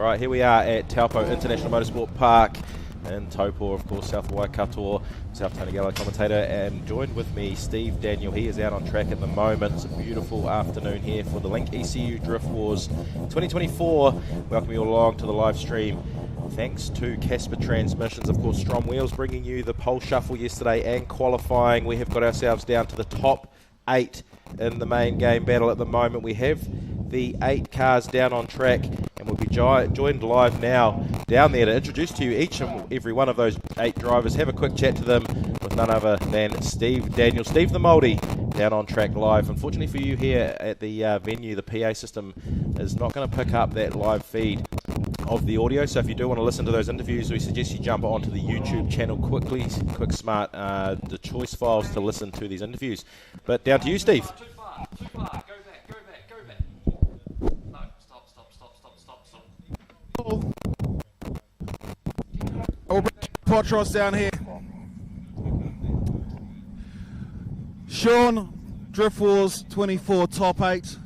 All right, here we are at Taupo International Motorsport Park in Taupo, of course, south of Waikato. South Tony Gallo commentator, and joined with me, Steve Daniel. He is out on track at the moment. It's a beautiful afternoon here for the Link ECU DriftWars 2024. Welcome you all along to the live stream. Thanks to Casper Transmissions, of course, Strom Wheels bringing you the pole shuffle yesterday and qualifying. We have got ourselves down to the top 8 in the main game battle at the moment. We have the 8 cars down on track, and we'll be joined live now down there to introduce to you each and every one of those 8 drivers. Have a quick chat to them with none other than Steve Daniel, Steve the Mouldy, down on track live. Unfortunately for you here at the venue, the PA system is not going to pick up that live feed of the audio, so if you do want to listen to those interviews, we suggest you jump onto the YouTube channel quickly, quick smart, the choice files to listen to these interviews. But down to you, Steve. Too far, go back. No, stop. We'll bring Potros down here. Sean, DriftWars 24 top 8.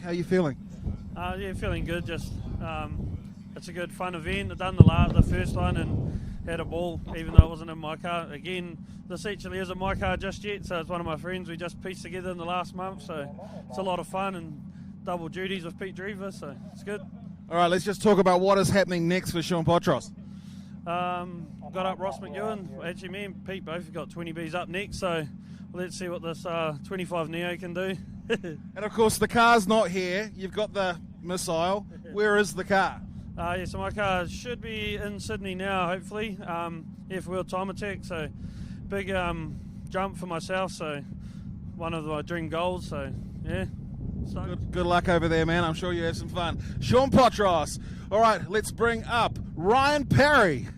How are you feeling? Yeah, feeling good. Just it's a good fun event. I've done the first one and had a ball, even though it wasn't in my car. Again, this actually isn't my car just yet, so it's one of my friends we just pieced together in the last month. So it's a lot of fun and double duties with Pete Drever, so it's good. All right, let's just talk about what is happening next for Sean Potros. Got up Ross McEwen. Actually, me and Pete both got 20Bs up next, so let's see what this 25 Neo can do. And of course, the car's not here. You've got the missile. Where is the car? Yeah, so my car should be in Sydney now, hopefully. F-wheel time attack, so big jump for myself, so one of my dream goals, so yeah. Good luck over there, man. I'm sure you have some fun. Sean Potros. All right, let's bring up Ryan Perry.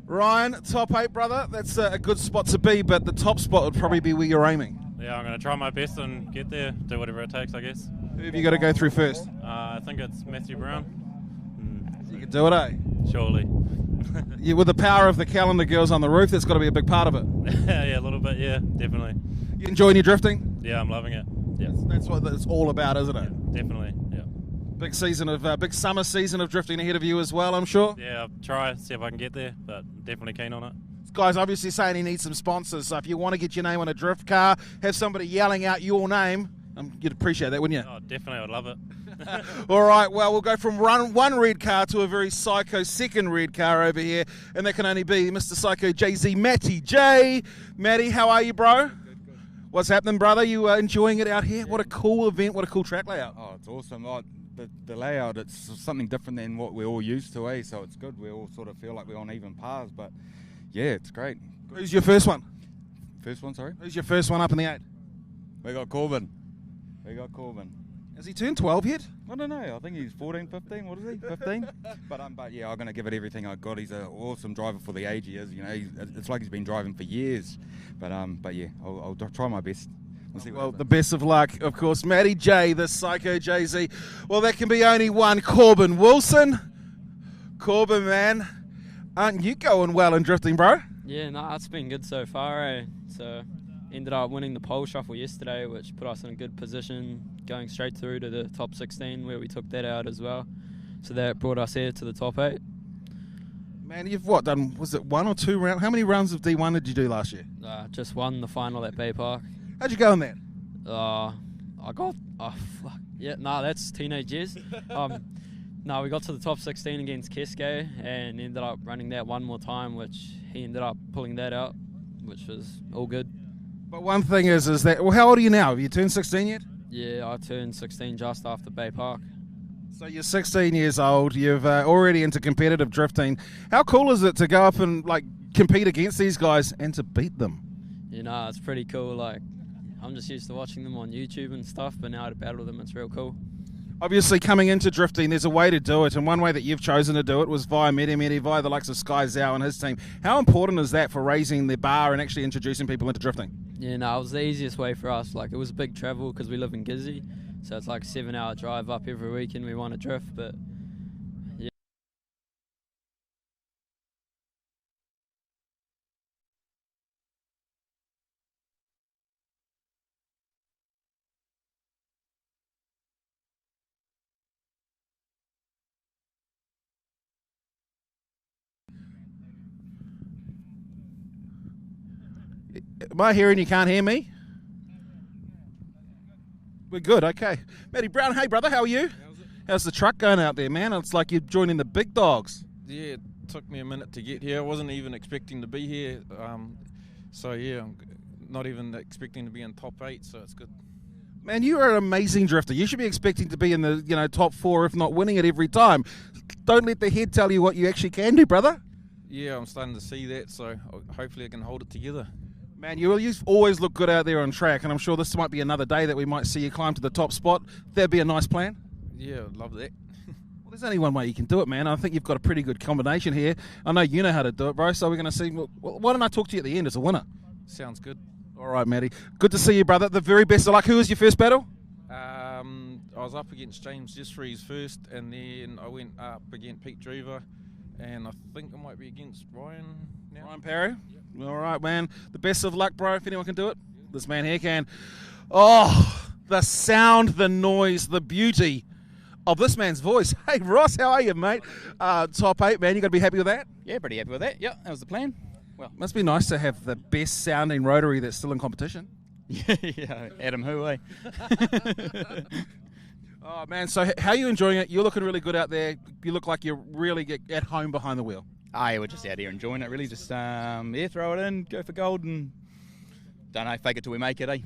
Ryan, top 8, brother. That's a good spot to be, but the top spot would probably be where you're aiming. Yeah, I'm going to try my best and get there, do whatever it takes, I guess. Who have you got to go through first? I think it's Matthew Brown. You can do it, eh? Surely. Yeah, with the power of the calendar girls on the roof, that's got to be a big part of it. Yeah, a little bit, yeah, definitely. You enjoying your drifting? Yeah, I'm loving it. Yeah, That's what it's all about, isn't it? yeah, definitely, yeah. Big summer season of drifting ahead of you as well, I'm sure. Yeah, I'll try, see if I can get there, but definitely keen on it. This guy's obviously saying he needs some sponsors, so if you want to get your name on a drift car, have somebody yelling out your name, you'd appreciate that, wouldn't you? Oh, definitely, I'd love it. All right, well, we'll go from one red car to a very psycho second red car over here, and that can only be Mr. Psycho JZ Matty J. Matty, how are you, bro? Good. What's happening, brother? You enjoying it out here? Yeah. What a cool event, what a cool track layout. Oh, it's awesome. Like, the layout, it's something different than what we're all used to, eh? So it's good. We all sort of feel like we're on even paths, but yeah, it's great. Who's your first one? First one, sorry? Who's your first one up in the 8? We got Corbin. Has he turned 12 yet? I don't know. I think he's 14, 15. What is he? 15? But yeah, I'm going to give it everything I got. He's an awesome driver for the age he is. You know, it's like he's been driving for years. But yeah, I'll try my best. We'll see. Well, the best of luck, of course. Matty J, the Psycho JZ. Well, that can be only one. Corbin Wilson. Corbin, man, aren't you going well in drifting, bro? Yeah, no, it's been good so far, eh? So ended up winning the pole shuffle yesterday, which put us in a good position, going straight through to the top 16, where we took that out as well. So that brought us here to the top 8. Man, you've done, was it 1 or 2 rounds? How many rounds of D1 did you do last year? Just won the final at Bay Park. How'd you go in that? I got, that's teenage years. No, we got to the top 16 against Keske and ended up running that one more time, which he ended up pulling that out, which was all good. But one thing is that, well, how old are you now? Have you turned 16 yet? Yeah, I turned 16 just after Bay Park. So you're 16 years old, you've already into competitive drifting. How cool is it to go up and compete against these guys and to beat them? You know, it's pretty cool. I'm just used to watching them on YouTube and stuff, but now to battle them, it's real cool. Obviously, coming into drifting, there's a way to do it, and one way that you've chosen to do it was via Medi, via the likes of Sky Zhao and his team. How important is that for raising the bar and actually introducing people into drifting? Yeah, no, it was the easiest way for us. It was a big travel because we live in Gizzy, so it's like a 7-hour drive up every week, and we want to drift, but Am I hearing you can't hear me? We're good, okay. Matty Brown, hey brother, how are you? How's the truck going out there, man? It's like you're joining the big dogs. Yeah, it took me a minute to get here. I wasn't even expecting to be here. So yeah, I'm not even expecting to be in top 8, so it's good. Man, you are an amazing drifter. You should be expecting to be in the top 4, if not winning it every time. Don't let the head tell you what you actually can do, brother. Yeah, I'm starting to see that, so hopefully I can hold it together. Man, you always look good out there on track, and I'm sure this might be another day that we might see you climb to the top spot. That'd be a nice plan. Yeah, I'd love that. Well, there's only one way you can do it, man. I think you've got a pretty good combination here. I know you know how to do it, bro, so we're going to see. Well, why don't I talk to you at the end as a winner? Sounds good. All right, Matty. Good to see you, brother. The very best of luck. Who was your first battle? I was up against James Jeffries first, and then I went up against Pete Drever, and I think I might be against Ryan now. Ryan Perry? Yep. All right, man. The best of luck, bro, if anyone can do it. This man here can. Oh, the sound, the noise, the beauty of this man's voice. Hey, Ross, how are you, mate? Top 8, man. You got to be happy with that? Yeah, pretty happy with that. Yeah, that was the plan. Well, must be nice to have the best sounding rotary that's still in competition. Yeah, Adam who, eh? Oh, man, so how are you enjoying it? You're looking really good out there. You look like you're really at home behind the wheel. Yeah, we're just out here enjoying it, really. Just, throw it in, go for gold, and don't know, fake it till we make it, eh?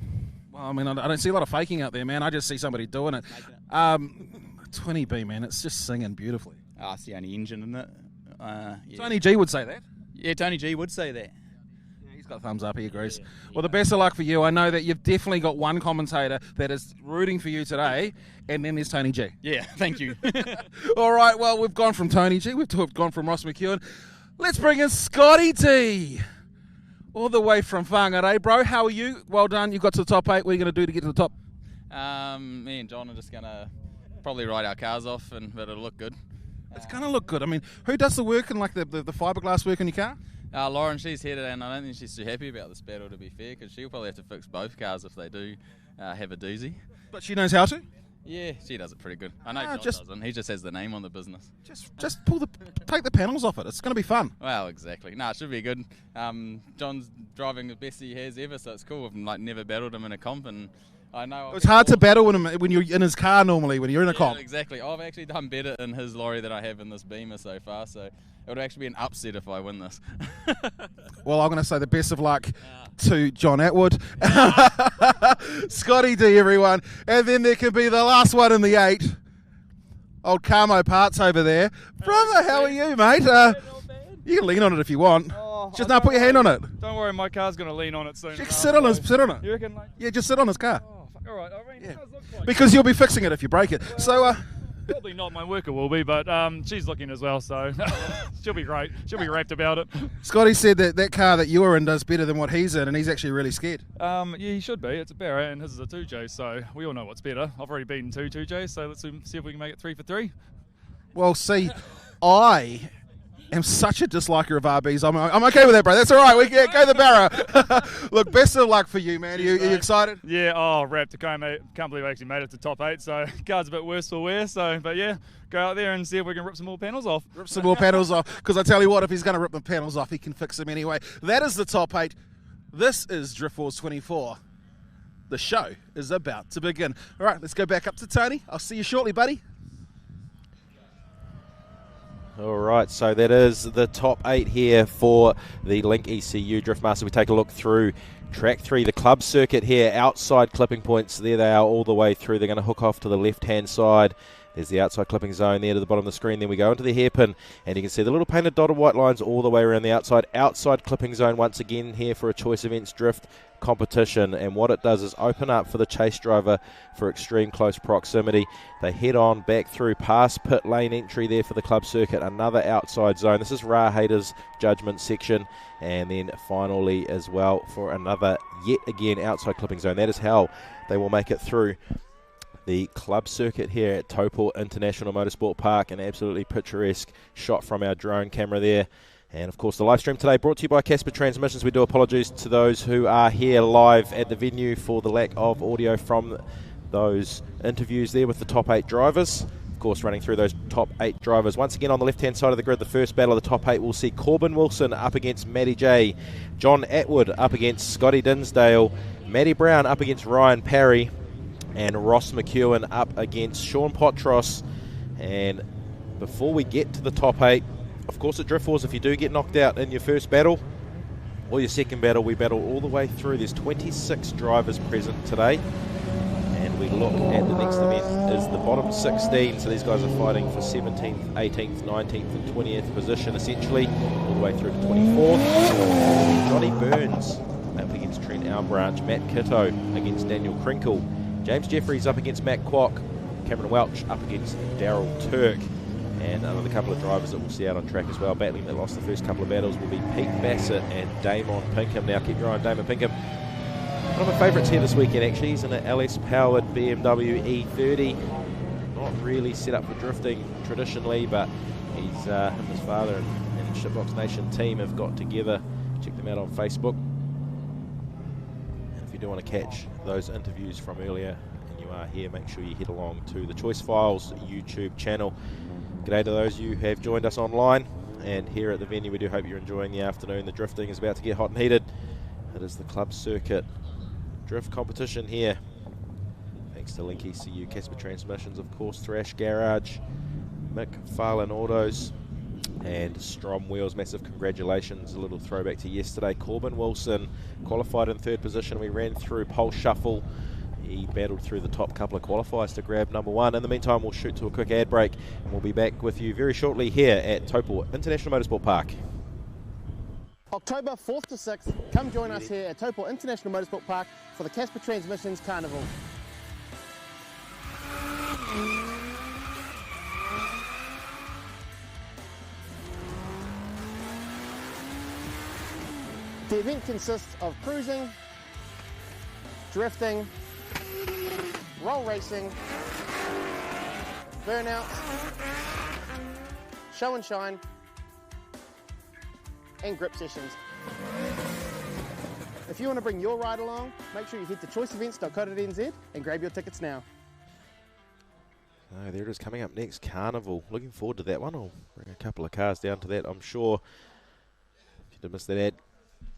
Well, I mean, I don't see a lot of faking out there, man. I just see somebody doing it. 20B, man, it's just singing beautifully. It's the only engine in it. Yeah. Tony G would say that. Yeah, Tony G would say that. He's got a thumbs up, he agrees. Yeah. Well, the best of luck for you. I know that you've definitely got one commentator that is rooting for you today, and then there's Tony G. Yeah, thank you. All right, well, we've gone from Tony G, we've gone from Ross McEwen. Let's bring in Scotty T, all the way from Whangarei. Bro, how are you? Well done, you got to the top 8. What are you going to do to get to the top? Me and John are just going to probably ride our cars off, but it'll look good. It's going to look good. I mean, who does the work and like the fiberglass work on your car? Lauren, she's headed, and I don't think she's too happy about this battle, to be fair, because she'll probably have to fix both cars if they do have a doozy. But she knows how to? Yeah, she does it pretty good. I know John doesn't. He just has the name on the business. Just take the panels off it. It's going to be fun. Well, exactly. No, it should be good. John's driving the best he has ever, so it's cool. I've never battled him in a comp, and I know it's hard to battle when you're in his car normally, when you're in a comp. Exactly. I've actually done better in his lorry than I have in this Beamer so far, so it would actually be an upset if I win this. Well, I'm going to say the best of luck to John Atwood. Scotty D, everyone. And then there can be the last one in the 8. Old Camo Parts over there. Brother, how are you, mate? You can lean on it if you want. Just now put your hand on it. Don't worry, my car's going to lean on it soon. Just sit on it. You reckon, like? Yeah, just sit on his car. Oh, all right. I mean, it does look like because you'll be fixing it if you break it. So, probably not. My worker will be, but she's looking as well, so she'll be great. She'll be rapt about it. Scotty said that car that you're in does better than what he's in, and he's actually really scared. Yeah, he should be. It's a Barra, and his is a 2J, so we all know what's better. I've already beaten 2Js, so let's see if we can make it 3 for 3. Well, see, I am such a disliker of RBs. I'm okay with that, bro. That's all right. We can go the Barra. Look, best of luck for you, man. Are you excited? Yeah, rapt. Can't believe I actually made it to top 8, so car's a bit worse for wear. So, but yeah, go out there and see if we can rip some more panels off. Rip some more panels off, because I tell you what, if he's going to rip the panels off, he can fix them anyway. That is the top 8. This is DriftWars 24. The show is about to begin. All right, let's go back up to Tony. I'll see you shortly, buddy. All right, so that is the top 8 here for the Link ECU Driftmaster. We take a look through track 3, the club circuit here, outside clipping points. There they are all the way through. They're going to hook off to the left-hand side. There's the outside clipping zone there to the bottom of the screen. Then we go into the hairpin, and you can see the little painted dotted white lines all the way around the outside. Outside clipping zone once again here for a Choice Events Drift competition, and what it does is open up for the chase driver for extreme close proximity. They head on back through past pit lane entry there for the club circuit, another outside zone. This is Ra Hater's judgment section, and then finally as well for another yet again outside clipping zone. That is how they will make it through the club circuit here at Taupo International Motorsport Park. An absolutely picturesque shot from our drone camera there. And of course the live stream today brought to you by Casper Transmissions. We do apologise to those who are here live at the venue for the lack of audio from those interviews there with the top 8 drivers. Of course, running through those top 8 drivers. Once again, on the left-hand side of the grid, the first battle of the top 8, we'll see Corbin Wilson up against Matty J, John Atwood up against Scotty Dinsdale, Matty Brown up against Ryan Parry, and Ross McEwen up against Sean Potros. And before we get to the top 8, of course at DriftWars, if you do get knocked out in your first battle or your second battle, we battle all the way through. There's 26 drivers present today. And we look at the next event is the bottom 16. So these guys are fighting for 17th, 18th, 19th and 20th position essentially, all the way through to 24th. Johnny Burns up against Trent Albranch, Matt Kitto against Daniel Krinkle, James Jeffries up against Matt Kwok, Cameron Welch up against Daryl Turk, and another couple of drivers that we'll see out on track as well. Battling that lost the first couple of battles will be Pete Bassett and Damon Pinkham. Now keep your eye on Damon Pinkham. One of my favourites here this weekend actually. He's in an LS-powered BMW E30. Not really set up for drifting traditionally, but he's him and his father and Shitbox Nation team have got together. Check them out on Facebook. And if you do want to catch those interviews from earlier and you are here, make sure you head along to the Choice Files YouTube channel. G'day to those of you who have joined us online, and here at the venue we do hope you're enjoying the afternoon. The drifting is about to get hot and heated. It is the Club Circuit drift competition here. Thanks to Link ECU, Casper Transmissions, of course, Thrash Garage, Mick Farlin Autos, and Strom Wheels. Massive congratulations. A little throwback to yesterday. Corbin Wilson qualified in 3rd position. We ran through pole shuffle. He battled through the top couple of qualifiers to grab number 1. In the meantime, we'll shoot to a quick ad break, and we'll be back with you very shortly here at Taupo International Motorsport Park. October 4th to 6th, come join us here at Taupo International Motorsport Park for the Casper Transmissions Carnival. The event consists of cruising, drifting, roll racing, burnouts, show and shine, and grip sessions. If you want to bring your ride along, make sure you head to choiceevents.co.nz and grab your tickets now. Oh, there it is, coming up next, Carnival. Looking forward to that one. I'll bring a couple of cars down to that, I'm sure. If you did miss that ad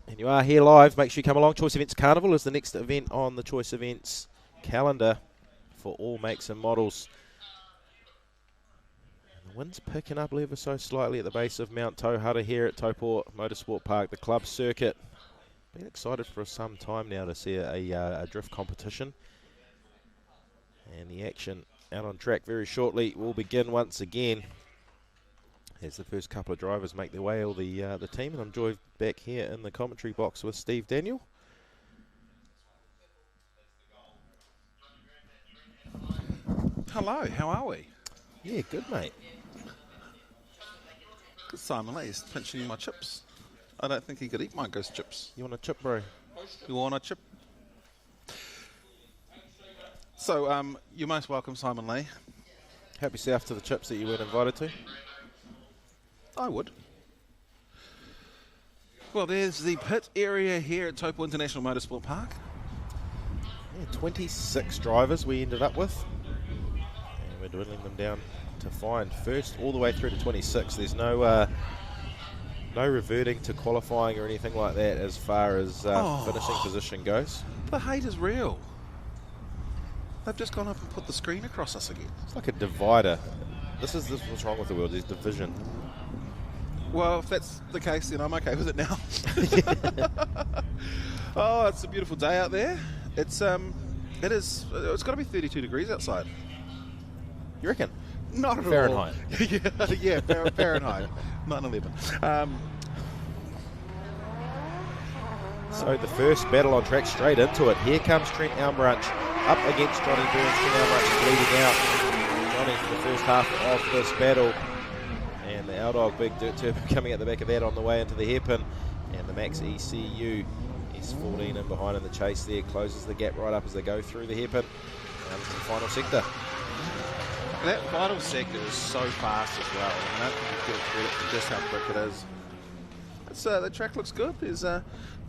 and you are here live, make sure you come along. Choice Events Carnival is the next event on the Choice Events calendar for all makes and models. The wind's picking up ever so slightly at the base of Mount Tauhara here at Taupo Motorsport Park, the Club Circuit. Been excited for some time now to see a drift competition. And the action out on track very shortly will begin once again as the first couple of drivers make their way, all the team. And I'm joined back here in the commentary box with Steve Daniel. Hello, how are we? Yeah, good, mate. Good. Simon Lay's pinching in my chips. I don't think he could eat my ghost chips. You want a chip, bro? You want a chip? So, you're most welcome, Simon Lay. Help yourself to the chips that you weren't invited to. I would. Well, there's the pit area here at Taupo International Motorsport Park. Yeah, 26 drivers we ended up with. And we're dwindling them down to find first all the way through to 26. There's no reverting to qualifying or anything like that as far as finishing position goes. The hate is real. They've just gone up and put the screen across us again. It's like a divider. This is what's wrong with the world, there's division. Well, if that's the case, then I'm okay with it now. Oh, it's a beautiful day out there. It's it's got to be 32 degrees outside. You reckon? Not at Fahrenheit. all. yeah, Fahrenheit. 9/11. So the first battle on track, straight into it. Here comes Trent Albranch up against Johnny Burns. Trent Albranch is leading out. Johnny for the first half of this battle. And the Aldog Big Dirt Turbo coming at the back of that on the way into the hairpin. And the Max ECU S14 in behind in the chase there. Closes the gap right up as they go through the hairpin. Down to the final sector. That final sector is so fast as well. I don't think you give it credit for just how quick it is. It's, the track looks good. There's not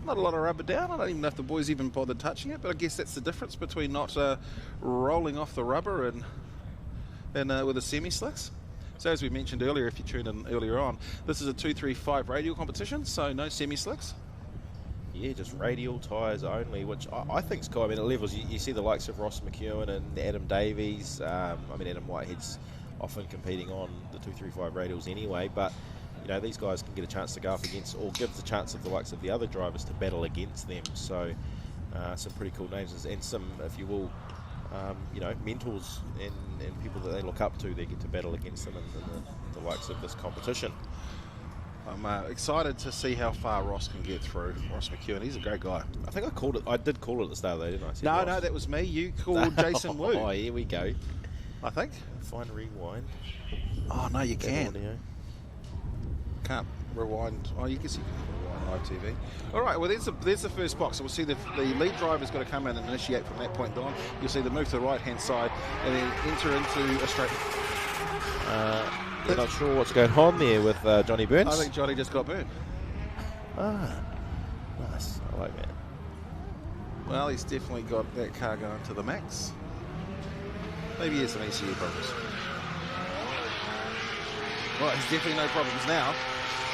a lot of rubber down. I don't even know if the boys even bothered touching it, but I guess that's the difference between not rolling off the rubber and and with the semi-slicks. So as we mentioned earlier, if you tuned in earlier on, this is a 235 radial competition, so no semi-slicks. Yeah, just radial tyres only, which I think is cool. I mean, at levels, you see the likes of Ross McEwen and Adam Davies. I mean, Adam Whitehead's often competing on the 235 radials anyway, but you know, these guys can get a chance to go up against, or give the chance of the likes of the other drivers to battle against them. So some pretty cool names, and some, if you will, you know, mentors and people that they look up to, they get to battle against them in the likes of this competition. I'm excited to see how far Ross can get through. Ross McEwen, he's a great guy. I think I called it. I did call it at the start, though, didn't I? No, that was me. You called Jason Wu. Oh, here we go. I think. Fine rewind. Oh no, you can. Audio. Can't rewind. Oh, you can see rewind live TV. All right. Well, there's the first box. So we'll see the lead driver's got to come in and initiate from that point on. You'll see them move to the right hand side and then enter into a straight. I'm not sure what's going on there with Johnny Burns. I think Johnny just got burned. Ah, nice. I like that. Well, he's definitely got that car going to the max. Maybe he has some ECU problems. Well, he's definitely no problems now.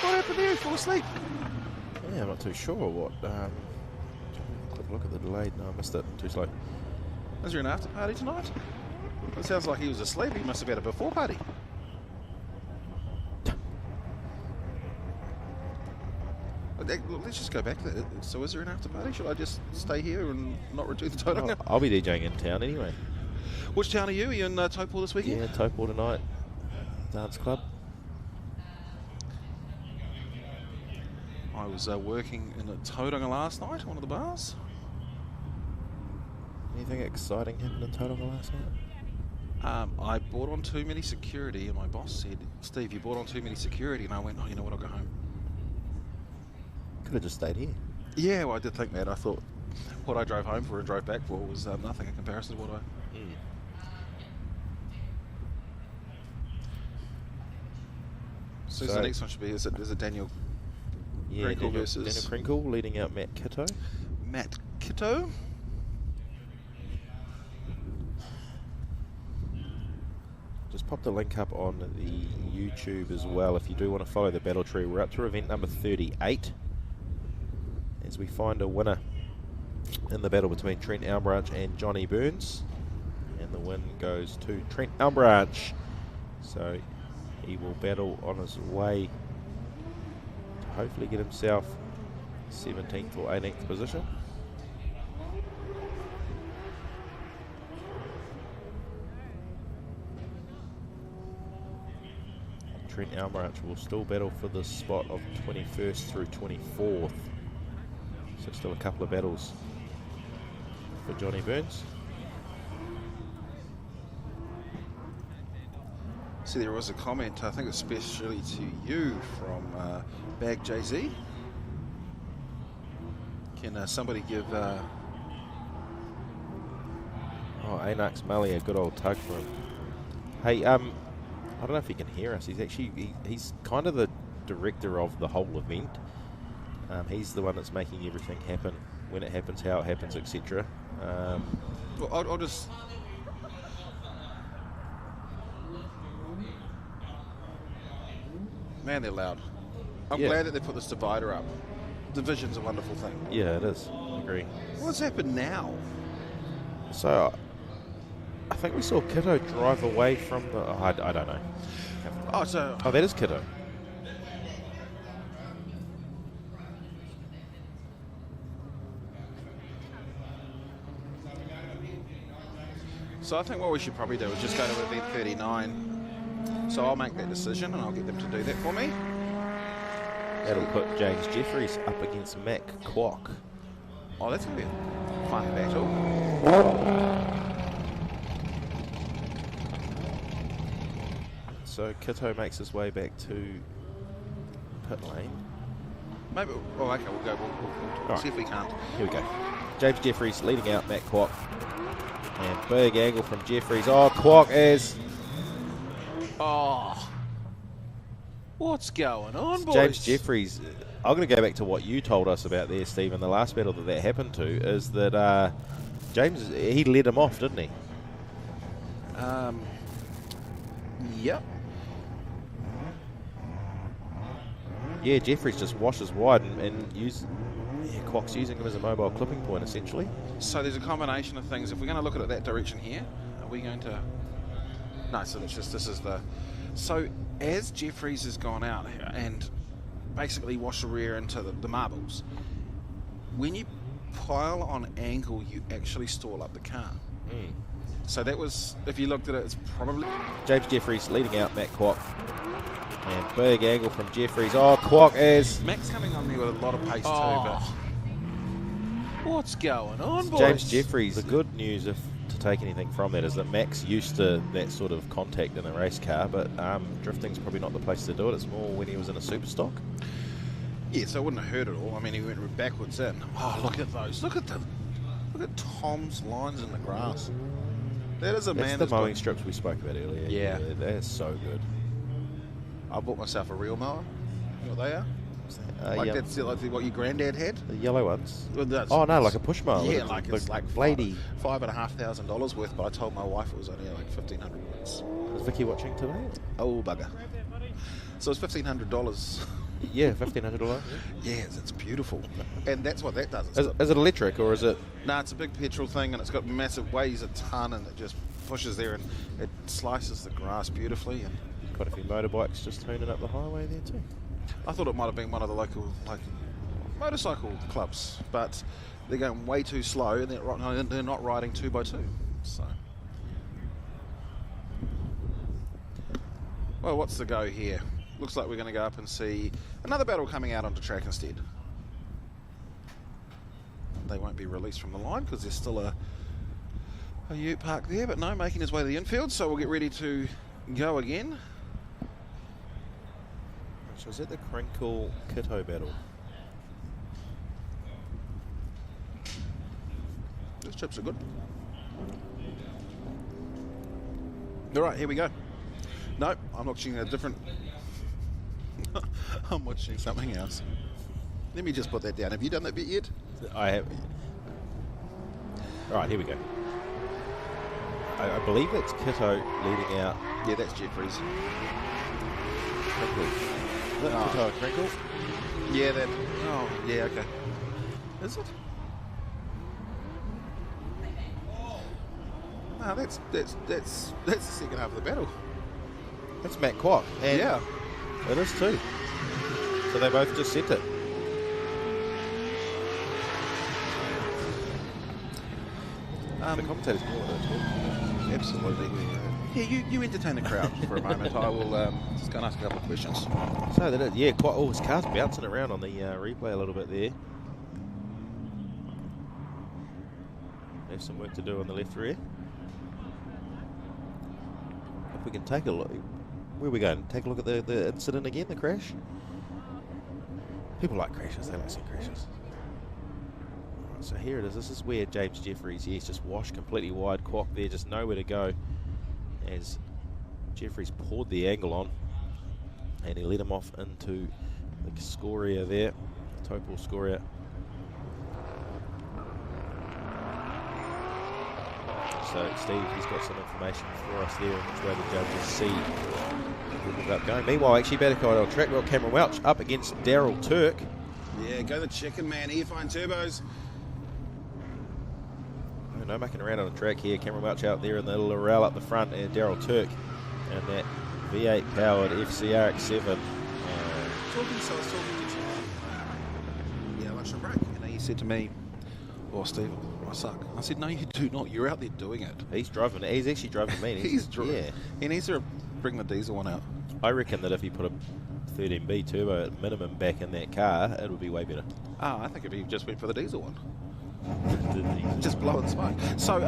What happened there? He fell asleep. Yeah, I'm not too sure what. Quick look at the delay. No, I missed it. Too slow. Is there an after party tonight? It sounds like he was asleep. He must have had a before party. Let's just go back to that. So is there an after party? Should I just stay here and not do the total? I'll be DJing in town anyway. Which town are you? Are you in Taupo this weekend? Yeah, Taupo tonight. Dance club. I was working in a Tauranga last night, one of the bars. Anything exciting happened in Tauranga last night? I brought on too many security, and my boss said, "Steve, you brought on too many security," and I went, "Oh, you know what? I'll go home." Could have just stayed here. Yeah, well, I did think that. I thought what I drove home for and drove back for was nothing in comparison to what I. So the next one should be, is it Daniel? Yeah, Krinkle Daniel versus Krinkle leading out Matt Kitto. Matt Kitto. Just pop the link up on the YouTube as well if you do want to follow the battle tree. We're up to event number 38 as we find a winner in the battle between Trent Elmbranch and Johnny Burns, and the win goes to Trent Elmbranch. So he will battle on his way to hopefully get himself 17th or 18th position. Trent Elmbranch will still battle for the spot of 21st through 24th. So still a couple of battles for Johnny Burns. See, there was a comment, I think especially to you, from Bag Jay-Z. Can somebody give... Oh, Anax Mully, a good old tug for him. Hey, I don't know if he can hear us. He's actually, he's kind of the director of the whole event. He's the one that's making everything happen, when it happens, how it happens, etc. Well, I'll just... Man, they're loud. I'm glad that they put this divider up. Division's a wonderful thing. Yeah, it is. I agree. What's happened now? So, I think we saw Kitto drive away from the... Oh, I don't know. Oh, so... Oh, that is Kitto. So I think what we should probably do is just go to event 39. So I'll make that decision and I'll get them to do that for me. That'll put James Jeffries up against Mac Kwok. Oh, that's going to be a fun battle. So Kitto makes his way back to pit lane. Maybe. Oh, okay. We'll Right. see if we can't. Here we go. James Jeffries leading out Matt Kwok. And big angle from Jeffries. Oh, Kwok is... Oh. What's going on, boys? James Jeffries, I'm going to go back to what you told us about there, Steve, in the last battle that happened to, is that James, he led him off, didn't he? Yep. Yeah, Jeffries just washes wide and Quack's using him as a mobile clipping point, essentially. So there's a combination of things. If we're going to look at it that direction here, are we going to... No, so it's just, this is the... So as Jeffries has gone out and basically washed the rear into the marbles, when you pile on angle, you actually stall up the car. So that was, if you looked at it, it's probably... James Jeffries leading out Matt Quack. And big angle from Jeffries. Oh, Quack is... Max coming on there with a lot of pace too, but... What's going on, boys? James Jeffries, the good news, if to take anything from that, is that Max used to that sort of contact in a race car, but drifting's probably not the place to do it. It's more when he was in a super stock. Yeah, so it wouldn't have hurt at all. I mean, he went backwards in. Oh, look at those. Look at Tom's lines in the grass. That is a man. That's the mowing strips we spoke about earlier. Yeah. They're so good. I bought myself a real mower. You know what they are? Yeah. That's like what your granddad had. The yellow ones. Well, oh no, like a push mower. Yeah, like it's like bladey. $5,500 worth. But I told my wife it was only like $1,500. Is Vicky watching today? Oh bugger. So it's $1,500. Yeah, $1,500. Yes, it's beautiful, and that's what that does. Is it electric or is it? No, it's a big petrol thing, and it's got massive, weighs a ton, and it just pushes there, and it slices the grass beautifully. And quite a few motorbikes just tuning up the highway there too. I thought it might have been one of the local motorcycle clubs, but they're going way too slow, and they're not riding 2x2. So, well, what's the go here? Looks like we're going to go up and see another battle coming out onto track instead. They won't be released from the line because there's still a ute parked there, but no, making his way to the infield, so we'll get ready to go again. So is that the Crinkle Kito battle? Those chips are good. All right, here we go. No, I'm watching a different... I'm watching something else. Let me just put that down. Have you done that bit yet? I have. All right, here we go. I believe that's Kito leading out. Yeah, that's Jeffries. Crinkle. Is that Kito and Crinkle? Yeah, that... Oh, yeah, okay. Is it? No, that's the second half of the battle. That's Matt Quack. And yeah. It is too. So they both just sent it. The commentators know what they're talking about. Absolutely. Yeah, you entertain the crowd for a moment. I will just go and ask a couple of questions. So that is, yeah, quite. Oh, his car's bouncing around on the replay a little bit there. Have some work to do on the left rear. If we can take a look. Where are we going? Take a look at the incident again, the crash. People like crashes, they like seeing crashes. Right, so here it is. This is where James Jeffries, he's just washed completely wide. Quack there, just nowhere to go. As Jeffries poured the angle on, and he let him off into the scoria there, Taupo scoria. So Steve, he's got some information for us there on which way the judges see who ended up going. Meanwhile, actually better go on track. Well, Cameron Welch up against Daryl Turk. Yeah, go the chicken man, Airfine Turbos. No making around on the track here. Cameron Welch out there in the Laurel up the front, and Daryl Turk and that V8 powered FCRX7. So I was talking to lunch and break, and he said to me, "Oh, Steve, I suck." I said, "No, you do not. You're out there doing it." He's driving. He's actually driving me. He's driving. Yeah. He needs to bring the diesel one out. I reckon that if he put a 13B turbo at minimum back in that car, it would be way better. I think if he just went for the diesel one. Just blowing smoke. So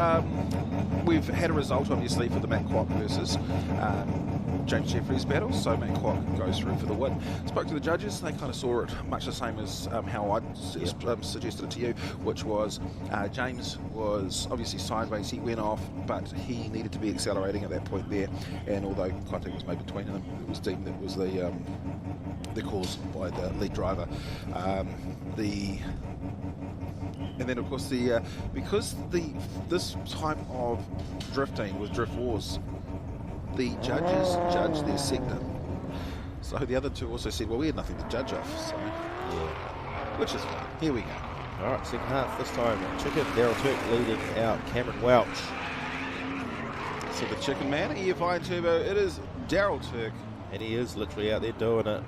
we've had a result obviously for the Matt Quack versus James Jeffries battle. So Matt Quack goes through for the win. Spoke to the judges. They kind of saw it much the same as how I suggested it to you, which was James was obviously sideways. He went off, but he needed to be accelerating at that point there. And although contact was made between them, it was deemed that was the cause by the lead driver. And then, of course, because this type of drifting with DriftWars the judges judge their sector. So the other two also said, well, we had nothing to judge off. So, yeah, which is fine. Here we go. All right, second half this time. Chicken, Daryl Turk leading out Cameron Welch. So the chicken man, EFI Turbo, it is Daryl Turk. And he is literally out there doing it.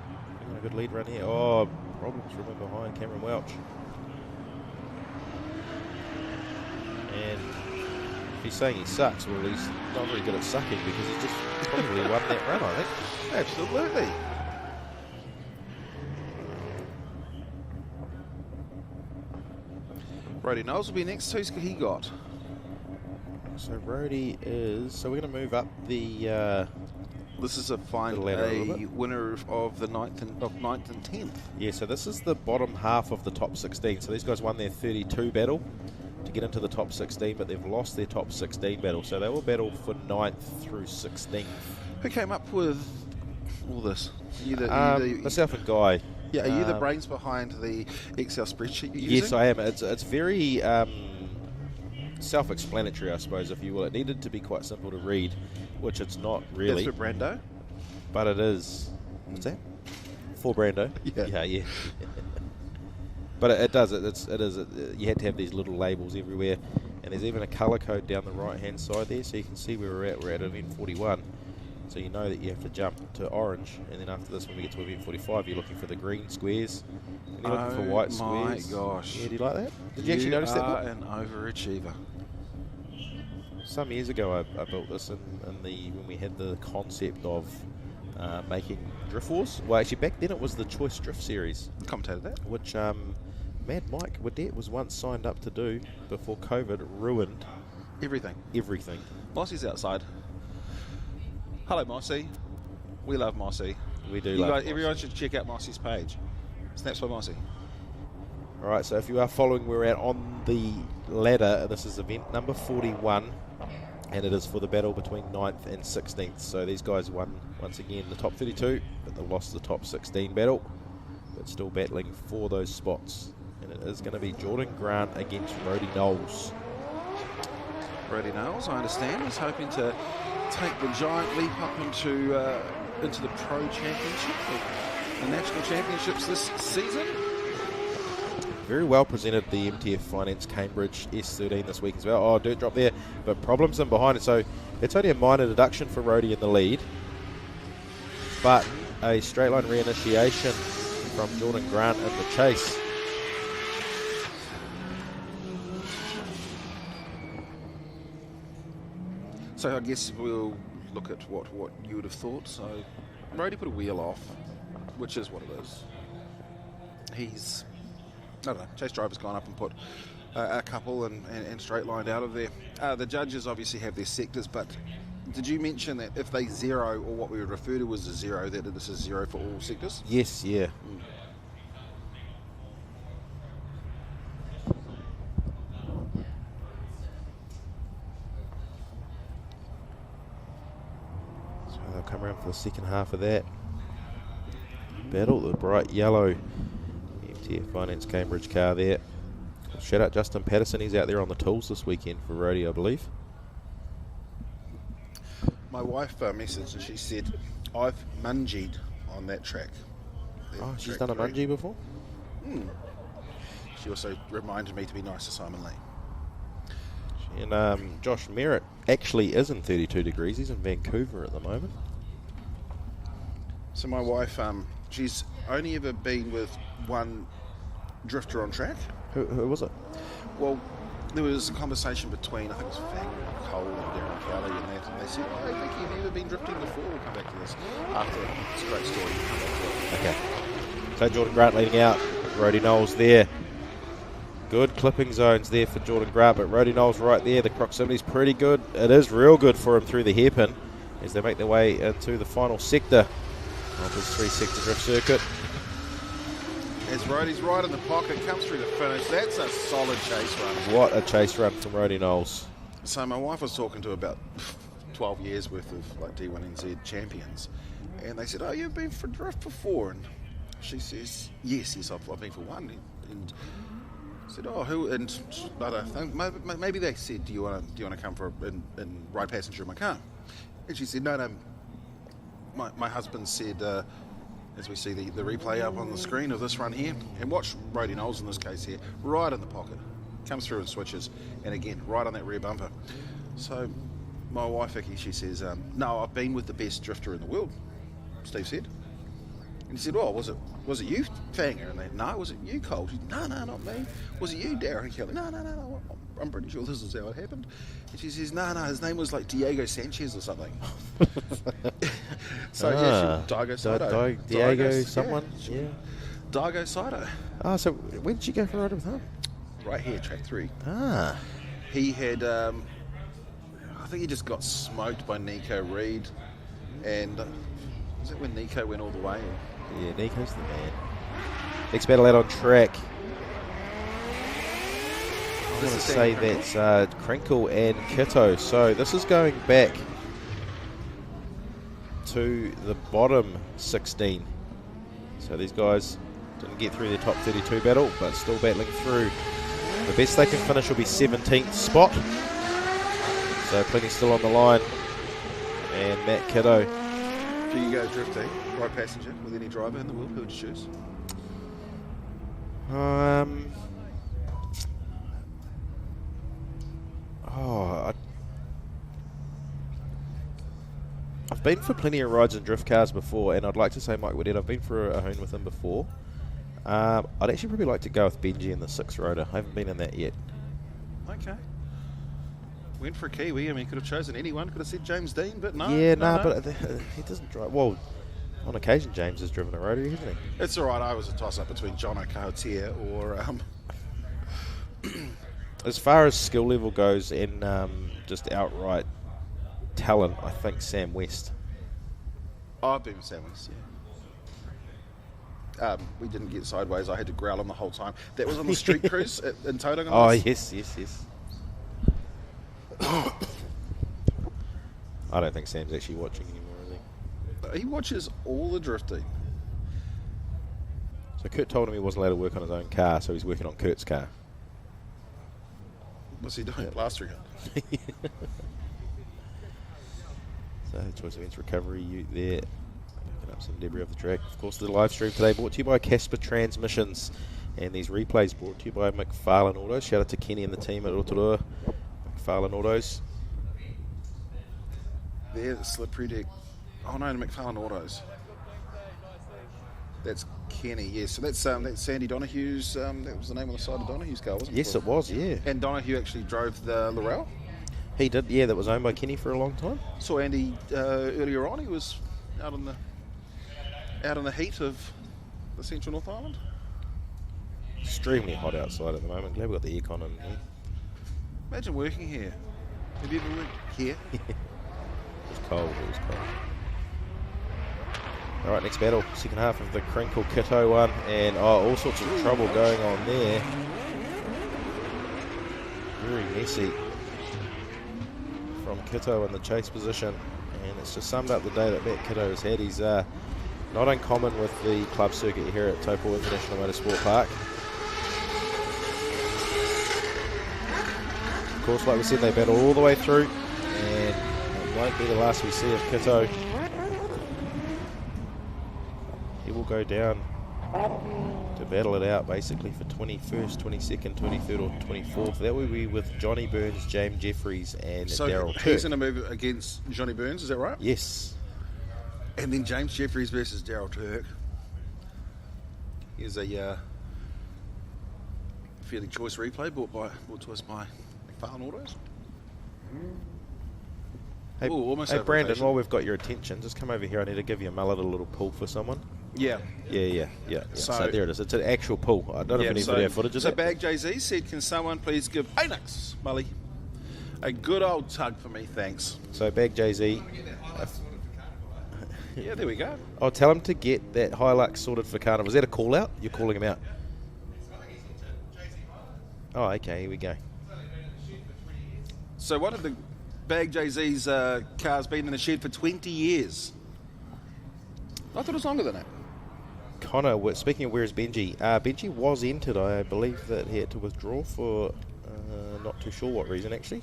A good lead run here. Oh, problems from in behind Cameron Welch. And if he's saying he sucks, well, he's not very good at sucking because he's just probably won that run, I think. Absolutely. Brody Knowles will be next. Who's he got? So Brody is... So we're going to move up the... This is a winner of the 9th and 10th. Yeah, so this is the bottom half of the top 16. So these guys won their 32 battle to get into the top 16, but they've lost their top 16 battle. So they will battle for 9th through 16th. Who came up with all this? Myself and Guy. Yeah, are you the brains behind the Excel spreadsheet you're using? Yes, I am. It's very self-explanatory, I suppose, if you will. It needed to be quite simple to read, which it's not really. That's for Brando? But it is. What's that? For Brando? Yeah. But it does. You had to have these little labels everywhere. And there's even a colour code down the right-hand side there, so you can see where we're at. We're at event 41. So you know that you have to jump to orange, and then after this, when we get to event 45, you're looking for the green squares, and you're looking for white squares. Oh my gosh! Yeah, do you like that? Did you actually notice that? You are an overachiever. Some years ago, I built this when we had the concept of making DriftWars. Well, actually, back then it was the Choice Drift series. Commentated that, which Mad Mike Wadette was once signed up to do before COVID ruined everything. Mossy's outside. Hello, Mossy. We love Mossy. We do love Mossy. Everyone should check out Mossy's page. Snaps by Mossy. All right, so if you are following where we're at on the ladder, this is event number 41, and it is for the battle between 9th and 16th. So these guys won, once again, the top 32, but they lost the top 16 battle, but still battling for those spots. And it is going to be Jordan Grant against Rody Knowles. Rody Knowles, I understand, is hoping to take the giant leap up into the Pro Championship, the National Championships this season. Very well presented, the MTF Finance Cambridge S13 this week as well. Oh, dirt drop there, but problems in behind it. So it's only a minor deduction for Rody in the lead, but a straight line reinitiation from Jordan Grant in the chase. So I guess we'll look at what you would have thought. So Rody put a wheel off, which is what it is. He's, I don't know, chase driver's gone up and put a couple and straight lined out of there. The judges obviously have their sectors, but did you mention that if they zero, or what we would refer to as a zero, that this is zero for all sectors? Yes, yeah. Come around for the second half of that battle, the bright yellow MTF Finance Cambridge car there. Shout out Justin Patterson, he's out there on the tools this weekend for Rody, I believe. My wife messaged and she said, I've mungied on that track. Oh, she's done a mungie before? She also reminded me to be nice to Simon Lee. And Josh Merritt actually is in 32 degrees. He's in Vancouver at the moment. So my wife, she's only ever been with one drifter on track. Who was it? Well, there was a conversation between, I think it was Fang, Cole and Darren Kelly and that, and they said, oh, I think you've never been drifting before. We'll come back to this after. It's a great story. Okay. So Jordan Grant leading out. Rody Knowles there. Good clipping zones there for Jordan Grant, but Rody Knowles right there. The proximity's pretty good. It is real good for him through the hairpin as they make their way into the final sector of this 3-sector drift circuit. As Rody's right in the pocket, comes through the finish. That's a solid chase run. What a chase run from Rody Knowles. So my wife was talking to about 12 years worth of like D1NZ champions, and they said, oh, you've been for drift before? And she says, yes, I've been for one. And I said, oh, who? And I don't think, maybe they said, do you want to come for and ride passenger in my car? And she said, no, my husband said, as we see the replay up on the screen of this run here, and watch Brodie Knowles in this case here, right in the pocket, comes through and switches, and again, right on that rear bumper. So my wife, Vicky, she says, no, I've been with the best drifter in the world, Steve said. And he said, oh, was it you, Fanger? And they, no, was it you, Cole? She said, no, not me. Was it you, Darren Kelly? No, I'm pretty sure this is how it happened. And she says, no, his name was like Diego Sanchez or something. So yeah, Diego Saito. Diego someone? Yeah. Diego Saito. Ah, so when did you go for a ride with him? Right here, track 3. Ah. He had, I think he just got smoked by Nico Reed. And was that when Nico went all the way? Yeah, Nico's the man. Next battle out on track. I'm going to say that's Krinkle and Kitto. So this is going back to the bottom 16. So these guys didn't get through their top 32 battle, but still battling through. The best they can finish will be 17th spot. So plenty still on the line. And Matt Kitto. Do you go drifting, right passenger, with any driver in the world? Who would you choose? I've been for plenty of rides in drift cars before, and I'd like to say Mike Woodhead. I've been for a hoon with him before. I'd actually probably like to go with Benji in the 6 rotor. I haven't been in that yet. Okay. Went for a Kiwi. I mean, he could have chosen anyone. Could have said James Dean, but no. Yeah, no. But he doesn't drive. Well, on occasion, James has driven a rotary, hasn't he? It's all right. I was a toss-up between John O'Cartier or... As far as skill level goes and just outright talent, I think Sam West. I've been with Sam West, yeah. We didn't get sideways. I had to growl him the whole time. That was on the street cruise in Tauranga. Oh, yes. I don't think Sam's actually watching anymore, is he? He watches all the drifting. So Kurt told him he wasn't allowed to work on his own car, so he's working on Kurt's car. What's he doing? Plastering it. So choice events recovery ute there. Picking up some debris off the track. Of course, the live stream today brought to you by Casper Transmissions. And these replays brought to you by McFarlane Autos. Shout out to Kenny and the team at Rotorua. McFarlane Autos. There, the slippery deck. Oh no, McFarlane Autos. That's Kenny, yes. So that's Sandy Donohue's, that was the name on the side of Donohue's car, wasn't it? Yes, it was, yeah. And Donohue actually drove the Laurel? He did, yeah, that was owned by Kenny for a long time. Saw Andy earlier on, he was out in the heat of the Central North Island. Extremely hot outside at the moment. Glad we got the aircon in here. Imagine working here. Have you ever worked here? It was cold. All right, next battle, second half of the Krinkle Kitto one, and all sorts of trouble going on there. Very messy from Kitto in the chase position, and it's just summed up the day that Matt Kitto has had. He's not uncommon with the club circuit here at Taupo International Motorsport Park. Of course, like we said, they battle all the way through, and it won't be the last we see of Kitto. He will go down to battle it out basically for 21st, 22nd, 23rd or 24th. That will be with Johnny Burns, James Jeffries and Daryl Turk. So he's going to move against Johnny Burns, is that right? Yes. And then James Jeffries versus Daryl Turk. Here's a fairly choice replay brought to us by McFarlane Autos. Hey Brandon, while we've got your attention, just come over here. I need to give you a mullet a little pull for someone. Yeah. So there it is. It's an actual pull. I don't know if any video footage is So it. Bag Jay-Z said, can someone please give Anux, Mully, a good old tug for me, thanks. So Bag Jay-Z. Yeah, there we go. I'll tell him to get that Hilux sorted for Carnival. Was that a call out? You're calling him out. Oh, okay, here we go. So what have the Bag Jay-Z's cars been in the shed for 20 years? I thought it was longer than that. Connor, speaking of where's Benji, Benji was entered. I believe that he had to withdraw for not too sure what reason actually.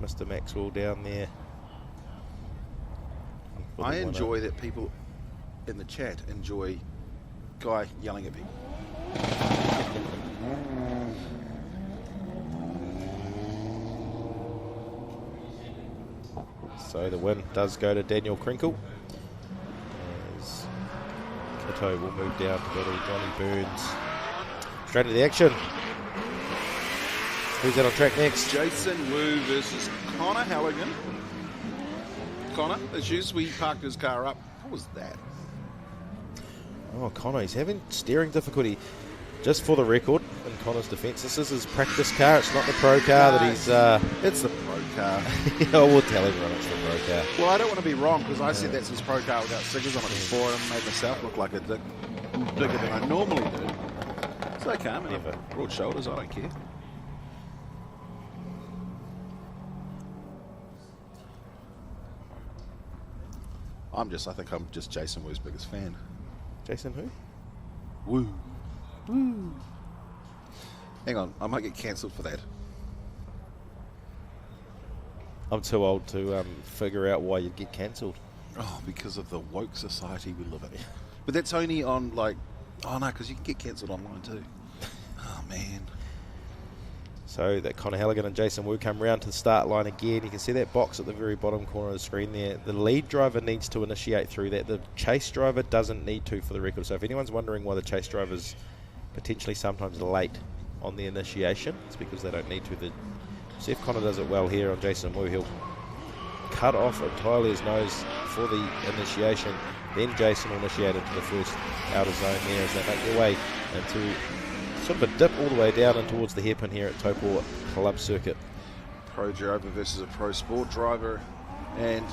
Mr. Maxwell down there. I enjoy that people in the chat enjoy Guy yelling at people. So the win does go to Daniel Krinkle. As Kato will move down to battle Johnny Burns. Straight to the action. Who's out on track next? Jason Wu versus Connor Halligan. Connor, as usual, he parked his car up. What was that? Oh, Connor, he's having steering difficulty. Just for the record, in Connor's defence, this is his practice car. It's not the pro car that he's... It's the pro car. I will tell everyone it's the pro car. Well, I don't want to be wrong, because I said that's his pro car without stickers on it before and made myself look like a dick bigger than I normally do. It's okay, I'm in broad shoulders, I don't care. I think I'm just Jason Wu's biggest fan. Jason who? Wu. Woo. Hang on, I might get cancelled for that. I'm too old to figure out why you'd get cancelled. Oh, because of the woke society we live in. But that's only on, like... Oh, no, because you can get cancelled online too. Oh, man. So that Connor Halligan and Jason Wu come round to the start line again. You can see that box at the very bottom corner of the screen there. The lead driver needs to initiate through that. The chase driver doesn't need to, for the record. So if anyone's wondering why the chase driver's potentially sometimes late on the initiation, it's because they don't need to. See if Connor does it well here on Jason Wu. He'll cut off entirely his nose for the initiation. Then Jason will initiate into the first outer zone there as they make their way into sort of a dip all the way down and towards the hairpin here at Taupo Club Circuit. Pro driver versus a pro sport driver. And,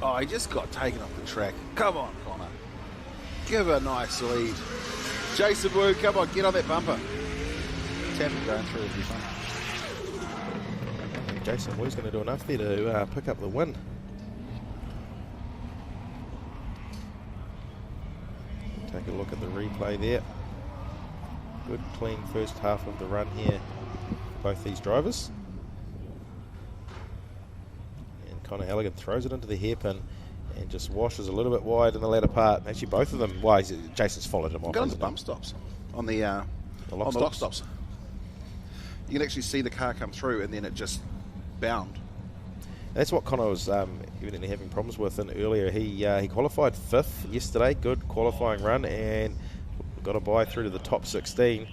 oh, he just got taken off the track. Come on, Connor. Give a nice lead. Jason Wu, come on, get on that bumper. Tap him going through, it'll be fun. Jason Wu's going to do enough there to pick up the win. Take a look at the replay there. Good clean first half of the run here, both these drivers. And Connor Halligan throws it into the hairpin and just washes a little bit wide in the latter part. Actually, both of them, Jason's followed him off. Got on the bump stops, on the lock stops. You can actually see the car come through and then it just bound. That's what Connor was evidently having problems with. And earlier he qualified 5th yesterday, good qualifying run, and got a bye through to the top 16,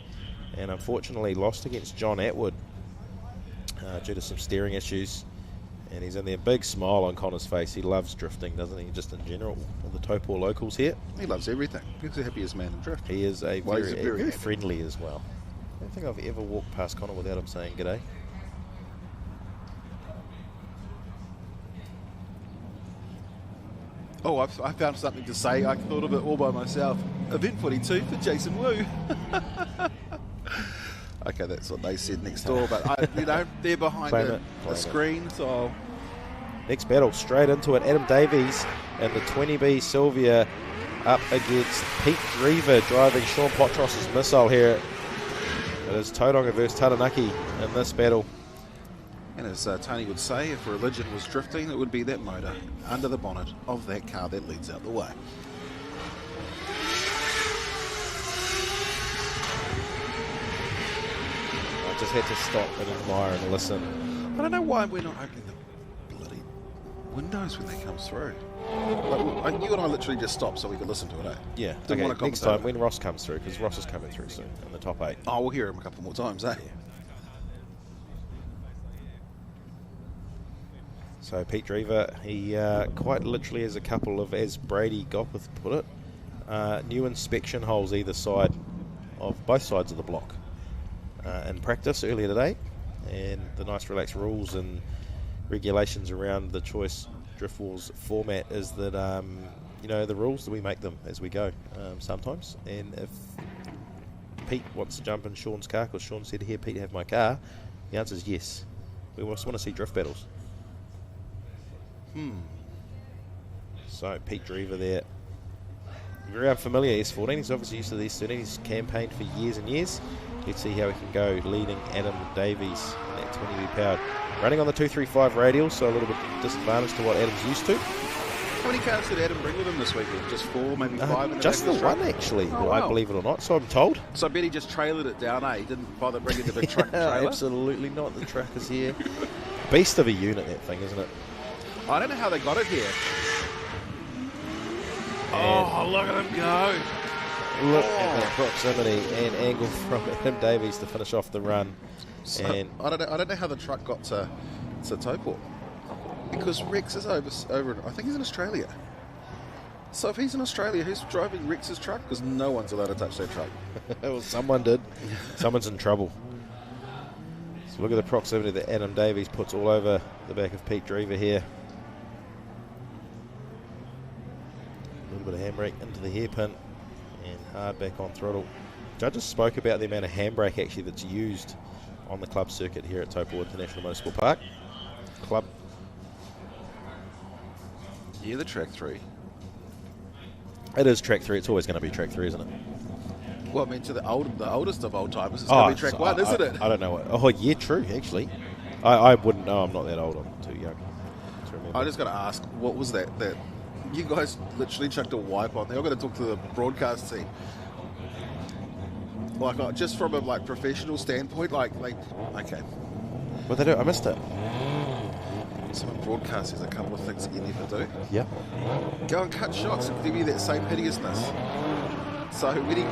and unfortunately lost against John Atwood due to some steering issues. And he's in there, big smile on Connor's face. He loves drifting, doesn't he? Just in general, the Taupo locals here. He loves everything. He's the happiest man in drift. He is very friendly as well. I don't think I've ever walked past Connor without him saying g'day. Oh, I found something to say. I thought of it all by myself. Event 42 for Jason Wu. Okay, that's what they said next door, but they're behind the screen, so... Next battle, straight into it. Adam Davies and the 20B Sylvia up against Pete Drever driving Sean Potros's missile here. It is Tauranga versus Taranaki in this battle. And as Tony would say, if religion was drifting, it would be that motor under the bonnet of that car that leads out the way. I just had to stop and admire and listen. I don't know why we're not opening the bloody windows when they come through. Like, you and I literally just stopped so we could listen to it, eh? Yeah. Didn't okay, want to next time when Ross comes through, because Ross is coming through soon in the top 8. Oh, we'll hear him a couple more times, eh? Yeah. So Pete Drever, he quite literally has a couple of, as Brady Gopeth put it, new inspection holes either side of both sides of the block in practice earlier today, and the nice relaxed rules and regulations around the choice DriftWars format is that the rules that we make them as we go sometimes, and if Pete wants to jump in Sean's car because Sean said, here Pete, have my car, the answer is yes. We just want to see drift battles. So Pete Drever there, very unfamiliar S14. He's obviously used to the S13. He's campaigned for years and years. Let's see how he can go, leading Adam Davies in that 20 powered. Running on the 235 radial, so a little bit disadvantage to what Adam's used to. How many cars did Adam bring with him this weekend? Just 4, maybe 5? In the Just back the of his one, truck? actually, Oh, I wow. believe it or not, so I'm told. So I bet he just trailered it down, eh? He didn't bother bringing the big truck and trailer? Absolutely not. The truck is here. Beast of a unit, that thing, isn't it? I don't know how they got it here. And look at him go. look at that proximity and angle from Adam Davies to finish off the run. So, And I don't know how the truck got to Taupo, because Rex is over. I think he's in Australia. So if he's in Australia, who's driving Rex's truck? Because no one's allowed to touch that truck. well, someone did. Someone's in trouble. So look at the proximity that Adam Davies puts all over the back of Pete Drever here. A little bit of handbrake into the hairpin and hard back on throttle. Judges spoke about the amount of handbrake actually that's used on the club circuit here at Taupo International Motorsport Park. Club. Yeah, the track 3. It is track 3. It's always going to be track 3, isn't it? Well, I mean, to the oldest of old timers, it's going to be track 1, isn't it? I don't know. Oh, yeah, true, actually. I wouldn't know. I'm not that old. I'm too young to remember. I just got to ask, what was that? That you guys literally chucked a wipe on there. I've got to talk to the broadcast team. Like, just from a professional standpoint, okay. What they do? I missed it. Some broadcast has a couple of things that you never do. Yeah. Go and cut shots and give you that same hideousness. So we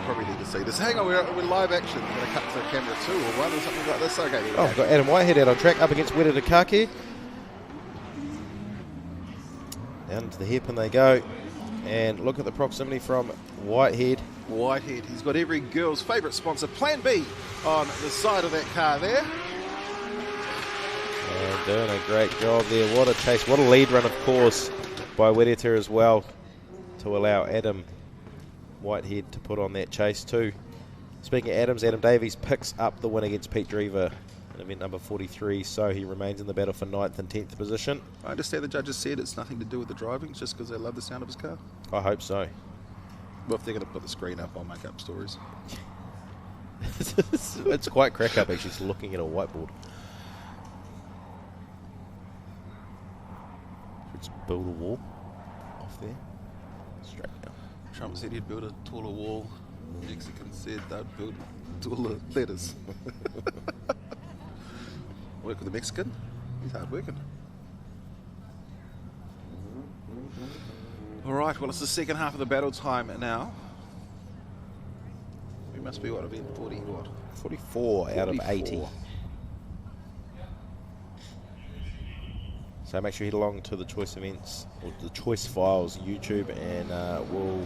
probably need to see this. Hang on, we're live action. We're going to cut to camera 2 or 1 or something like this. Okay, there we Oh, go. we've got Adam Whitehead out on track up against Weta Takaki. Down to the hairpin they go. And look at the proximity from Whitehead. Whitehead, he's got every girl's favourite sponsor, Plan B, on the side of that car there. And doing a great job there. What a chase. What a lead run, of course, by Wedeta as well, to allow Adam Whitehead to put on that chase too. Speaking of Adams, Adam Davies picks up the win against Pete Drever in event number 43, so he remains in the battle for 9th and 10th position. I understand the judges said it's nothing to do with the driving, it's just because they love the sound of his car. I hope so. Well, if they're going to put the screen up, I'll make up stories. It's quite crack up actually, just looking at a whiteboard. Let's build a wall off there. Straight down. Trump said he'd build a taller wall. Mexicans said they'd build taller letters. Work with a Mexican? He's hard working. Alright, well, it's the second half of the battle time now. We must be, event 40, what? 44 out of 80. So make sure you head along to the Choice Events, or the Choice Files YouTube, and we'll...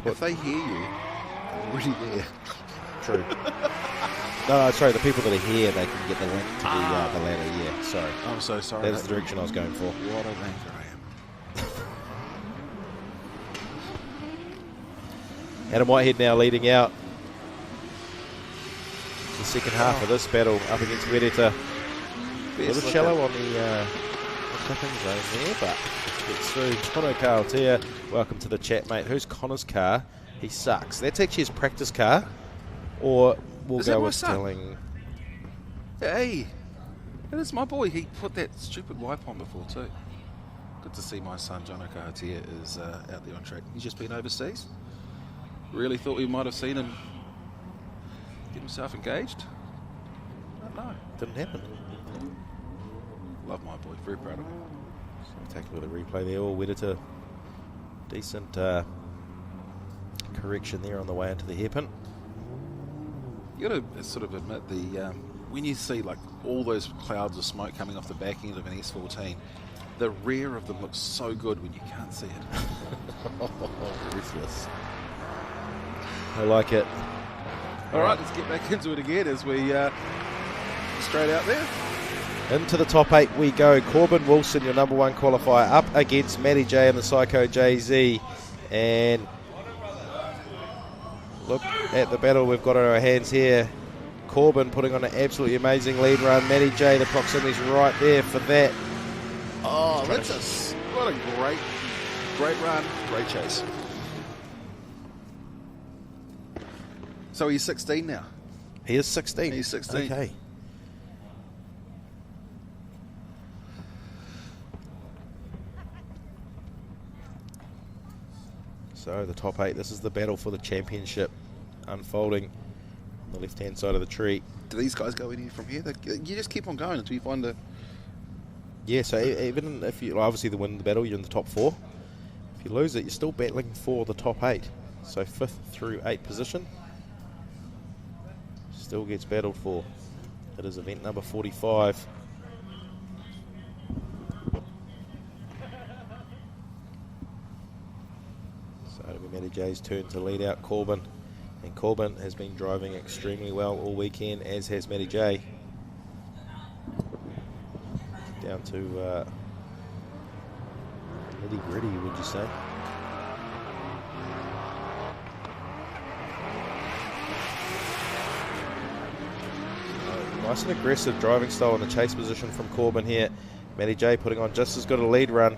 If they hear you, they're already there. True. No, sorry, the people that are here, they can get the link to the ladder, yeah, sorry. I'm so sorry. That is the direction I was going for. What a wanker I am. Adam Whitehead now leading out the second half of this battle up against Vedetta. A little shallow on the clipping zone there, but gets through. Tono Carltea, welcome to the chat, mate. Who's Connor's car? He sucks. That's actually his practice car. Or we'll Is that go my with son? telling... Hey, that is my boy. He put that stupid wipe on before too. Good to see my son, John O'Cartier, is out there on track. He's just been overseas. Really thought we might have seen him get himself engaged. No. Didn't happen. Love my boy. Very proud of him. So we'll take a look at the replay there. All Vedetta. Decent correction there on the way into the hairpin. You got to sort of admit when you see all those clouds of smoke coming off the back end of an S14, the rear of them looks so good when you can't see it. Ruthless. I like it. All right, let's get back into it again as we straight out there. Into the top 8 we go. Corbin Wilson, your number 1 qualifier, up against Matty J and the Psycho JZ. And look at the battle we've got on our hands here. Corbin putting on an absolutely amazing lead run. Matty J, the proximity's right there for that. Oh, what a great run, great chase. So he's 16 now. He is 16. He's 16. Okay. So the top 8, this is the battle for the championship unfolding on the left-hand side of the tree. Do these guys go any from here? You just keep on going until you find a... Yeah, so even if you obviously win the battle, you're in the top 4. If you lose it, you're still battling for the top 8. So 5th through 8th position still gets battled for. It is event number 45. So it'll be Matty J's turn to lead out Corbin. And Corbin has been driving extremely well all weekend, as has Matty J. Down to nitty-gritty, would you say? Nice and aggressive driving style in the chase position from Corbin here. Matty J putting on just as good a lead run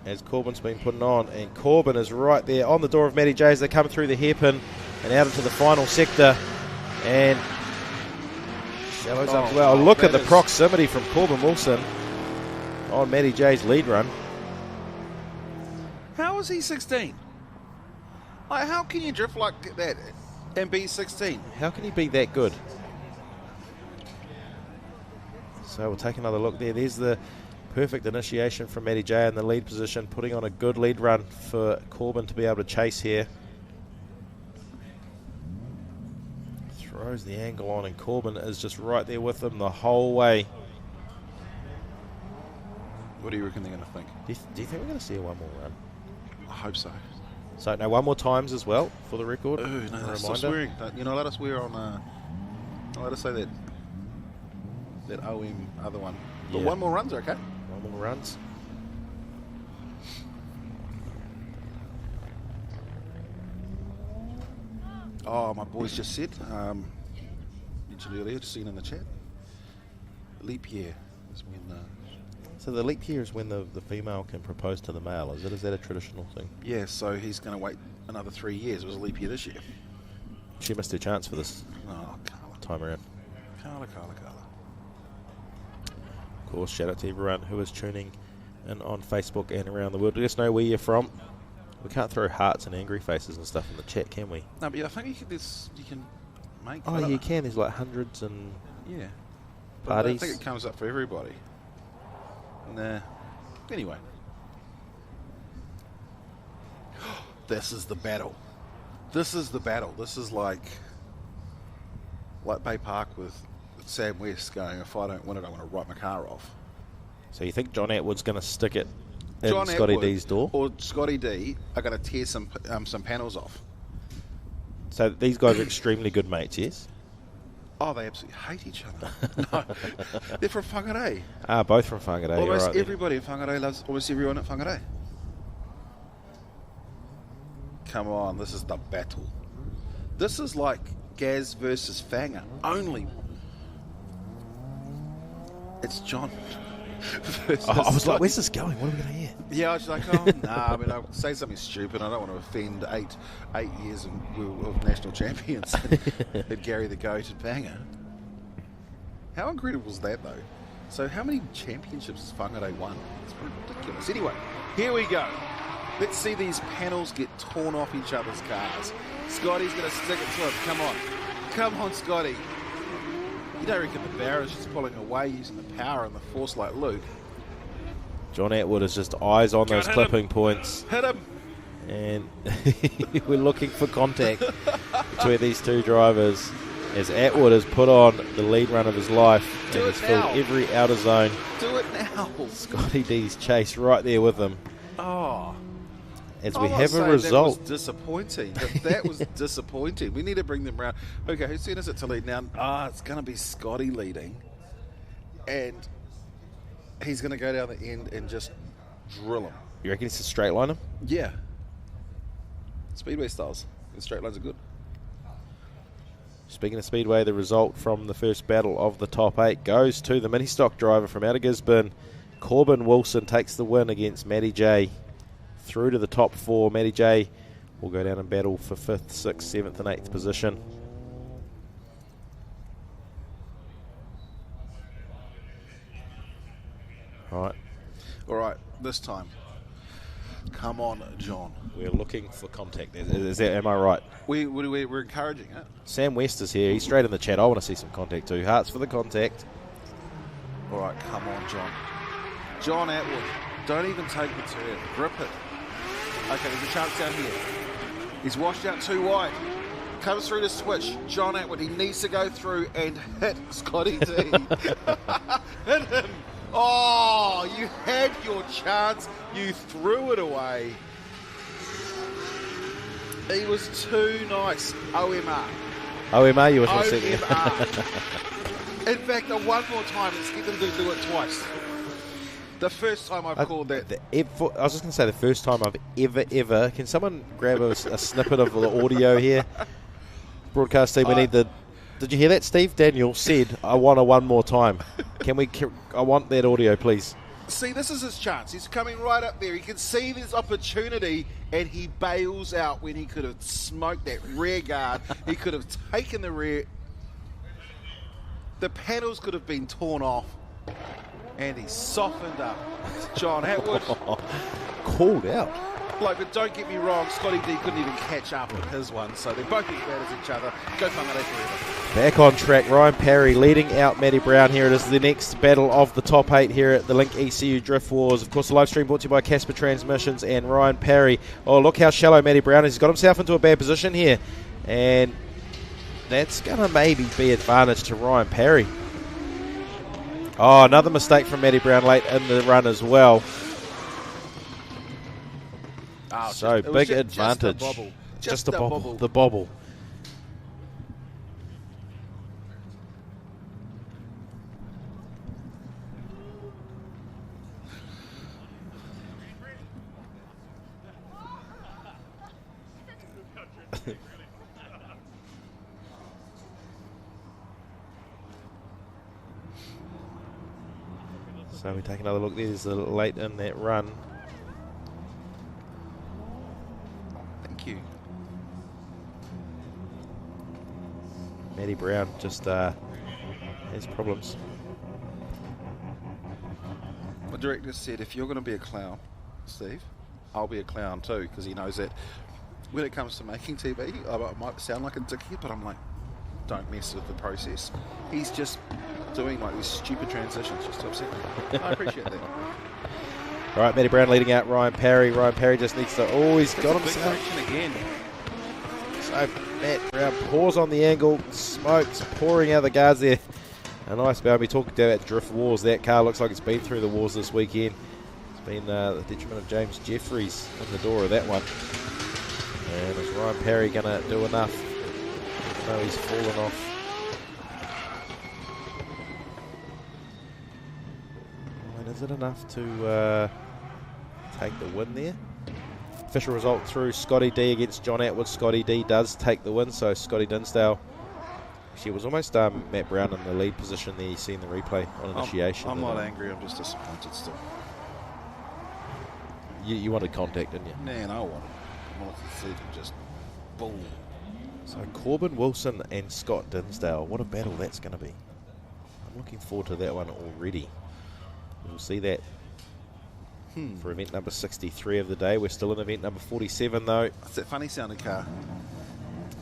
as Corbin's been putting on. And Corbin is right there on the door of Matty J as they come through the hairpin and out into the final sector. And shallows up as well. Look at the proximity from Corbin Wilson on Matty J's lead run. How is he 16? Like, how can you drift like that and be 16? How can he be that good? So we'll take another look there. There's the perfect initiation from Matty J in the lead position, putting on a good lead run for Corbin to be able to chase here. Throws the angle on, and Corbin is just right there with him the whole way. What do you reckon they're going to think? Do you think we're going to see a one more run? I hope so. So now one more times as well for the record. Oh, no, that's still swearing. You know, let us swear on. Let us say that OM other one. But one more run's okay. One more runs. Oh, my boys just said, mentioned earlier, just seen in the chat, leap year is when... So the leap year is when the female can propose to the male, is it? Is that a traditional thing? Yeah, so he's going to wait another 3 years. It was a leap year this year. She missed her chance for this time around. Carla. Of course, shout out to everyone who is tuning in on Facebook and around the world. Let us know where you're from. We can't throw hearts and angry faces and stuff in the chat, can we? No, but I think you can make... Oh, you can. There's like hundreds and I parties. think it comes up for everybody. Nah. Anyway. This is the battle. This is the battle. This is like Bay Park with Sam West going, if I don't win it, I want to write my car off. So you think John Atwood's going to stick it in Scotty D's door? Or Scotty D are going to tear some panels off. So these guys are extremely good mates, yes? Oh, they absolutely hate each other. No, they're from Whangarei. Ah, both from Whangarei. Almost right everybody in Whangarei loves almost everyone at Whangarei. Come on, this is the battle. This is like Gaz versus Fanger. Only it's John. I was like, where's this going? What are we going to hear? Yeah, I was like, nah, I mean, I'll say something stupid. I don't want to offend eight years of national champions at Gary the Goat and Fanger. How incredible is that, though? So how many championships has Whangarei won? It's ridiculous. Anyway, here we go. Let's see these panels get torn off each other's cars. Scotty's going to stick it to him. Come on. Come on, Scotty. You don't reckon the Barra's just pulling away using the power and the force like Luke? John Atwood is just eyes on those clipping points. Hit him. And we're looking for contact between these two drivers as Atwood has put on the lead run of his life and has filled every outer zone. Do it now. Scotty D's chase right there with him. Oh. As we have a result. That was disappointing. That was disappointing. We need to bring them round. Okay, who's sent us it to lead now? It's going to be Scotty leading. And he's going to go down the end and just drill him. You reckon it's a straight liner? Yeah. Speedway styles. The straight lines are good. Speaking of Speedway, the result from the first battle of the top 8 goes to the mini-stock driver from out of Gisborne. Corbin Wilson takes the win against Matty J. Through to the top 4. Matty J will go down and battle for 5th, 6th, 7th and 8th position. All right, this time. Come on, John. We're looking for contact. Am I right? We're encouraging it. Sam West is here. He's straight in the chat. I want to see some contact too. Hearts for the contact. All right, come on, John. John Atwood, don't even take the turn. Grip it. Okay, there's a chance down here. He's washed out too wide. Comes through the switch. John Atwood, he needs to go through and hit Scotty D. Hit him. Oh, you had your chance. You threw it away. He was too nice. OMR. OMR, you were supposed to say. In fact, one more time. Let's get them to do it twice. The first time I've called that. I was just going to say the first time I've ever. Can someone grab a snippet of the audio here? Broadcast team, we need the. Did you hear that? Steve Daniel said, I want a one more time. I want that audio, please. See, this is his chance. He's coming right up there. He can see this opportunity, and he bails out when he could have smoked that rear guard. He could have taken the rear. The panels could have been torn off, and he softened up. John Atwood. Called out. Like, but don't get me wrong, Scotty D couldn't even catch up with his one, so they're both as bad as each other. Go Whangarei forever. Back on track, Ryan Parry leading out Matty Brown. Here it is, the next battle of the top 8 here at the Link ECU Drift Wars. Of course, the live stream brought to you by Casper Transmissions and Ryan Parry. Oh, look how shallow Matty Brown is. He's got himself into a bad position here, and that's going to maybe be advantage to Ryan Parry. Oh, another mistake from Matty Brown late in the run as well. Oh, so big advantage. Just the bobble. The bobble. So we take another look. There's a late in that run. Thank you. Matty Brown just has problems. My director said, if you're going to be a clown, Steve, I'll be a clown too, because he knows that when it comes to making TV, I might sound like a dickhead, but I'm like, don't mess with the process. He's just doing like these stupid transitions just to upset me. I appreciate that. All right, Matty Brown leading out Ryan Parry. Ryan Parry just needs to always got himself again. So Matt Brown pours on the angle, smokes pouring out the guards there. A nice bound. We talked about Drift Wars. That car looks like it's been through the wars this weekend. It's been the detriment of James Jeffries in the door of that one. And is Ryan Parry going to do enough? No, he's fallen off. And is it enough to take the win there? Official result through Scotty D against John Atwood. Scotty D does take the win, so Scotty Dinsdale. Actually, it was almost Matt Brown in the lead position there. You see in the replay on initiation. I'm not angry, I'm just disappointed still. You wanted contact, didn't you? Nah, no, I wanted to see them just bull. So Corbin Wilson and Scott Dinsdale. What a battle that's going to be. I'm looking forward to that one already. We'll see that for event number 63 of the day. We're still in event number 47 though. That's that funny sounding car.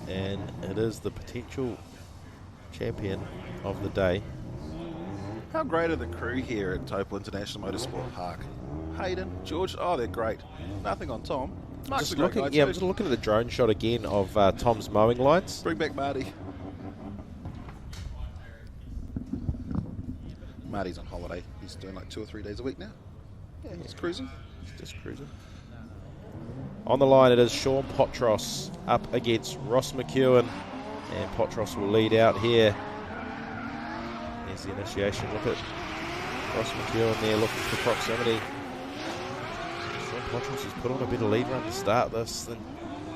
And it is the potential champion of the day. How great are the crew here at Taupo International Motorsport Park? Hayden, George, oh, they're great. Nothing on Tom. Mark's a great guy too. I'm just looking at the drone shot again of Tom's mowing lines. Bring back Marty. Marty's on holiday. He's doing like 2 or 3 days a week now. Yeah, he's cruising. Just cruising. On the line it is Sean Potros up against Ross McEwen. And Potros will lead out here. There's the initiation. Look at Ross McEwen there looking for proximity. Sean Potros has put on a bit of lead run to start this than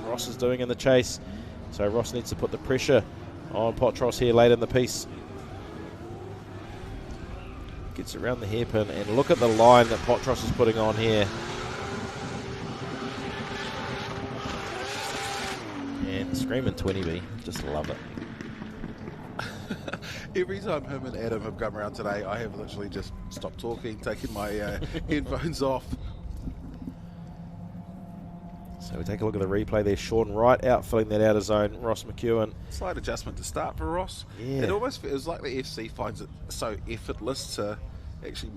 Ross is doing in the chase. So Ross needs to put the pressure on Potros here late in the piece. Gets around the hairpin and look at the line that Potros is putting on here. Screaming 20B. Just love it. Every time him and Adam have come around today, I have literally just stopped talking, taken my headphones off. So we take a look at the replay there. Sean Wright out filling that outer zone. Ross McEwen. Slight adjustment to start for Ross. Yeah. It almost feels like the FC finds it so effortless to actually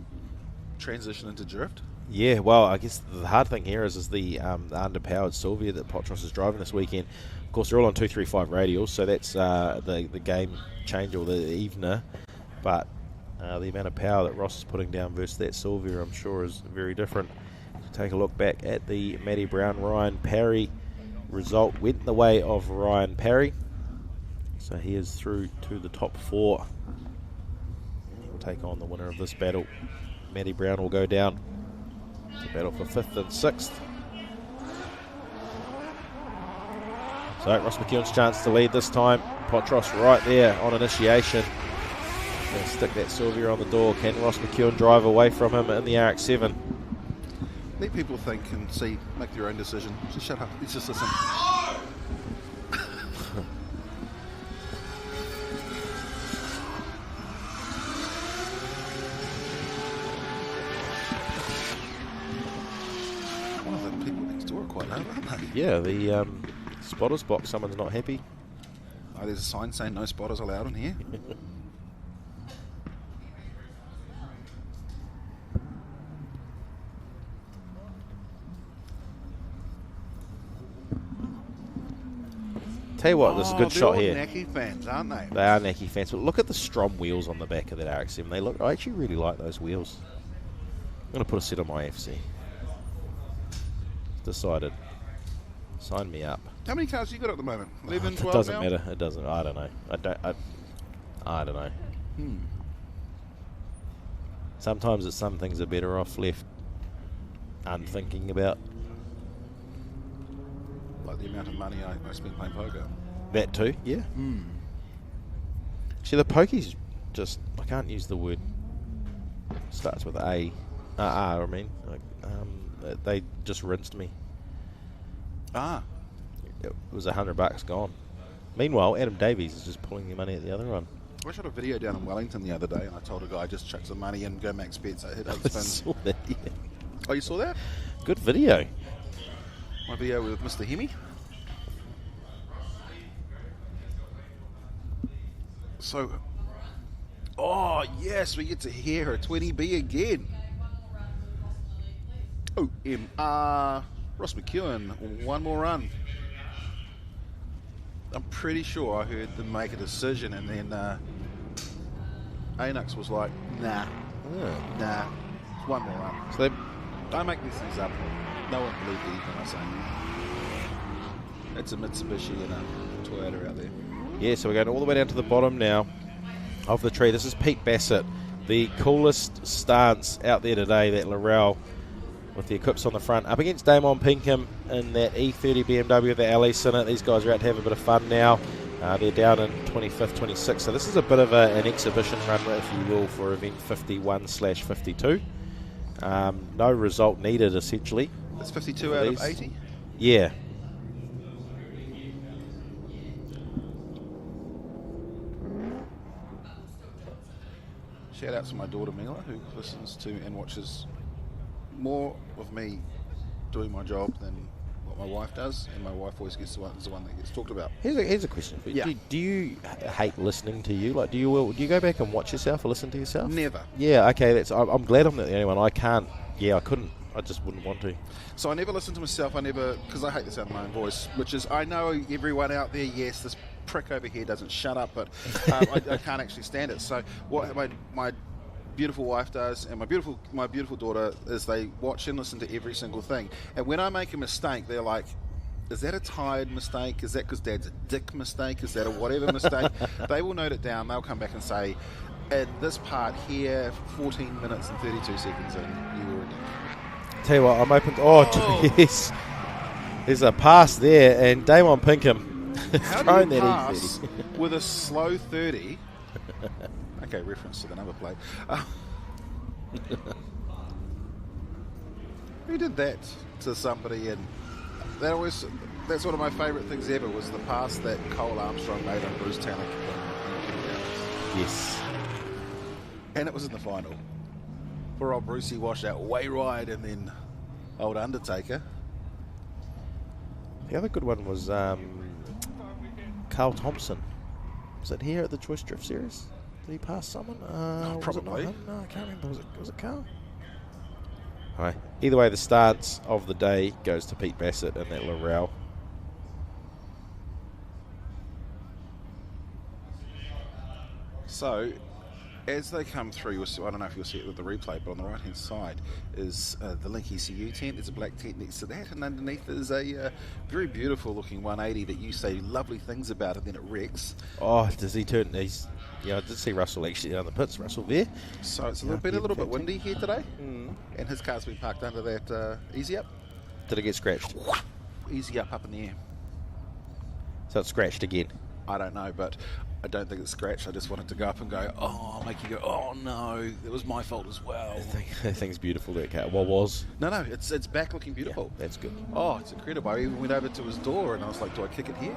transition into drift. Yeah, well, I guess the hard thing here is the underpowered Sylvia that Potros is driving this weekend. Of course, they're all on 235 radials, so that's the game change or the evener. But the amount of power that Ross is putting down versus that Sylvia, I'm sure, is very different. Take a look back at the Matty Brown Ryan Parry result. Went the way of Ryan Parry, so he is through to the top 4. He will take on the winner of this battle. Matty Brown will go down to battle for 5th and 6th. So Ross McEwen's chance to lead this time. Potros right there on initiation. Going to stick that Sylvia on the door. Can Ross McEwen drive away from him in the RX-7? Let people think and see, make their own decision. Just shut up. Let's just listen. One of the people next door are quite loud, aren't they? Yeah, the spotters box, someone's not happy. Oh, there's a sign saying no spotters allowed in here. Tell you what, this is a good shot here. They're all Naki fans, aren't they? They are Naki fans, but look at the Strom wheels on the back of that RX-7. I actually really like those wheels. I'm going to put a set on my FC. Decided. Sign me up. How many cars you got at the moment? 11, 12 It doesn't now? matter. It doesn't. I don't know. I don't know. Sometimes it's some things are better off left unthinking about. Like the amount of money I spend playing poker. That too, yeah. See, the pokies just, I can't use the word, starts with A, R, I mean. They just rinsed me. It was $100 gone. Meanwhile, Adam Davies is just pulling the money at the other one. I shot a video down in Wellington the other day, and I told a guy just chuck some money in, go max bets. I hit 8 I spins. saw that, yeah. Oh, you saw that? Good video. My video with Mr. Hemi. So, oh yes, we get to hear a 20B again. OMR. Ross McEwen, one more run. I'm pretty sure I heard them make a decision, and then Anux was like, nah, nah, it's one more run. So they don't make these things up. No one believed anything I say. It's a Mitsubishi and a Toyota out there. Yeah, so we're going all the way down to the bottom now of the tree. This is Pete Bassett, the coolest stance out there today, that Laurel with the Eclipse on the front, up against Damon Pinkham in that E30 BMW with the LE Senate. These guys are out to have a bit of fun now. They're down in 25th, 26th. So this is a bit of an exhibition run, if you will, for event 51/52. No result needed, essentially. It's 52 out of 80? Yeah. Shout out to my daughter Mila, who listens to and watches more of me doing my job than what my wife does, and my wife always gets the one that gets talked about. Here's a question for you. Yeah. Do you hate listening to you? Like, do you go back and watch yourself or listen to yourself? Never. Yeah. Okay. I'm glad I'm not the only one. I can't. Yeah, I couldn't. I just wouldn't want to. So I never listen to myself. Because I hate the sound of my own voice, which is, I know everyone out there, yes, this prick over here doesn't shut up, but I can't actually stand it. So what my beautiful wife does, and my beautiful daughter, is they watch and listen to every single thing. And when I make a mistake, they're like, is that a tired mistake? Is that because Dad's a dick mistake? Is that a whatever mistake? They will note it down. They'll come back and say, in this part here, 14 minutes and 32 seconds in, you were a dick. Tell you what, I'm open. Yes. There's a pass there, and Damon Pinkham throwing that pass E30 with a slow 30. Okay, reference to the number plate. Who did that to somebody in That's one of my favourite things ever, was the pass that Cole Armstrong made on Bruce Tannock. Yes. And it was in the final. Poor old Brucey washed out way wide, and then old Undertaker. The other good one was Carl Thompson. Was it here at the Choice Drift Series? Did he pass someone? Probably. Was it not him? No, I can't remember. Was it Carl? All right. Either way, the stance of the day goes to Pete Bassett and that Laurel. So, as they come through, I don't know if you'll see it with the replay, but on the right-hand side is the Link ECU tent. There's a black tent next to that, and underneath is a very beautiful-looking 180 that you say lovely things about, and then it wrecks. Oh, does he turn? Yeah, I did see Russell actually down the pits. Russell there. So it's a little bit windy here today, and his car's been parked under that easy up. Did it get scratched? Easy up in the air. So it's scratched again. I don't know, but I don't think it's scratched. I just wanted to go up and go, oh, make you go, oh no, it was my fault as well. That thing's beautiful, that car. What was? No, it's back looking beautiful. Yeah, that's good. Oh, it's incredible. I even went over to his door and I was like, do I kick it here?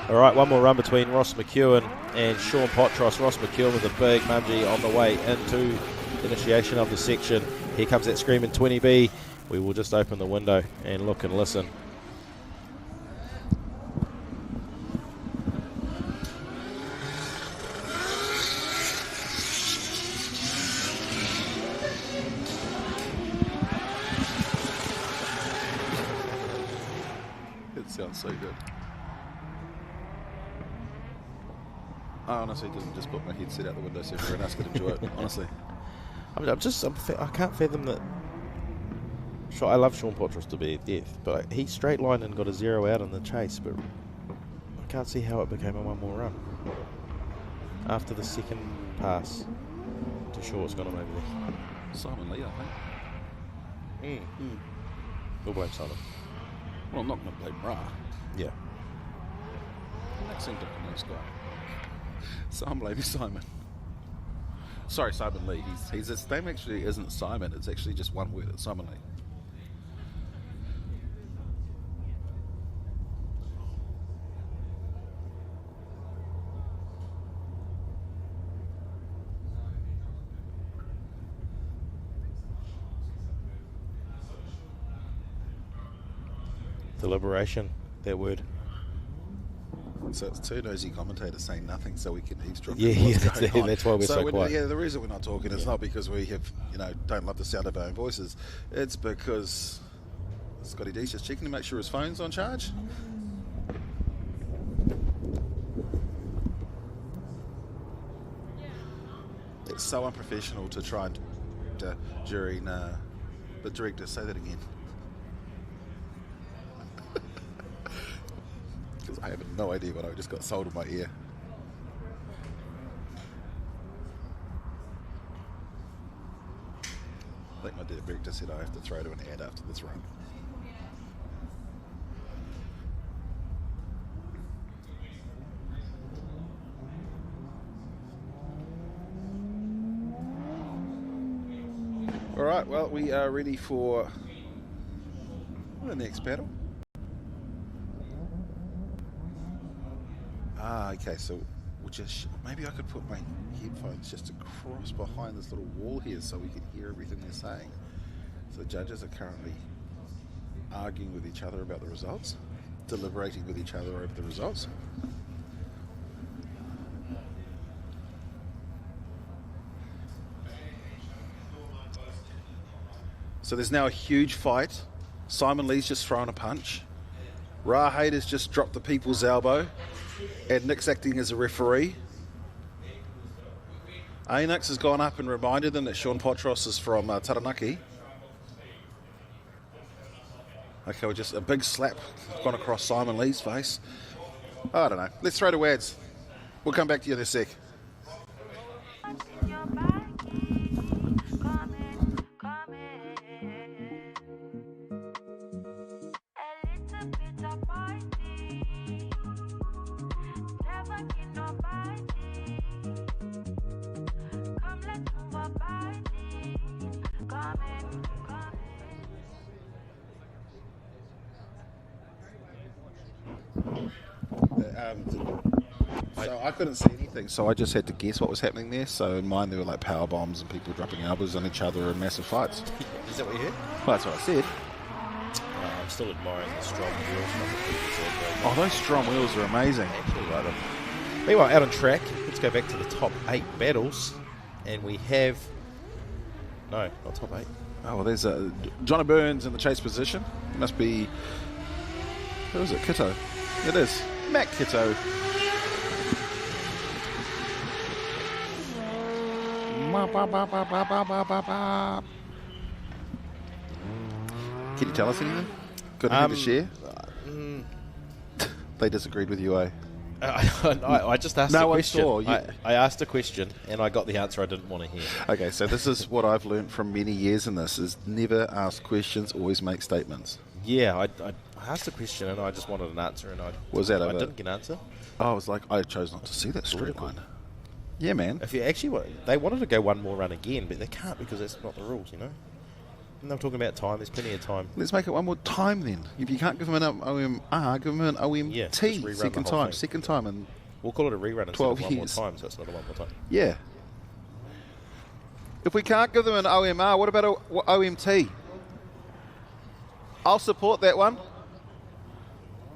All right, one more run between Ross McEwen and Sean Potros. Ross McEwen with a big mungie on the way into the initiation of the section. Here comes that screaming 20B. We will just open the window and look and listen. It sounds so good. I honestly didn't just put my headset out the window so everyone else could enjoy it, honestly. I can't fathom that. I love Sean Potros to be death, but he straight lined and got a 0 out in the chase, but I can't see how it became a one more run. After the second pass, too sure it's gone him over there. Simon Lee, I think. We'll blame Simon. Well, I'm not going to blame Ra. Yeah. That seemed like a nice guy. So I'm blaming Simon. Sorry, Simon Lee. His name actually isn't Simon. It's actually just one word. It's Simon Lee. Deliberation, that word. So it's two nosy commentators saying nothing so we can eavesdrop. Yeah, that's why we're so quiet. Yeah, the reason we're not talking is not because we have, don't love the sound of our own voices. It's because Scotty D's just checking to make sure his phone's on charge. It's so unprofessional to try and during the director say that again. Because I have no idea what I just got sold in my ear. I think my director said I have to throw to an ad after this run. All right, well, we are ready for the next battle. Okay, so we'll just, maybe I could put my headphones just across behind this little wall here so we can hear everything they're saying. So the judges are currently arguing with each other about the results, deliberating with each other over the results. So there's now a huge fight. Simon Lee's just thrown a punch. Ra Hader's just dropped the people's elbow. And Nick's acting as a referee. Anux has gone up and reminded them that Sean Potros is from Taranaki. Okay, well, just a big slap gone across Simon Lee's face. I don't know. Let's throw to ads. We'll come back to you in a sec. So I couldn't see anything, so I just had to guess what was happening there. So in mine, there were like power bombs and people dropping elbows on each other and massive fights. Is that what you heard? Well, that's what I said. I'm still admiring the strong wheels. Oh, those strong wheels are amazing. Actually like them. Meanwhile, out on track, let's go back to the top 8 battles. And we have... No, not top 8. Oh, well, there's Johnny Burns in the chase position. It must be... Who is it? Kitto. It is. Matt Kitto. Can you tell us anything? Got anything to share? They disagreed with you, eh? I just asked No a one question. saw. I asked a question and I got the answer I didn't want to hear. Okay, so this is what I've learned from many years in this, is never ask questions, always make statements. Yeah, I asked a question and I just wanted an answer and I didn't get an answer. Oh, I was like, I chose not to see that storyline. Yeah, man. If you actually they wanted to go one more run again, but they can't because that's not the rules, you know? And they're talking about time. There's plenty of time. Let's make it one more time then. If you can't give them an OMR, give them an OMT. Yeah, just rerun second the whole time. thing. Second time. And we'll call it a rerun instead 12 of one more years. time, so it's not a one more time. Yeah. If we can't give them an OMR, what about a OMT? I'll support that one.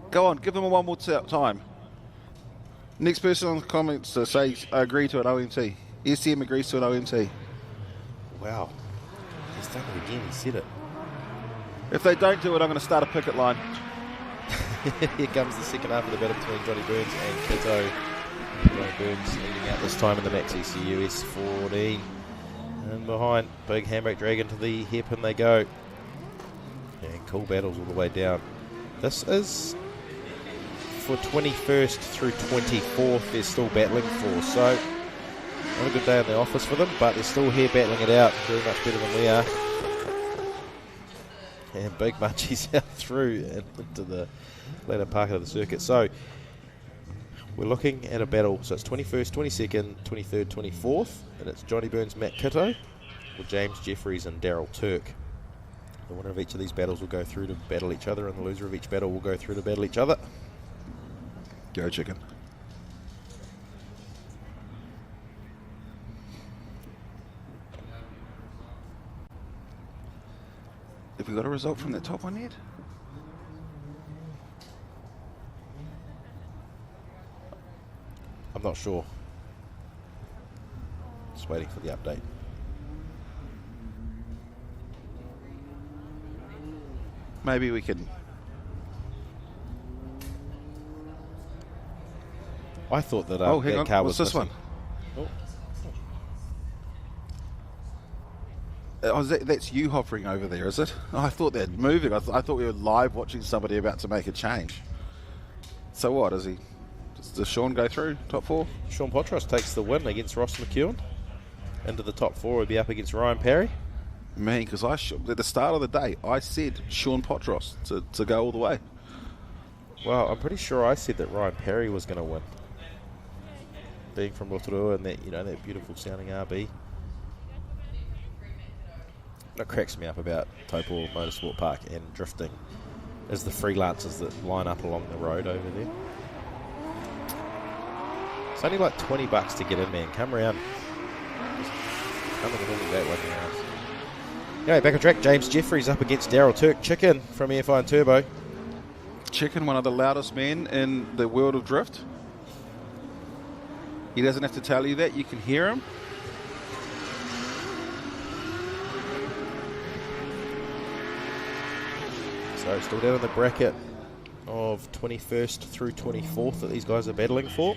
Go on, give them a one more time. Next person on the comments to say agree to an OMT. STM agrees to an OMT. Wow. He's done it again. He said it. If they don't do it, I'm going to start a picket line. Here comes the second half of the battle between Johnny Burns and Kitto. Johnny Burns leading out this time in the Max ECU S14. And behind, big handbrake drag into the hairpin they go. And cool battles all the way down. This is for 21st through 24th. They're still battling for. So, not a good day in the office for them, but they're still here battling it out. Very much better than we are. And big munchies out through and into the later part of the circuit. So we're looking at a battle. So it's 21st, 22nd, 23rd, 24th. And it's Johnny Burns, Matt Kitto, or James Jeffries and Daryl Turk. The winner of each of these battles will go through to battle each other, and the loser of each battle will go through to battle each other. Go chicken. Have we got a result from that top one yet? I'm not sure. Just waiting for the update. Maybe we can... I thought that hang that on. car What's was this missing. one? Oh, that's you hovering over there, is it? Oh, I thought they're moving. I thought we were live watching somebody about to make a change. So what, does Sean go through top 4? Sean Potros takes the win against Ross McEwen. Into the top 4 would be up against Ryan Parry. Me, because at the start of the day, I said Sean Potros to go all the way. Well, I'm pretty sure I said that Ryan Parry was going to win. Being from Rotorua and that beautiful sounding RB. What cracks me up about Taupo Motorsport Park and drifting is the freelancers that line up along the road over there. It's only like $20 to get in, man. Come around. Just come and all that one around. Anyway, back on track. James Jeffries up against Daryl Turk. Chicken from EFI and Turbo. Chicken, one of the loudest men in the world of drift. He doesn't have to tell you that. You can hear him. So still down in the bracket of 21st through 24th that these guys are battling for.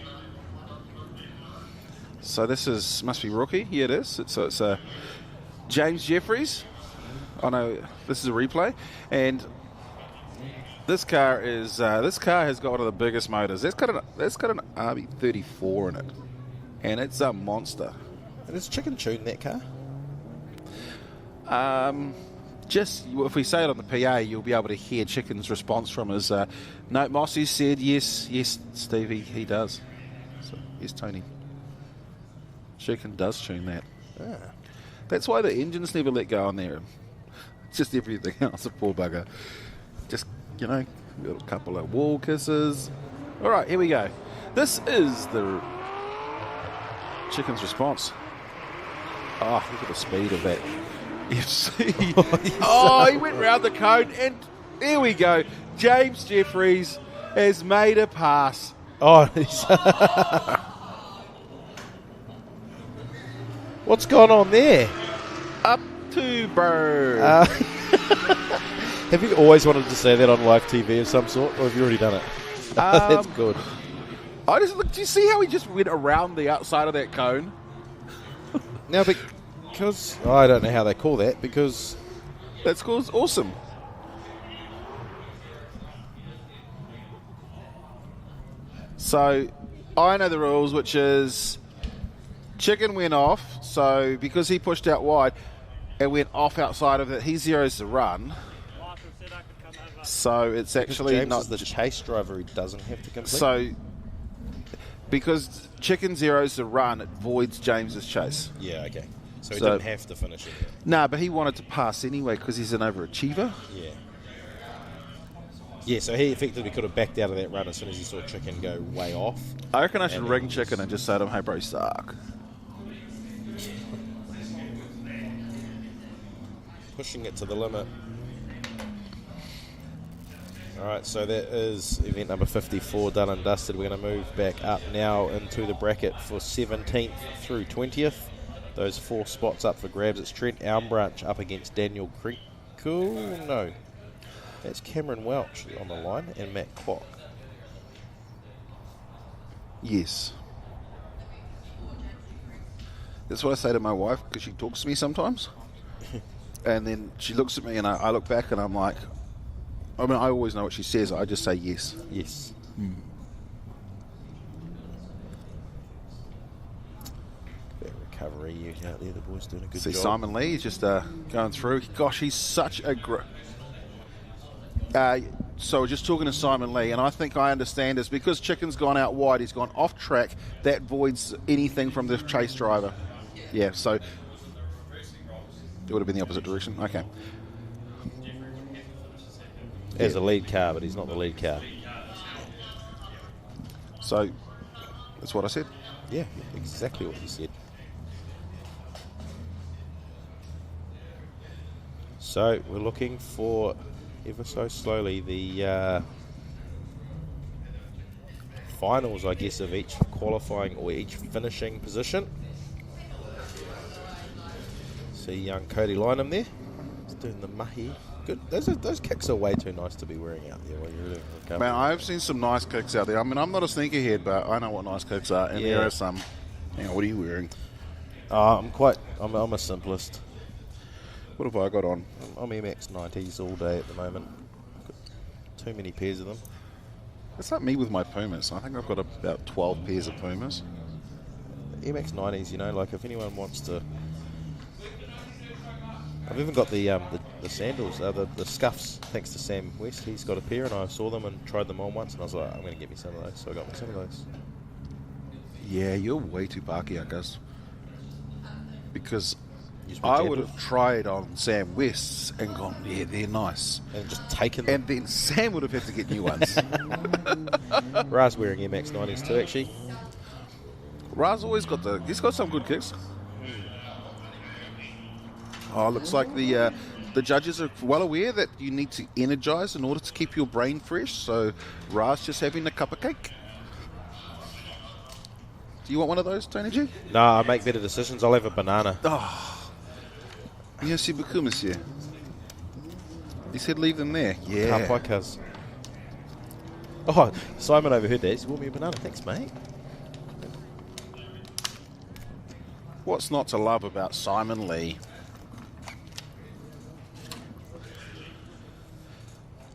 So this must be rookie. Yeah, it is. It's James Jeffries. I know this is a replay, and this car has got one of the biggest motors. That's got an RB34 in it, and it's a monster. And is Chicken tuned that car? Just if we say it on the PA, you'll be able to hear Chicken's response from his note. Mossy said yes, Stevie, he does. So yes, Tony. Chicken does tune that. Ah. That's why the engines never let go on there. Just everything else, a poor bugger. Just, got a couple of wall kisses. All right, here we go. This is the Chicken's response. Oh, look at the speed of that FC. Oh, he went round the cone, and there we go. James Jeffries has made a pass. Oh, what's gone on there? Up to Bird. Have you always wanted to say that on live TV of some sort, or have you already done it? That's good. I just look. Do you see how he just went around the outside of that cone? Now, because I don't know how they call that, because that's called awesome. So I know the rules, which is Chicken went off. So because he pushed out wide and went off outside of it, he zeroes the run. So it's actually James not is the chase driver. He doesn't have to complete. So because Chicken zeroes the run, it voids James's chase. Yeah, okay. So he didn't have to finish it. Nah, but he wanted to pass anyway because he's an overachiever. Yeah. Yeah, so he effectively could have backed out of that run as soon as he saw Chicken go way off. I reckon I should ring Chicken and just say to him, hey bro, you suck. Pushing it to the limit. Alright, so that is event number 54 done and dusted. We're going to move back up now into the bracket for 17th through 20th. Those 4 spots up for grabs. It's Trent Elmbranch up against Daniel Crinkle. No. That's Cameron Welch on the line and Matt Kwok. Yes. That's what I say to my wife because she talks to me sometimes. And then she looks at me and I look back and I'm like, I mean, I always know what she says. I just say yes. Yes. Bit of recovery you out there. The boys doing a good See job. Simon Lee, he's just going through. Gosh, he's such a so we're just talking to Simon Lee, and I think I understand this because Chicken's gone out wide, he's gone off track, that voids anything from the chase driver. Yeah, so it would have been the opposite direction. Okay. As a lead car, but he's not the lead car. So that's what I said. Yeah, exactly what you said. So we're looking for ever so slowly the finals, I guess, of each qualifying or each finishing position. See young Cody Lynham there. He's doing the mahi. Good. Those kicks are way too nice to be wearing out there while you're doing recovery. Man, I've seen some nice kicks out there. I mean, I'm not a sneakerhead, but I know what nice kicks are. And there are some. Hang on, what are you wearing? I'm a simplest. What have I got on? I'm MX 90s all day at the moment. Got too many pairs of them. It's like me with my Pumas. I think I've got about 12 pairs of Pumas. MX 90s, you know, like if anyone wants to. I've even got the sandals, the scuffs, thanks to Sam West. He's got a pair, and I saw them and tried them on once, and I was like, I'm going to get me some of those. So I got me some of those. Yeah, you're way too barky, I guess. Because I would have tried on Sam West's and gone, yeah, they're nice. And just taken them. And then Sam would have had to get new ones. Ra's wearing MX 90s too, actually. Ra's always got he's got some good kicks. Oh, looks like the judges are well aware that you need to energise in order to keep your brain fresh. So Ra's just having a cup of cake. Do you want one of those, Tony G? No, I make better decisions. I'll have a banana. Oh. Merci beaucoup, monsieur. He said leave them there. Yeah. Half by cuz. Oh, Simon overheard that. He said, want me a banana? Thanks, mate. What's not to love about Simon Lee?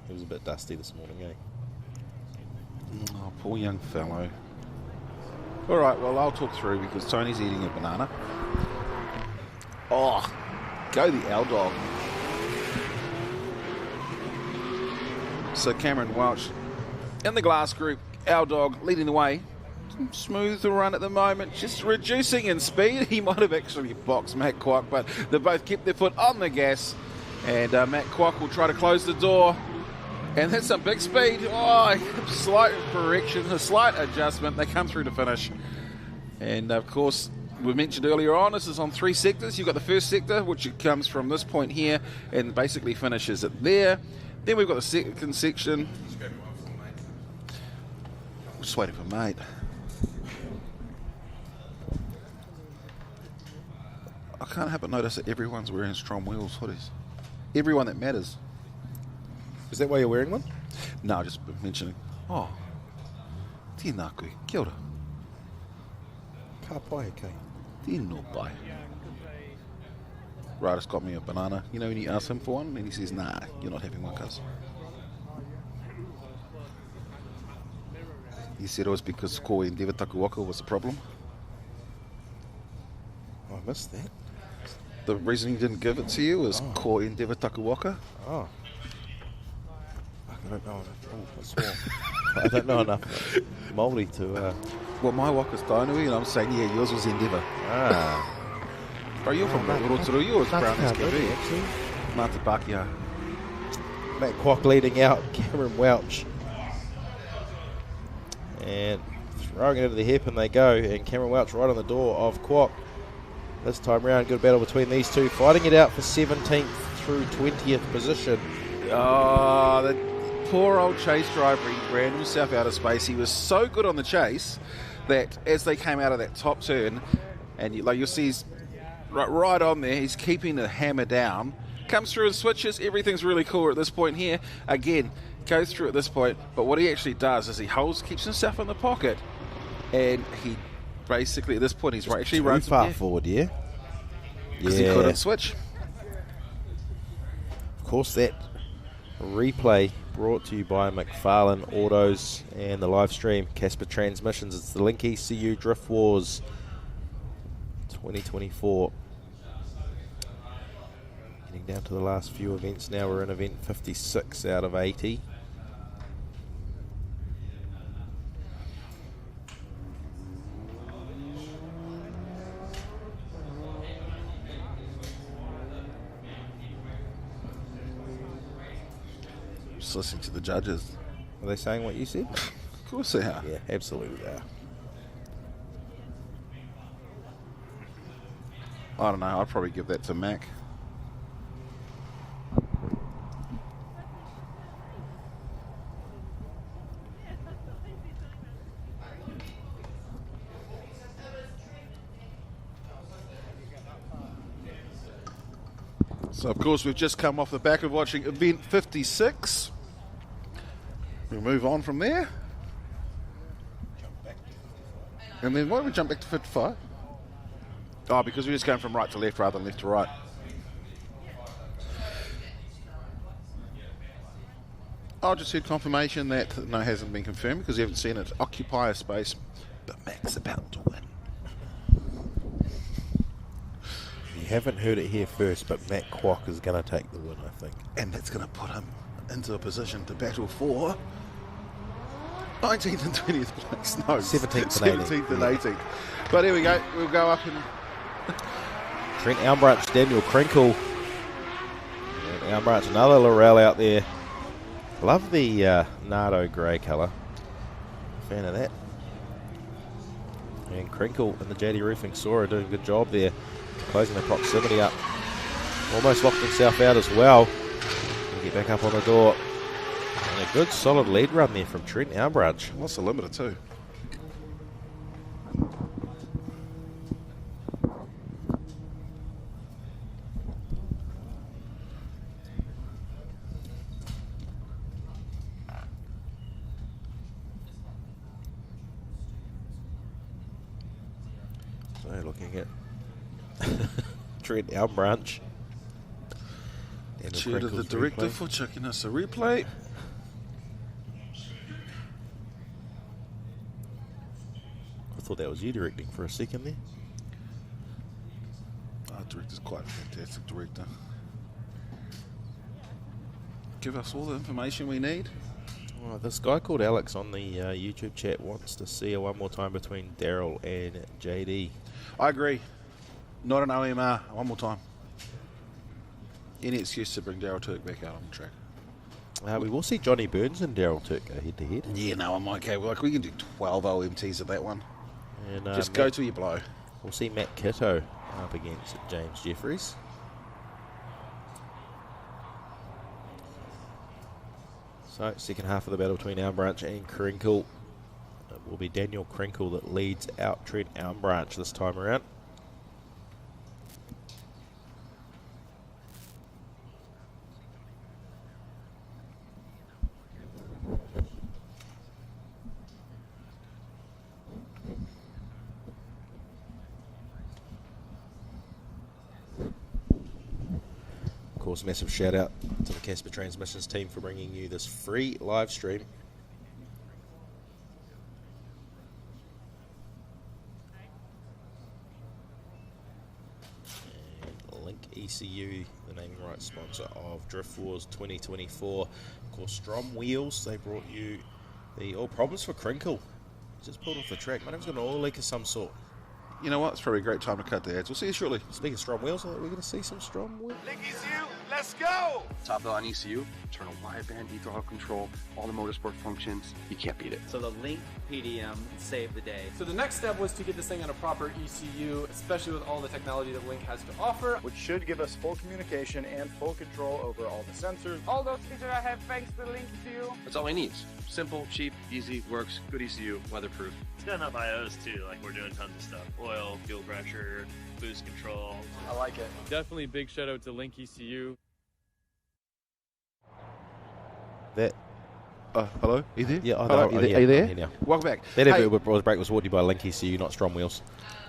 He was a bit dusty this morning, eh? Oh, poor young fellow. All right, well, I'll talk through because Tony's eating a banana. Oh, go the L Dog. So Cameron Welch in the glass group, L Dog leading the way. Smooth to run at the moment, just reducing in speed. He might have actually boxed Matt Kwok, but they both kept their foot on the gas. And Matt Kwok will try to close the door. And that's some big speed. Oh, slight correction, a slight adjustment. They come through to finish. And of course, we mentioned earlier on, this is on 3 sectors. You've got the first sector, which comes from this point here and basically finishes it there. Then we've got the second section. Just waiting for mate. I can't help but notice that everyone's wearing Strom Wheels hoodies. Everyone that matters. Is that why you're wearing one? No, just mentioning. Oh, tēnā koe, kia ora. Ka pai kei. Tēnō pai. Ryder's got me a banana. You know when you ask him for one and he says, nah, you're not having one, cuz. He said it was because ko Endeavour Takuwaka was the problem. Oh, I missed that. The reason he didn't give it to you was ko Endeavour Takuwaka. Oh. I don't know enough. I don't know enough Māori to. Well, my waka's Tainui, and I'm saying, yeah, yours was Endeavour. Ah. Bro, you're from Rotorua, yours brown as can be. Mata Pākehā. Matt Kwok leading out Cameron Welch. And throwing it into the hip, and they go. And Cameron Welch right on the door of Kwok. This time round, good battle between these two, fighting it out for 17th through 20th position. Oh, the poor old chase driver, he ran himself out of space. He was so good on the chase that as they came out of that top turn, and you'll see he's right on there, he's keeping the hammer down, comes through and switches, everything's really cool at this point here. Again, goes through at this point, but what he actually does is he keeps himself in the pocket, and he basically at this point he's actually runs far forward, yeah? Because he couldn't switch. Of course, that replay brought to you by McFarlane Autos and the live stream Casper Transmissions. It's the Link ECU DriftWars 2024. Getting down to the last few events now. We're in event 56 out of 80. Just listening to the judges. Are they saying what you said? Of course they are. Yeah, absolutely they are. I don't know, I'd probably give that to Mac. So, of course, we've just come off the back of watching event 56. We'll move on from there. And then why don't we jump back to 55? Oh, because we're just going from right to left rather than left to right. I just heard confirmation that no, hasn't been confirmed because we haven't seen it occupy a space. But Mac's about to win. You haven't heard it here first, but Matt Kwok is going to take the win, I think. And that's going to put him into a position to battle for 19th and 20th place. No, 17th and 18th. But here we go. We'll go up and... Trent Elmbranch, Daniel Krinkle. Elmbranch, another Laurel out there. Love the Nardo grey colour. Fan of that. And Krinkle and the JD Roofing Sora doing a good job there. Closing the proximity up. Almost locked himself out as well. Can get back up on the door. And a good solid lead run there from Trent Elmbranch. What's the limiter too? So looking at Trent Elmbranch. Cheer to the director replay. for checking us a replay. I thought that was you directing for a second there. Our director's quite a fantastic director. Give us all the information we need. Oh, this guy called Alex on the YouTube chat wants to see a one more time between Daryl and JD. I agree. Not an OMR. One more time. Any excuse to bring Daryl Turk back out on the track. We will see Johnny Burns and Daryl Turk go head to head. Yeah, no, I'm okay. Like, we can do 12 OMTs at that one. And, just go till you blow. We'll see Matt Kitto up against James Jeffries. So, second half of the battle between Elmbranch and Krinkle. It will be Daniel Krinkle that leads out Trent Elmbranch this time around. Of course, massive shout out to the Casper Transmissions team for bringing you this free live stream. And Link ECU, the naming rights sponsor of DriftWars 2024. Of course, Strom Wheels, they brought you the all problems for Krinkle. He just pulled off the track. My name's got an oil leak of some sort. You know what? It's probably a great time to cut the ads. We'll see you shortly. Speaking of Strom Wheels, we're going to see some Strom Wheels. Link ECU, let's go! Taupo on ECU, turn a wideband e-throttle control, all the motorsport functions, you can't beat it. So the Link PDM saved the day. So the next step was to get this thing on a proper ECU, especially with all the technology that Link has to offer. Which should give us full communication and full control over all the sensors. All those features I have thanks to the Link ECU. That's all he needs. Simple, cheap, easy, works, good ECU, weatherproof. It's got enough IOs too, like we're doing tons of stuff. Oil, fuel pressure, boost control. I like it. Definitely big shout out to Link ECU. That. Hello? Are you there? Yeah, hello? Are you there? I'm here now. Welcome back. That hey, break was brought to you by Link ECU, not Strom Wheels.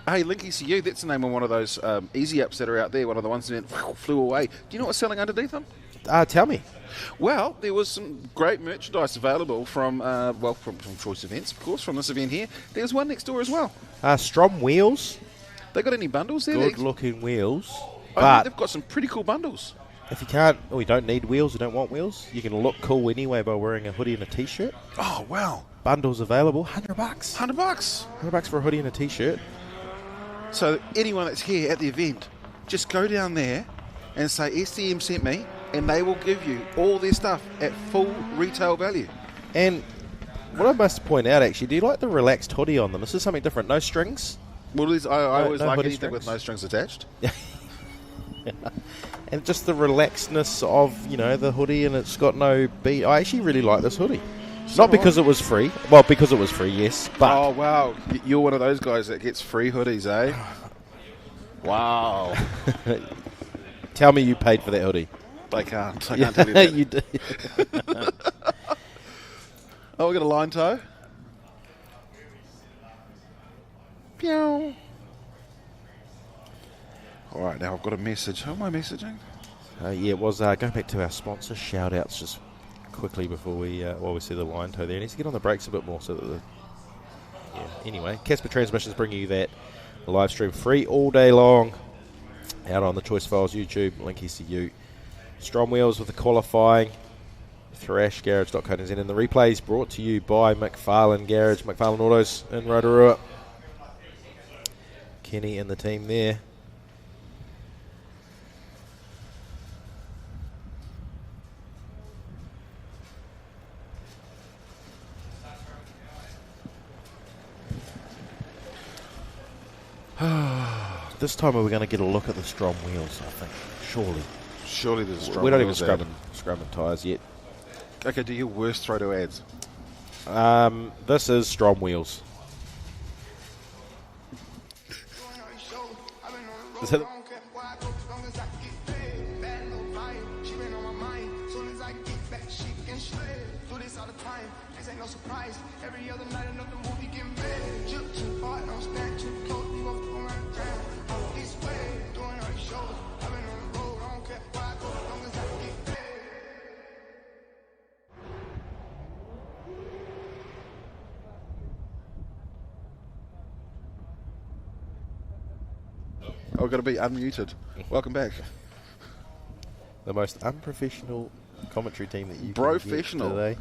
Hey, Link ECU, that's the name of one of those easy apps that are out there, one of the ones that flew away. Do you know what's selling underneath them? Tell me. Well, there was some great merchandise available from Choice Events, of course, from this event here. There's one next door as well. Strom Wheels. They got any bundles there? Good looking wheels. But they've got some pretty cool bundles. If you can't, or you don't need wheels, you don't want wheels, you can look cool anyway by wearing a hoodie and a t-shirt. Oh, wow. Bundles available, $100. $100. $100 for a hoodie and a t-shirt. So anyone that's here at the event, just go down there and say STM sent me, and they will give you all their stuff at full retail value. And what I must point out, actually, do you like the relaxed hoodie on them? This is something different. No strings. Well, I always like anything strings. with no strings attached. And just the relaxedness of, the hoodie, and it's got no beat. I actually really like this hoodie. Not because it was free. Well, because it was free, yes. But oh, wow. You're one of those guys that gets free hoodies, eh? Wow. Tell me you paid for that hoodie. I can't tell you that. You do. Oh, we got a line tow. Pew. All right, now I've got a message. Who am I messaging? Yeah, it was going back to our sponsor shout-outs just quickly before while we see the line tow there. He needs to get on the brakes a bit more so that anyway, Casper Transmissions bringing you that live stream free all day long out on the Choice Files YouTube, Link ECU. Strom Wheels with the qualifying, thrashgarage.co.nz, and the replays brought to you by McFarlane Garage, McFarlane Autos in Rotorua. Kenny and the team there. This time we're going to get a look at the Strom Wheels, I think. Surely there's a Strom Wheels. We're not even scrubbing tyres yet. Okay, do your worst throw to ads. This is Strom Wheels. Is that I've got to be unmuted. Welcome back. The most unprofessional commentary team that you Professional. can get today.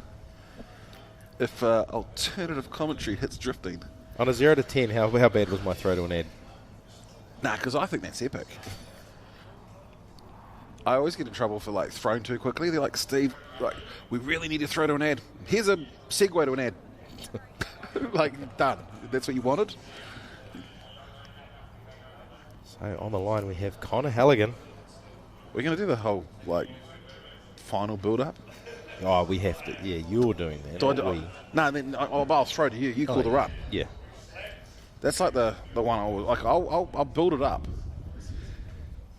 If alternative commentary hits drifting. On a 0 to 10, how bad was my throw to an ad? Nah, because I think that's epic. I always get in trouble for like throwing too quickly. They're like, Steve, like, we really need to throw to an ad. Here's a segue to an ad. Like, done. That's what you wanted? So on the line we have Connor Halligan. We're going to do the whole, like, final build-up? Oh, we have to. Yeah, you're doing that. No, then I'll throw to you. You call the up. Yeah. That's like the one I'll build it up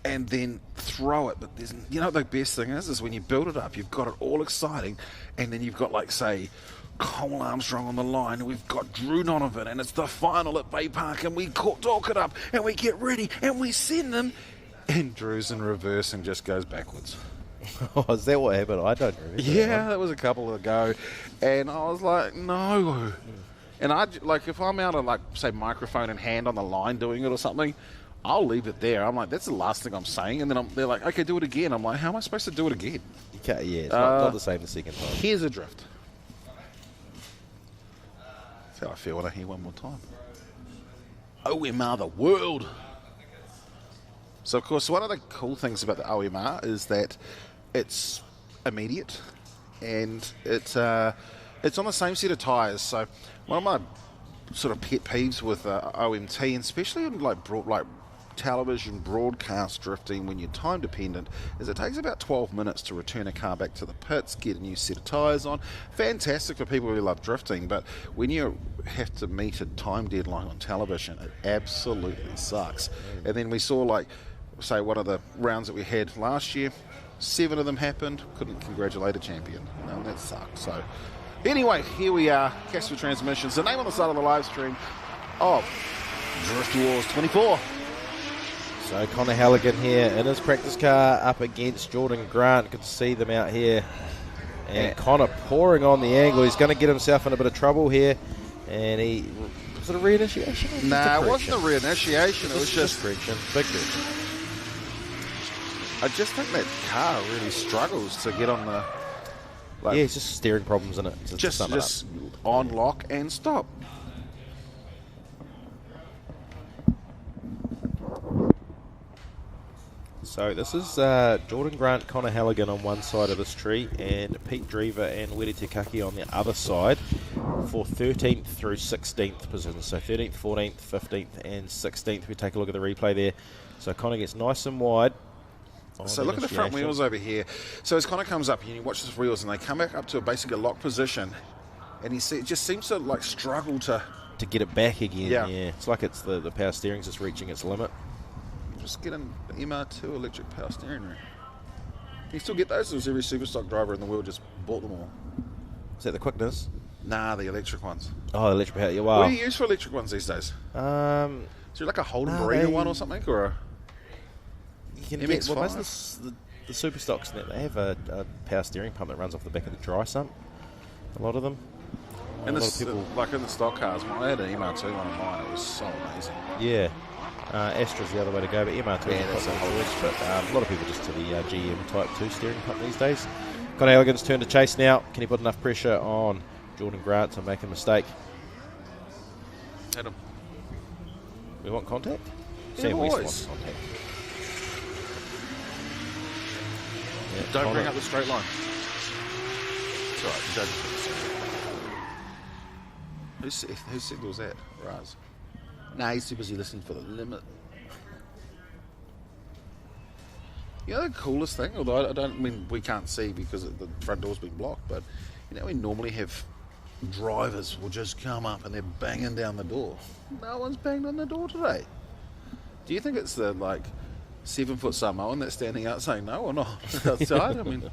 and then throw it. But there's, you know, the best thing is when you build it up, you've got it all exciting, and then you've got, like, say, Cole Armstrong on the line, and we've got Drew Donovan, and it's the final at Bay Park, and we talk it up, and we get ready, and we send them, and Drew's in reverse and just goes backwards. Oh, is that what happened? I don't remember. Yeah, that was a couple ago, and I was like, no. And I, like, if I'm out of, like, say, microphone in hand on the line doing it or something, I'll leave it there. I'm like, that's the last thing I'm saying, and then they're like, okay, do it again. I'm like, how am I supposed to do it again? You can't, yeah, it's not the same the second time. Here's a drift. That's how I feel when I hear one more time. OMR the world. So, of course, one of the cool things about the OMR is that it's immediate, and it's on the same set of tyres. So one of my sort of pet peeves with OMT, and especially in like television broadcast drifting when you're time dependent, is it takes about 12 minutes to return a car back to the pits, get a new set of tyres on. Fantastic for people who love drifting, but when you have to meet a time deadline on television, it absolutely sucks. And then we saw, like, say, one of the rounds that we had last year, 7 of them happened, couldn't congratulate a champion. No, that sucked. So anyway, here we are, Casper Transmissions, the name on the side of the live stream of DriftWars 24. So Connor Halligan here in his practice car up against Jordan Grant. Good to see them out here. And Connor pouring on the angle. He's going to get himself in a bit of trouble here. And was it a reinitiation? Nah, it wasn't a reinitiation. It was just correction. Big correction. I just think that car really struggles to get on the... Like, yeah, it's just steering problems in it. Just on lock and stop. So this is Jordan Grant, Connor Halligan on one side of the street, and Pete Drever and Weri Tekaki on the other side for 13th through 16th positions. So 13th, 14th, 15th, and 16th. We take a look at the replay there. So Connor gets nice and wide. So look at the front wheels over here. So as Connor comes up, you watch his wheels, and they come back up to basically a lock position, and it just seems to like struggle to get it back again. Yeah, it's like it's the power steering's just reaching its limit. Just get an MR2 electric power steering wheel. You still get those, or is every superstock driver in the world just bought them all? Is that the quickness? Nah, the electric ones. Oh, the electric power. Yeah, wow. What do you use for electric ones these days? Is there like a Holden Marina one or something, or a you can get, well, most of the super stocks, they have a power steering pump that runs off the back of the dry sump. A lot of them. And like in the stock cars, I had an MR2 one of mine. It was so amazing. Yeah. Astra's the other way to go, but MR2 is a choice. But a lot of people just to the GM Type 2 steering pump these days. Connor Halligan's turn to chase now. Can he put enough pressure on Jordan Grant to make a mistake? Hit him. We want contact? Yeah, Sam West boys. wants contact. Yeah, Don't Connor. bring up the straight line. It's all right. You don't. Whose signal was that? Raz. Nah, he's too busy listening for the limit. You know the coolest thing, although I mean we can't see because the front door's been blocked, but you know we normally have drivers will just come up and they're banging down the door. No one's banged on the door today. Do you think it's the 7-foot Samoan that's standing out saying no or not outside? I mean,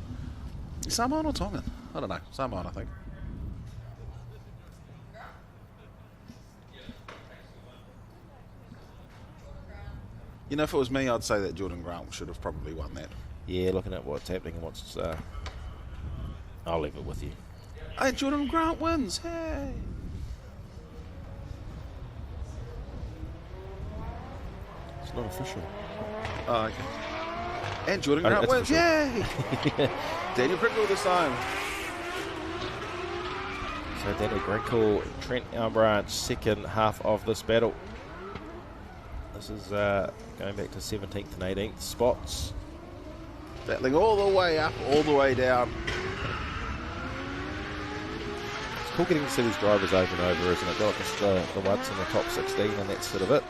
Samoan or Tongan? I don't know. Samoan, I think. You know, if it was me, I'd say that Jordan Grant should have probably won that. Yeah, looking at what's happening and what's... I'll leave it with you. Hey, Jordan Grant wins. Hey. It's not official. Oh, okay. And Jordan Grant wins. Yay! Daniel Crickle this time. So Daniel Grinkle, Trent Albranch, second half of this battle. This is going back to 17th and 18th spots. Battling all the way up, all the way down. It's cool getting to see these drivers over and over, isn't it? Not just the ones in the top 16 and that's sort of it.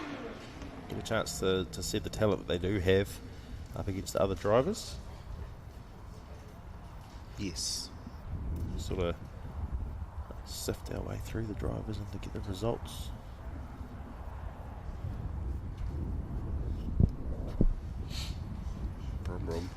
Get a chance to see the talent that they do have up against the other drivers. Yes. Sort of sift our way through the drivers and to get the results. Brum, brum.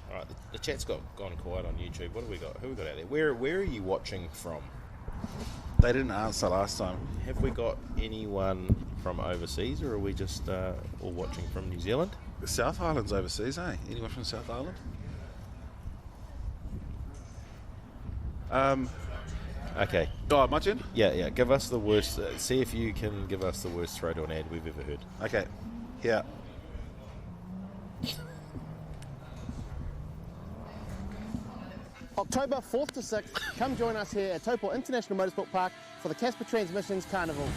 All right, the chat's gone quiet on YouTube. What have we got? Who we got out there? Where are you watching from? They didn't answer last time. Have we got anyone from overseas, or are we just all watching from New Zealand? The South Island's overseas, eh? Anyone from South Island? Okay. Oh, much in? Yeah. Give us the worst. See if you can give us the worst throw-down ad we've ever heard. Okay. Yeah. October 4th to 6th, come join us here at Taupo International Motorsport Park for the Casper Transmissions Carnival.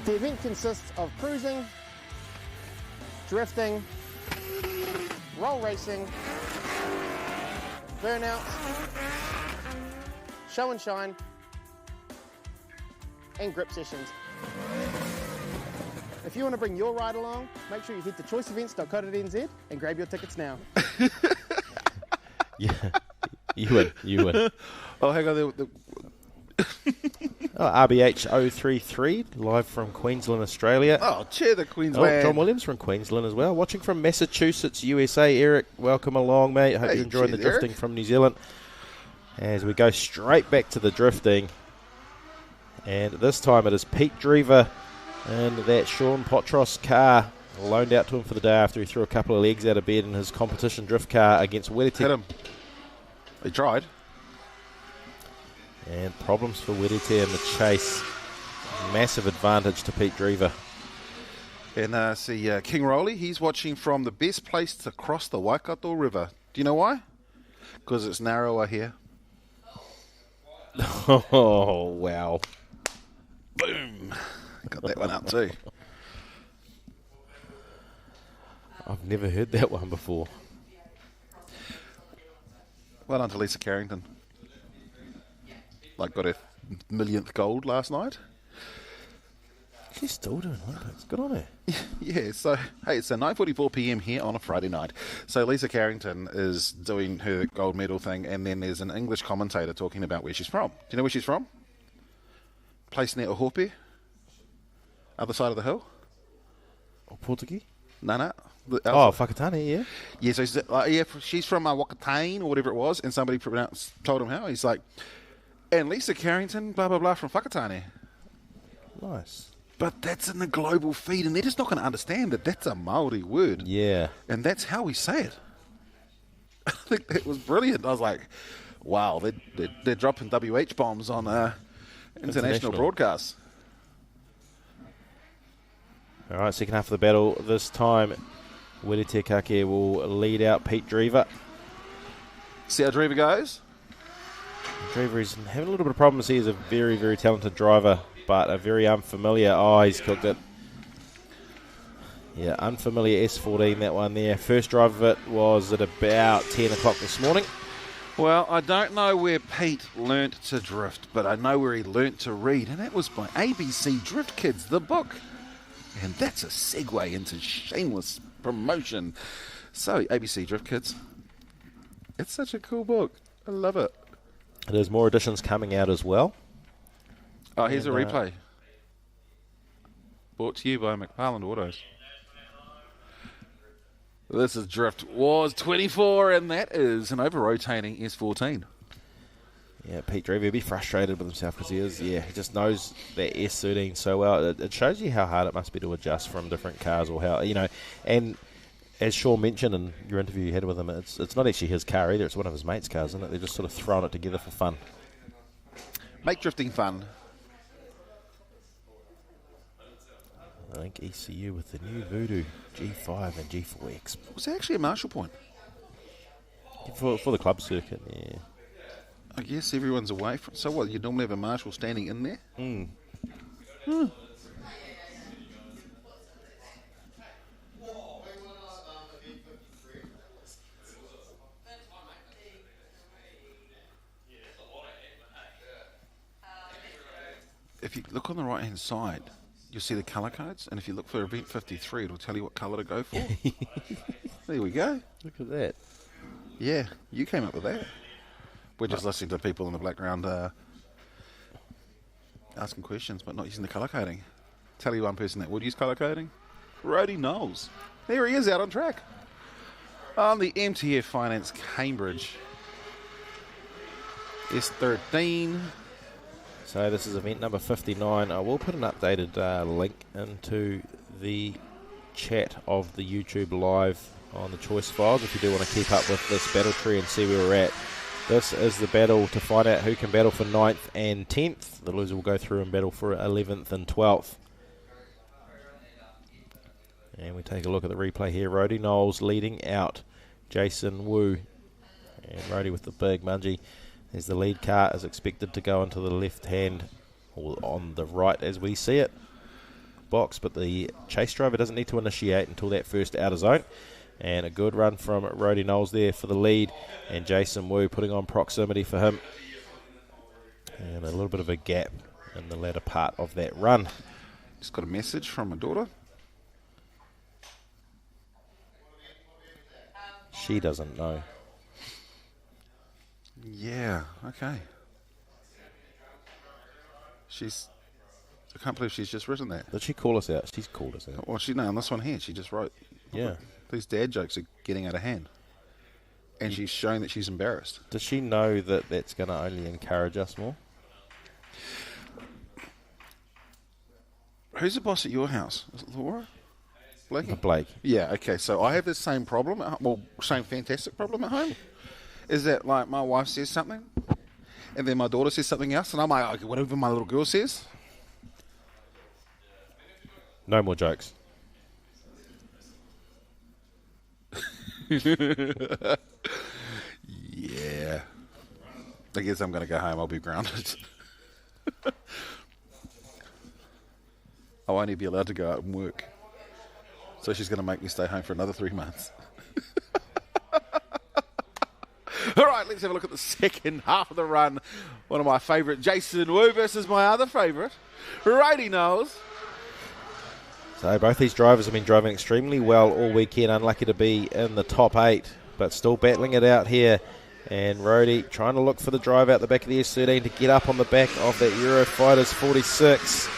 The event consists of cruising, drifting, roll racing, burnouts, show and shine, and grip sessions. If you want to bring your ride along, make sure you head to choiceevents.co.nz and grab your tickets now. Yeah, you would. Oh, hang on. RBH 033, live from Queensland, Australia. Oh, cheer the Queensland. Oh, John Williams from Queensland as well. Watching from Massachusetts, USA. Eric, welcome along, mate. Hope you're enjoying the drifting from New Zealand. As we go straight back to the drifting. And this time it is Pete Drever in that Sean Potros car, loaned out to him for the day after he threw a couple of legs out of bed in his competition drift car against Wedete. Hit him. He tried. And problems for Wedete in the chase. Massive advantage to Pete Drever. And see King Rowley, he's watching from the best place to cross the Waikato River. Do you know why? Because it's narrower here. Oh, wow. Boom. Got that one out too. I've never heard that one before. Well done to Lisa Carrington. Like got her millionth gold last night. She's still doing Olympics. Good on her. Yeah, so, hey, it's 9:44 p.m. here on a Friday night. So Lisa Carrington is doing her gold medal thing, and then there's an English commentator talking about where she's from. Do you know where she's from? Place near Ohope. Other side of the hill. Or Portuguese? No. Whakatane, yeah. Yeah, so she's from Whakatane or whatever it was, and somebody told him how. He's like, and Lisa Carrington, blah, blah, blah, from Whakatane. Nice. But that's in the global feed, and they're just not going to understand that that's a Māori word. Yeah. And that's how we say it. I think that was brilliant. I was like, wow, they're dropping WH bombs on international broadcasts. All right, second half of the battle. This time, Wedete Kake will lead out Pete Drever. See how Drever goes? Drever is having a little bit of problems. He is a very, very talented driver, but a very unfamiliar. Oh, he's cooked it. Yeah, unfamiliar S14, that one there. First drive of it was at about 10 o'clock this morning. Well, I don't know where Pete learnt to drift, but I know where he learnt to read, and that was by ABC Drift Kids, the book. And that's a segue into shameless promotion. So, ABC Drift Kids, it's such a cool book. I love it. There's more editions coming out as well. Oh, here's a replay. Brought to you by McFarland Autos. This is DriftWars 24, and that is an over-rotating S14. Yeah, Pete Drever will be frustrated with himself because he just knows that S13 so well. It shows you how hard it must be to adjust from different cars, or how, and as Sean mentioned in your interview you had with him, it's not actually his car either, it's one of his mates' cars, isn't it? They're just sort of throwing it together for fun. Make drifting fun. I think ECU with the new Voodoo G5 and G4X. Was it actually a Marshall point? For the club circuit, yeah. I guess everyone's away from. So what? You normally have a Marshall standing in there? Mm. Hmm. If you look on the right hand side, you'll see the colour codes, and if you look for event 53, it'll tell you what colour to go for. There we go. Look at that. Yeah, you came up with that. We're just listening to people in the background asking questions, but not using the colour coding. Tell you one person that would use colour coding. Rody Knowles. There he is out on track. On the MTF Finance Cambridge S13. So this is event number 59. I will put an updated link into the chat of the YouTube live on the choice files if you do want to keep up with this battle tree and see where we're at. This is the battle to find out who can battle for 9th and 10th. The loser will go through and battle for 11th and 12th. And we take a look at the replay here. Rody Knowles leading out Jason Wu. And Rody with the big mungie. As the lead car is expected to go into the left hand, or on the right as we see it, box, but the chase driver doesn't need to initiate until that first outer zone. And a good run from Rody Knowles there for the lead, and Jason Wu putting on proximity for him. And a little bit of a gap in the latter part of that run. Just got a message from my daughter. She doesn't know. Yeah, okay. I can't believe she's just written that. Did she call us out? She's called us out. Well, on this one here, she just wrote. Yeah. These dad jokes are getting out of hand. And she's showing that she's embarrassed. Does she know that that's going to only encourage us more? Who's the boss at your house? Is it Laura? Blakey? Blake. Yeah, okay. So I have the same problem, same fantastic problem at home. Is that like my wife says something, and then my daughter says something else, and I'm like, okay, whatever my little girl says. No more jokes. Yeah. I guess I'm going to go home. I'll be grounded. I'll only be allowed to go out and work. So she's going to make me stay home for another 3 months. All right, let's have a look at the second half of the run. One of my favourite, Jason Wu versus my other favourite, Rody Knowles. So both these drivers have been driving extremely well all weekend. Unlucky to be in the top 8, but still battling it out here. And Rody trying to look for the drive out the back of the S13 to get up on the back of that Eurofighters 46.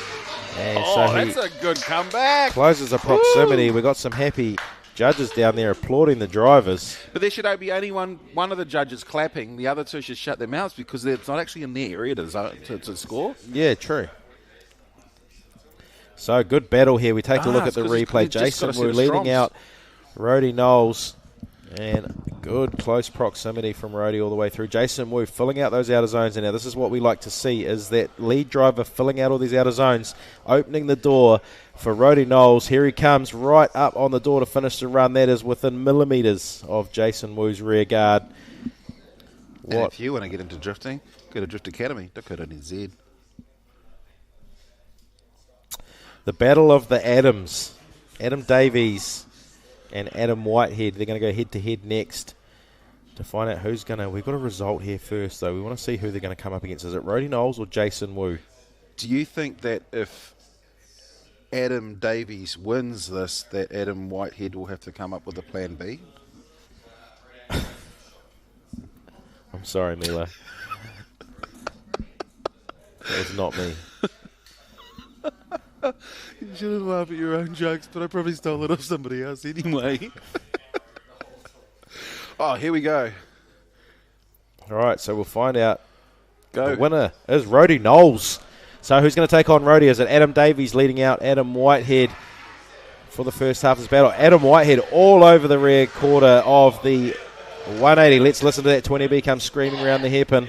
And so that's a good comeback. Closes the proximity. We've got some happy judges down there applauding the drivers. But there should be only one of the judges clapping. The other two should shut their mouths because it's not actually in their area to score. Yeah, true. So good battle here. We take a look at the replay. Jason Wu leading out Rody Knowles. And good close proximity from Rody all the way through. Jason Wu filling out those outer zones. And now this is what we like to see, is that lead driver filling out all these outer zones, opening the door for Rody Knowles. Here he comes right up on the door to finish the run. That is within millimetres of Jason Wu's rear guard. And if you want to get into drifting, go to Drift Academy. .co.nz. The battle of the Adams. Adam Davies and Adam Whitehead. They're going to go head-to-head next to find out who's going to... We've got a result here first, though. We want to see who they're going to come up against. Is it Rody Knowles or Jason Wu? Do you think that if Adam Davies wins this, that Adam Whitehead will have to come up with a plan B? I'm sorry, Mila. That was not me. You shouldn't laugh at your own jokes, but I probably stole it off somebody else anyway. Oh, here we go. All right, so we'll find out. Go. The winner is Rody Knowles. So who's going to take on Rody? Is it Adam Davies leading out Adam Whitehead for the first half of this battle? Adam Whitehead all over the rear quarter of the 180. Let's listen to that 20B come screaming around the hairpin.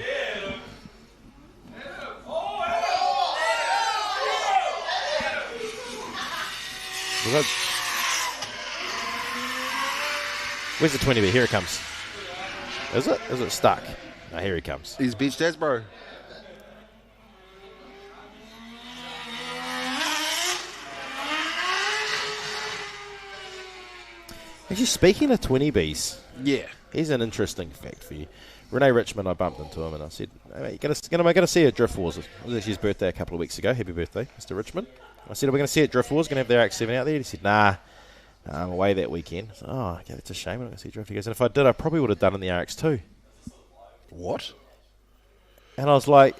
Where's the 20B? Here it comes. Is it? Is it stuck? No, here he comes. He's beached as, bro. Actually, speaking of 20Bs, yeah, here's an interesting fact for you. Renee Richmond, I bumped into him and I said, hey, am I going to see you at DriftWars? It was actually his birthday a couple of weeks ago. Happy birthday, Mr. Richmond. I said, are we going to see you at DriftWars? Going to have their RX-7 out there? He said, nah, I'm away that weekend. I said, oh, okay, that's a shame. I'm not going to see Drift. He goes, and if I did, I probably would have done it in the RX-2. What? And I was like,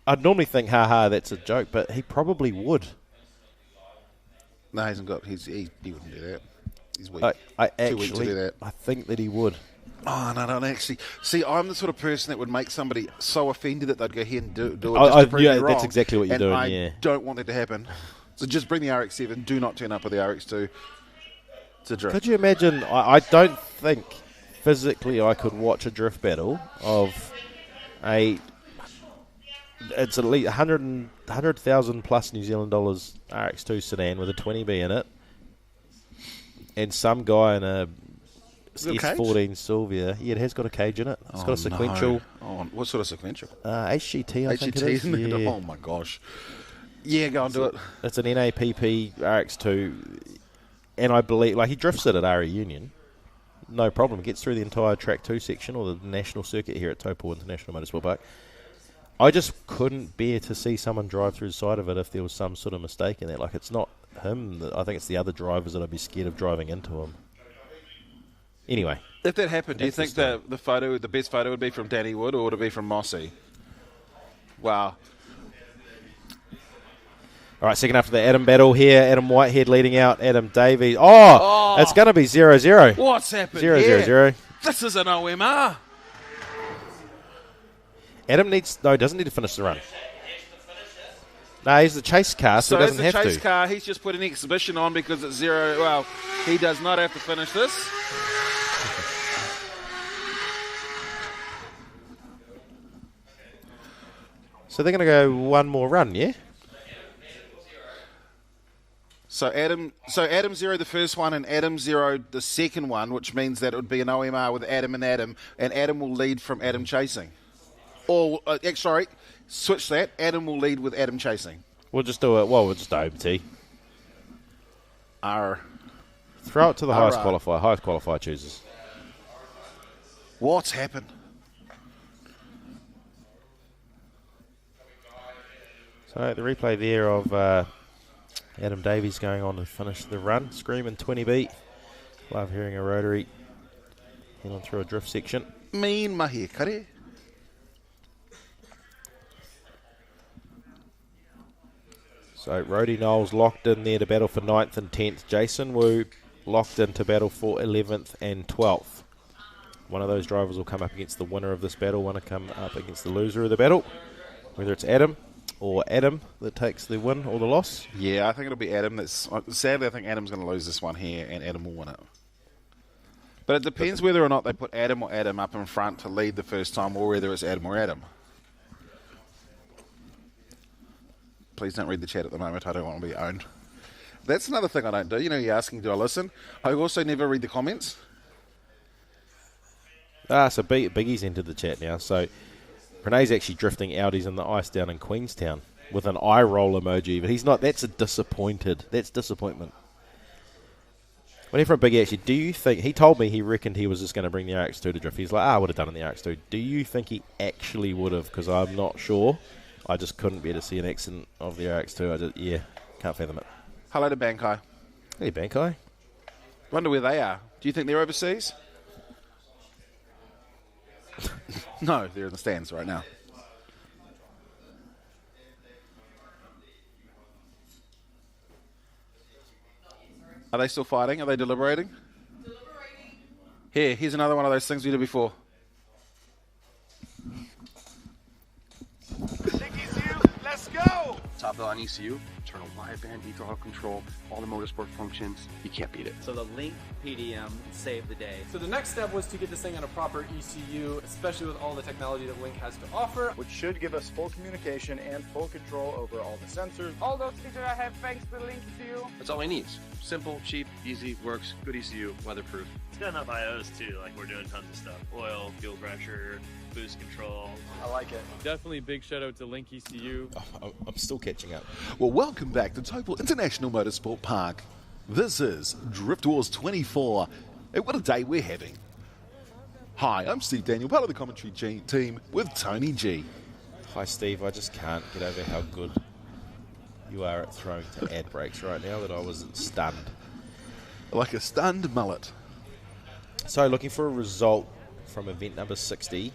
I'd normally think, haha, that's a joke, but he probably would. No, he hasn't got. He wouldn't do that. He's weak. I Too weak to actually, do that. I think that he would. Oh, no, actually. See, I'm the sort of person that would make somebody so offended that they'd go ahead and do it just to prove me wrong. That's exactly what you're doing, I don't want that to happen. So just bring the RX-7. Do not turn up with the RX-2 to drift. Could you imagine? I don't think physically I could watch a drift battle of it's at least 100,000 plus New Zealand dollars RX-2 sedan with a 20B in it, and some guy in a S14 Sylvia. Yeah, it has got a cage in it. It's got a sequential. No. Oh, what sort of sequential? HGT, I think it is. Yeah. Oh my gosh. Yeah, go and do it. It's an NAPP RX2, and I believe he drifts it at RE Union. No problem. Gets through the entire Track 2 section or the national circuit here at Taupo International Motorsport Park. I just couldn't bear to see someone drive through the side of it if there was some sort of mistake in that. Like, it's not him. I think it's the other drivers that I'd be scared of driving into him. Anyway. If that happened, do you think the best photo would be from Danny Wood or would it be from Mossy? Wow. All right, second after the Adam battle here. Adam Whitehead leading out Adam Davies. Oh, it's going to be 0-0. What's happened 0-0-0. This is an OMR. Adam doesn't need to finish the run. No, he's the chase car, so he doesn't have to. So as the chase car, he's just put an exhibition on because it's 0. Well, he does not have to finish this. So they're going to go one more run, yeah? So Adam 0 the first one and Adam 0 the second one, which means that it would be an OMR with Adam, and Adam will lead from Adam chasing. Or, sorry, switch that. Adam will lead with Adam chasing. We'll just do it. Well, we'll just do OBT. R. Throw it to the highest qualifier. Highest qualifier chooses. What's happened? So the replay there of Adam Davies going on to finish the run. Screaming 20B. Love hearing a rotary head on through a drift section. Mean mahi kare. So Rody Knowles locked in there to battle for 9th and 10th. Jason Wu locked in to battle for 11th and 12th. One of those drivers will come up against the winner of this battle. One will come up against the loser of the battle. Whether it's Adam or Adam that takes the win or the loss. Yeah, I think it'll be Adam. Sadly, I think Adam's going to lose this one here, and Adam will win it. But it depends whether or not they put Adam or Adam up in front to lead the first time, or whether it's Adam or Adam. Please don't read the chat at the moment. I don't want to be owned. That's another thing I don't do. You know, you're asking, do I listen? I also never read the comments. So Biggie's entered the chat now. So Renee's actually drifting Audis in the ice down in Queenstown with an eye roll emoji, but he's not. That's disappointed. That's disappointment. When from Biggie, actually, do you think, he told me he reckoned he was just going to bring the RX-2 to drift. He's like, I would have done it in the RX-2. Do you think he actually would have? Because I'm not sure. I just couldn't bear to see an accident of the RX-2. Can't fathom it. Hello to Bankai. Hey, Bankai. Wonder where they are. Do you think they're overseas? No, they're in the stands right now. Are they still fighting? Are they deliberating? Here's another one of those things we did before. Let's go! Taupo on ECU, turn a wideband e-throttle control, all the motorsport functions. You can't beat it. So the Link PDM saved the day. So the next step was to get this thing on a proper ECU, especially with all the technology that Link has to offer. Which should give us full communication and full control over all the sensors. All those features I have thanks to the Link ECU. That's all he needs. Simple, cheap, easy, works, good ECU, weatherproof. It's got enough IOs too, like we're doing tons of stuff. Oil, fuel pressure, boost control. I like it. Definitely big shout out to Link ECU. I'm still catching up. Well, welcome back to Taupo International Motorsport Park. This is DriftWars 24. And what a day we're having. Hi, I'm Steve Daniel, part of the commentary team with Tony G. Hi, Steve. I just can't get over how good you are at throwing to ad breaks right now that I wasn't stunned. Like a stunned mullet. So, looking for a result from event number 60.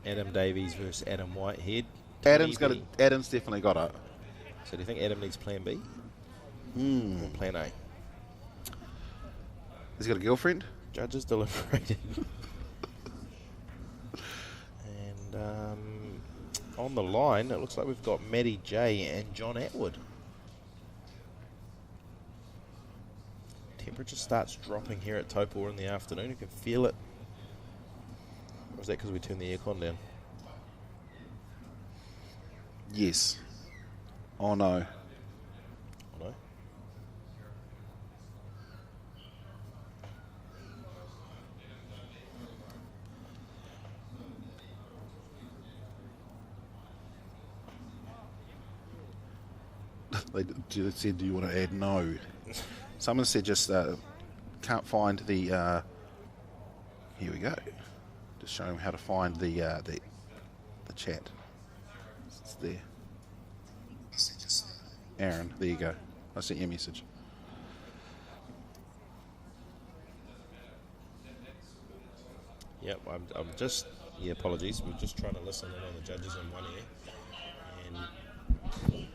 Adam Davies versus Adam Whitehead. Adam's definitely got it. So do you think Adam needs plan B? Or plan A? Has he got a girlfriend? Judges deliberating. And on the line, it looks like we've got Matty J and John Atwood. Temperature starts dropping here at Taupo in the afternoon. You can feel it. Or is that because we turned the aircon down? Yes. Oh no. Oh no. They said, do you want to add no? Someone said just can't find the... here we go. Just show them how to find the chat. It's there. Aaron, there you go. I sent you a message. Yep, I'm just... Yeah, apologies. We're just trying to listen in on the judges in one ear. And...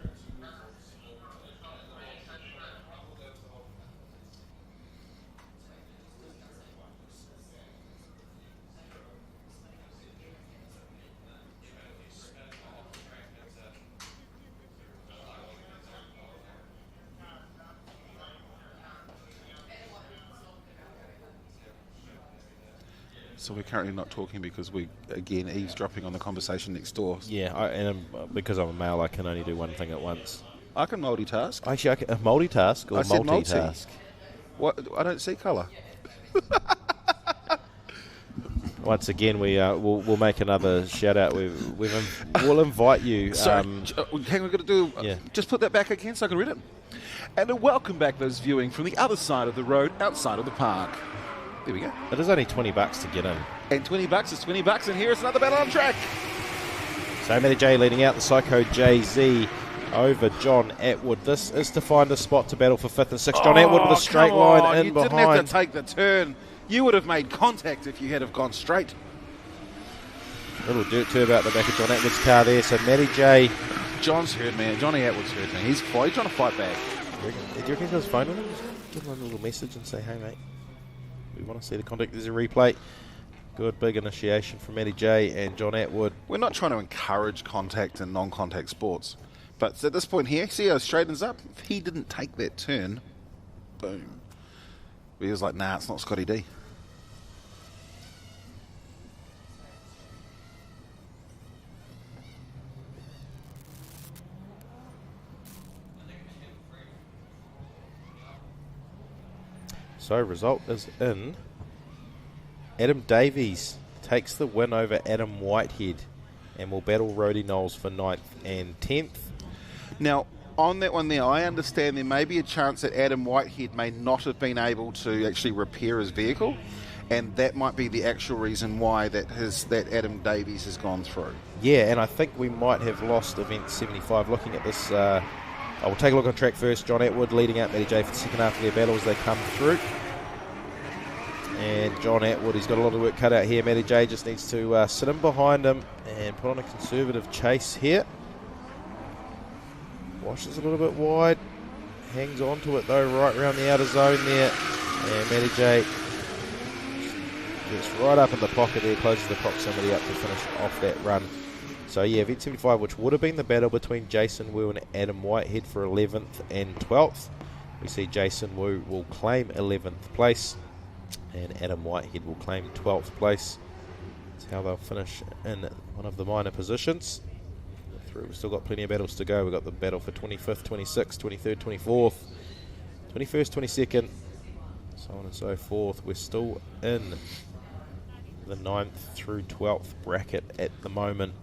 So we're currently not talking because we, again, eavesdropping on the conversation next door. Yeah, because I'm a male, I can only do one thing at once. I can multitask. Actually, I can multitask or I said multitask. What? I don't see colour. Once again, we'll make another shout out. We'll invite you. Sorry, hang on, we've got to do. Just put that back again so I can read it. And welcome back those viewing from the other side of the road, outside of the park. There we go. It is only $20 to get in. And $20 is $20, and here's another battle on track. So Matty J leading out the Psycho JZ over John Atwood. This is to find a spot to battle for 5th and 6th. John Atwood with a straight line in behind. You didn't have to take the turn. You would have made contact if you had have gone straight. Little dirt turbo out the back of John Atwood's car there. So Matty J. John's hurt, man. Johnny Atwood's hurt, man. He's trying to fight back. Do you reckon he's got his phone on him? Just give him a little message and say, hey, mate. We want to see the contact. There's a replay. Good big initiation from Matty J and John Atwood. We're not trying to encourage contact in non-contact sports. But at this point here, see how it straightens up? If he didn't take that turn, boom. He was like, nah, it's not Scotty D. So result is in. Adam Davies takes the win over Adam Whitehead and will battle Rody Knowles for 9th and 10th. Now, on that one there, I understand there may be a chance that Adam Whitehead may not have been able to actually repair his vehicle, and that might be the actual reason why that Adam Davies has gone through. Yeah, and I think we might have lost event 75. Looking at this, I will take a look on track first. John Atwood leading out Matty J for the second half of their battle as they come through. And John Atwood, he's got a lot of work cut out here. Matty J just needs to sit in behind him and put on a conservative chase here. Washes a little bit wide. Hangs on to it though, right around the outer zone there. And Matty J gets right up in the pocket there, closes the proximity up to finish off that run. So yeah, event 75, which would have been the battle between Jason Wu and Adam Whitehead for 11th and 12th. We see Jason Wu will claim 11th place, and Adam Whitehead will claim 12th place. That's how they'll finish in one of the minor positions. We've still got plenty of battles to go. We've got the battle for 25th, 26th, 23rd, 24th, 21st, 22nd, so on and so forth. We're still in the 9th through 12th bracket at the moment.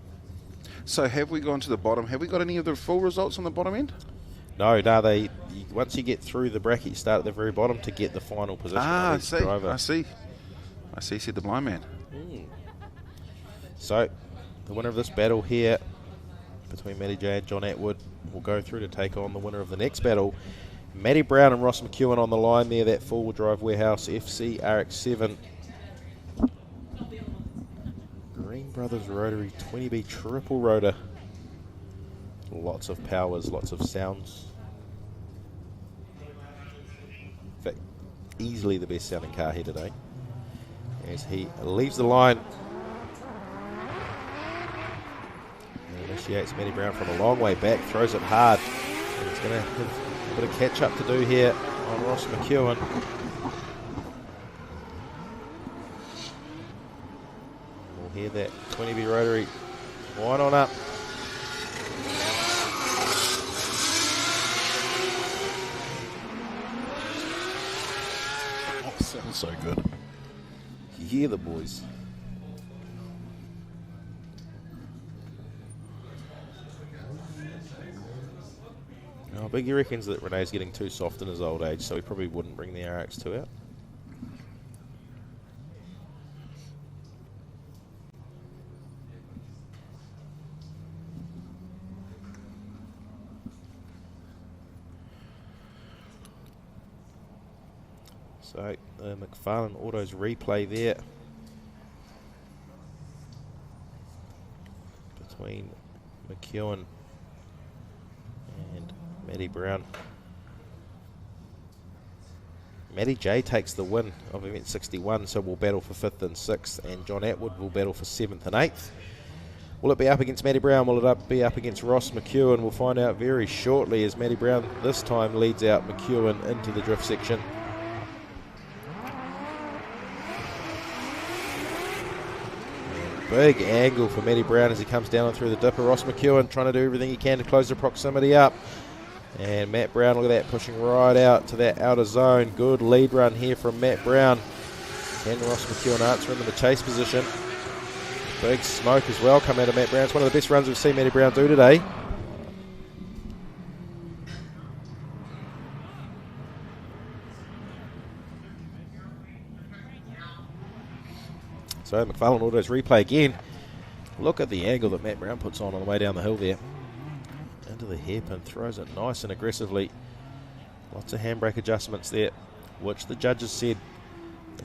So have we gone to the bottom? Have we got any of the full results on the bottom end? No, once you get through the bracket, you start at the very bottom to get the final position. I see, said the blind man. So, the winner of this battle here between Matty J and John Atwood will go through to take on the winner of the next battle. Matty Brown and Ross McEwen on the line there, that four-wheel drive Warehouse FC RX-7. Green Brothers Rotary 20B triple rotor. Lots of powers, lots of sounds. In fact, easily the best sounding car here today. As he leaves the line. And initiates Matty Brown from a long way back, throws it hard. And he's going to have a bit of catch up to do here on Ross McEwen. We'll hear that 20B rotary wind on up. Sounds so good. You hear the boys. Now, Biggie reckons that Renee's getting too soft in his old age, so he probably wouldn't bring the RX2 out. So, McFarlane Autos replay there between McEwen and Matty Brown. Matty J takes the win of event 61, so we'll battle for 5th and 6th, and John Atwood will battle for 7th and 8th. Will it be up against Matty Brown? Will it be up against Ross McEwen? We'll find out very shortly, as Matty Brown this time leads out McEwen into the drift section. Big angle for Matty Brown as he comes down and through the dipper. Ross McEwen trying to do everything he can to close the proximity up. And Matt Brown, look at that, pushing right out to that outer zone. Good lead run here from Matt Brown. Can Ross McEwen answer him in the chase position? Big smoke as well come out of Matt Brown. It's one of the best runs we've seen Matty Brown do today. So McFarlane Autos replay again. Look at the angle that Matt Brown puts on the way down the hill there. Into the hairpin, throws it nice and aggressively. Lots of handbrake adjustments there, which the judges said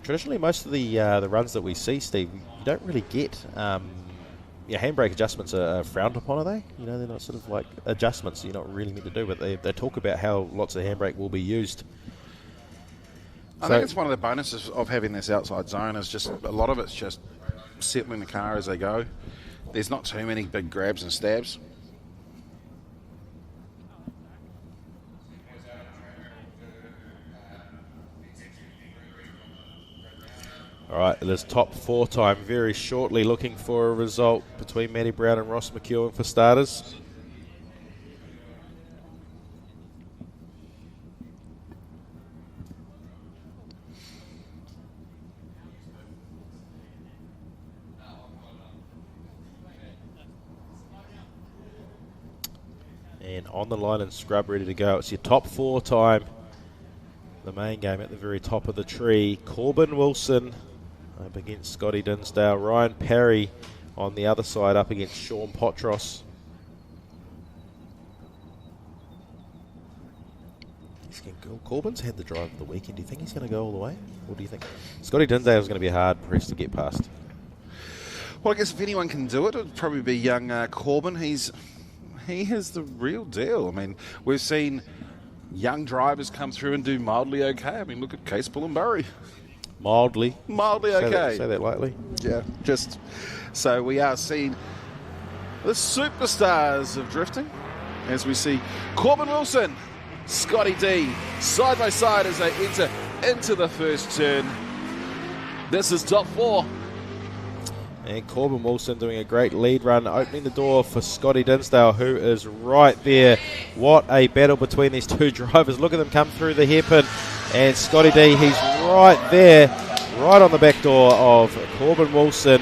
traditionally most of the runs that we see, Steve, you don't really get. Handbrake adjustments are frowned upon, are they? You know, they're not sort of like adjustments you're not really meant to do, but they talk about how lots of handbrake will be used. I think it's one of the bonuses of having this outside zone is just a lot of it's just settling the car as they go. There's not too many big grabs and stabs. All right, it is top 4 time very shortly, looking for a result between Matty Brown and Ross McEwen for starters. And on the line and scrub ready to go. It's your top 4 time. The main game at the very top of the tree. Corbin Wilson up against Scotty Dinsdale. Ryan Parry on the other side up against Sean Potros. Corbin's had the drive of the weekend. Do you think he's going to go all the way? Or do you think Scotty Dinsdale is going to be a hard press to get past? Well, I guess if anyone can do it, it would probably be young Corbin. He is the real deal. I mean, we've seen young drivers come through and do mildly okay. I mean, look at Case Pullenbury. Mildly okay. Say that lightly. Yeah, just so we are seeing the superstars of drifting, as we see Corbin Wilson, Scotty D, side by side as they enter into the first turn. This is top 4. And Corbin Wilson doing a great lead run, opening the door for Scotty Dinsdale, who is right there. What a battle between these two drivers. Look at them come through the hairpin. And Scotty D, he's right there, right on the back door of Corbin Wilson.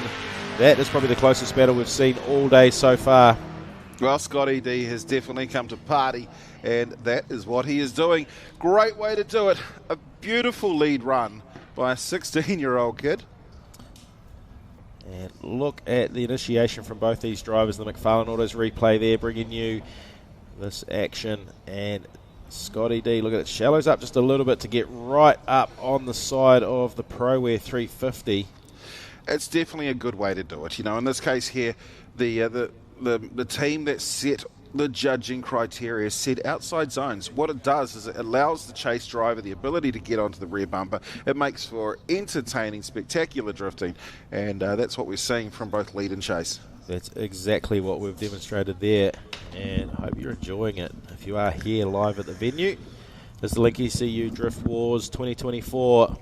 That is probably the closest battle we've seen all day so far. Well, Scotty D has definitely come to party, and that is what he is doing. Great way to do it. A beautiful lead run by a 16-year-old kid. And look at the initiation from both these drivers. The McFarlane Autos replay there, bringing you this action. And Scotty D, look at it, shallows up just a little bit to get right up on the side of the ProWare 350. It's definitely a good way to do it. You know, in this case here, the team that set the judging criteria set outside zones. What it does is it allows the chase driver the ability to get onto the rear bumper. It makes for entertaining, spectacular drifting, and that's what we're seeing from both lead and chase. That's exactly what we've demonstrated there, and I hope you're enjoying it. If you are here live at the venue, this is the Link ECU Drift Wars 2024. Of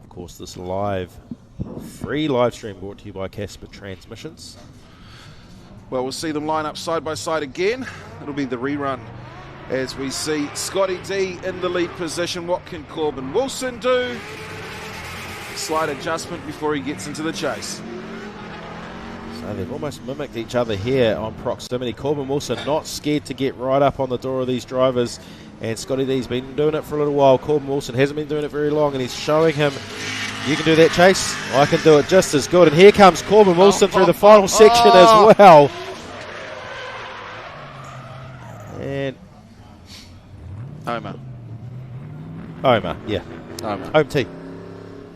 course, this free live stream brought to you by Casper Transmissions. Well, we'll see them line up side by side again. It'll be the rerun as we see Scotty D in the lead position. What can Corbin Wilson do? Slight adjustment before he gets into the chase. So they've almost mimicked each other here on proximity. Corbin Wilson not scared to get right up on the door of these drivers, and Scotty D's been doing it for a little while. Corbin Wilson hasn't been doing it very long, and he's showing him, you can do that, Chase. I can do it just as good. And here comes Corbin Wilson through the final section as well. And Omar, yeah. Omar. Home T.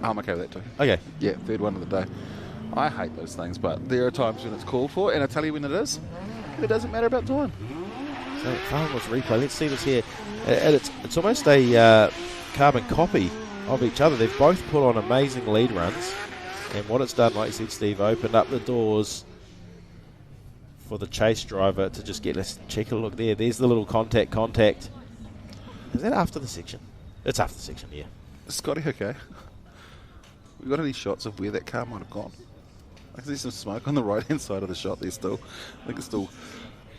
I'm okay with that too. Okay. Yeah, third one of the day. I hate those things, but there are times when it's called for, and I tell you when it is. It doesn't matter about time. So Farnworth replay. Let's see this here. And it's almost a carbon copy of each other. They've both put on amazing lead runs, and what it's done, like you said, Steve, opened up the doors for the chase driver to just get. Let's check a look there. There's the little contact. Is that after the section? It's after the section, yeah. Scotty, okay. We got any shots of where that car might have gone? I can see some smoke on the right hand side of the shot there still. I think it's still.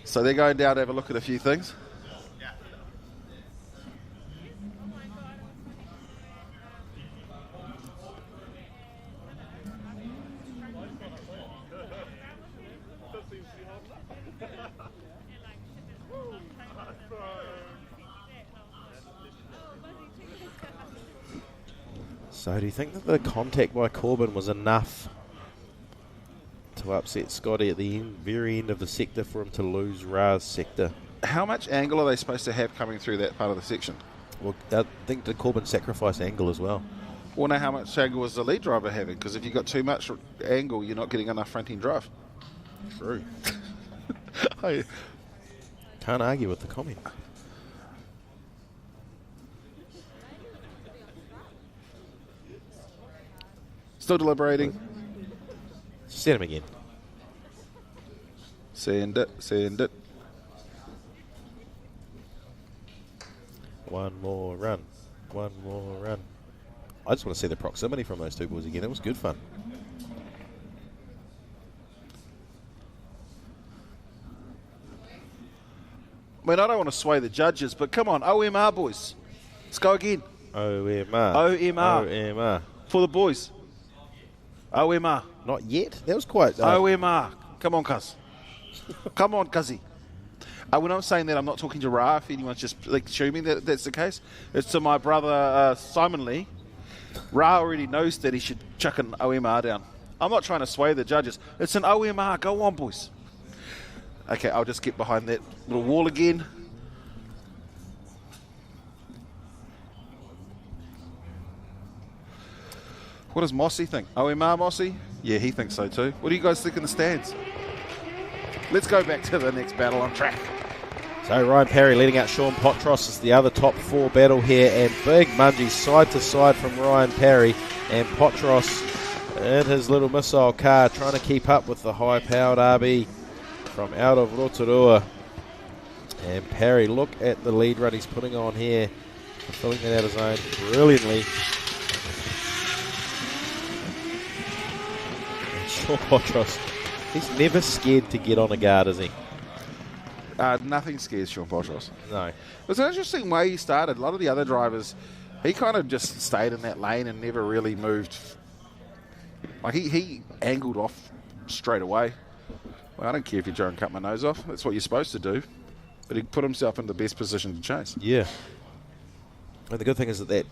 So they're going down to have a look at a few things. So do you think that the contact by Corbin was enough to upset Scotty at the very end of the sector for him to lose Ra's sector? How much angle are they supposed to have coming through that part of the section? Well, I think did Corbin sacrifice angle as well? Well, now how much angle was the lead driver having? Because if you've got too much angle, you're not getting enough front-end drive. True. Can't argue with the comment. Still deliberating. Send him again. Send it. One more run. I just want to see the proximity from those two boys again. It was good fun. I mean, I don't want to sway the judges, but come on, OMR boys. Let's go again. OMR. For the boys. OMR. Not yet. That was quite... OMR. Come on, cuz. Come on, cuzzy. When I'm saying that, I'm not talking to Ra, if anyone's just assuming that that's the case. It's to my brother, Simon Lee. Ra already knows that he should chuck an OMR down. I'm not trying to sway the judges. It's an OMR. Go on, boys. Okay, I'll just get behind that little wall again. What does Mossy think? OMR Mossy? Yeah, he thinks so too. What do you guys think in the stands? Let's go back to the next battle on track. So Ryan Parry leading out Sean Potros is the other top four battle here, and big mungie side to side from Ryan Parry, and Potros in his little missile car, trying to keep up with the high-powered RB from out of Rotorua. And Parry, look at the lead run he's putting on here, filling that out of zone brilliantly. And Sean Potros, he's never scared to get on a guard, is he? Nothing scares Sean Potros. No. It was an interesting way he started. A lot of the other drivers, he kind of just stayed in that lane and never really moved. Like he angled off straight away. Well, I don't care if you're trying to cut my nose off. That's what you're supposed to do. But he put himself in the best position to chase. Yeah. And the good thing is that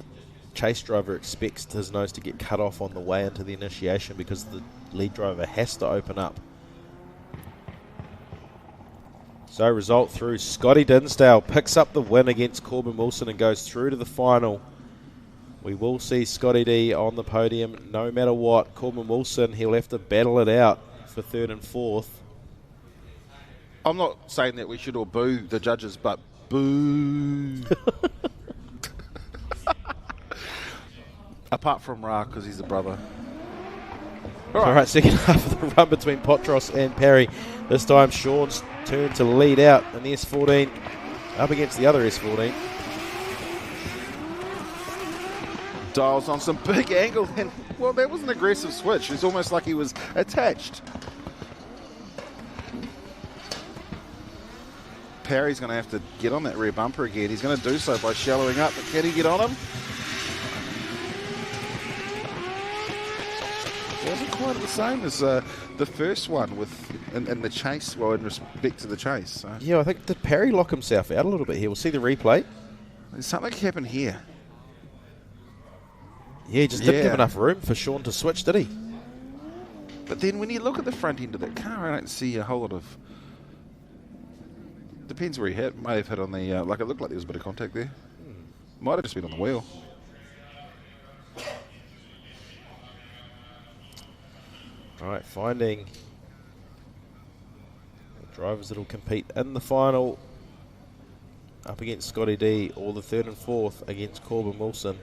chase driver expects his nose to get cut off on the way into the initiation because the lead driver has to open up. So result through, Scotty Dinsdale picks up the win against Corbin Wilson and goes through to the final. We will see Scotty D on the podium no matter what. Corbin Wilson, he'll have to battle it out for third and fourth. I'm not saying that we should all boo the judges, but boo. Apart from Ra, because he's a brother. All right, second half of the run between Potros and Parry. This time Sean's turn to lead out in the S14 up against the other S14. Dials on some big angle, and well, that was an aggressive switch. It's almost like he was attached. Parry's going to have to get on that rear bumper again. He's going to do so by shallowing up, but can he get on him? It wasn't quite the same as the first one in the chase, well, in respect to the chase. So. Yeah, I think, did Parry lock himself out a little bit here? We'll see the replay. There's something happened here. Yeah, he just didn't have enough room for Sean to switch, did he? But then when you look at the front end of that car, I don't see a whole lot of... Depends where he hit. May have hit on the... like it looked like there was a bit of contact there. Might have just been on the wheel. All right, finding the drivers that will compete in the final up against Scotty D, or the third and fourth against Corbin Wilson.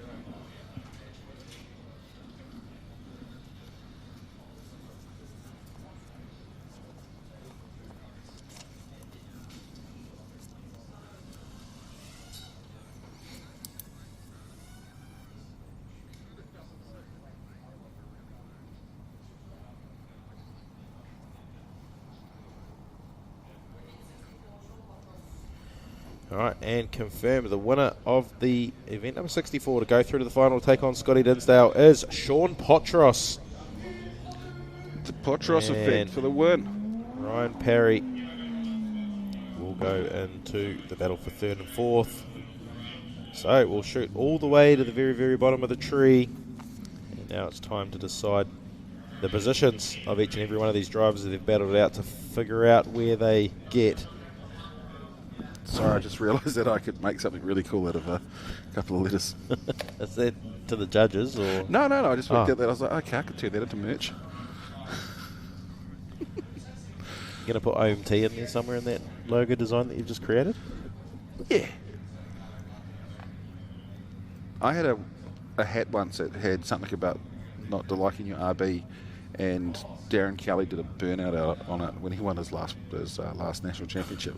Alright, and confirm the winner of the event number 64 to go through to the final to take on Scotty Dinsdale is Sean Potros. The Potros effect for the win. Ryan Parry will go into the battle for third and fourth. So we'll shoot all the way to the very, very bottom of the tree. And now it's time to decide the positions of each and every one of these drivers that they've battled out to figure out where they get. Sorry, I just realised that I could make something really cool out of a couple of letters. Is that to the judges, or? No, I just worked out that. I was like, okay, I could turn that into merch. You going to put OMT in there somewhere in that logo design that you've just created? Yeah. I had a hat once that had something about not liking your RB, and Darren Kelly did a burnout out on it when he won his last national championship.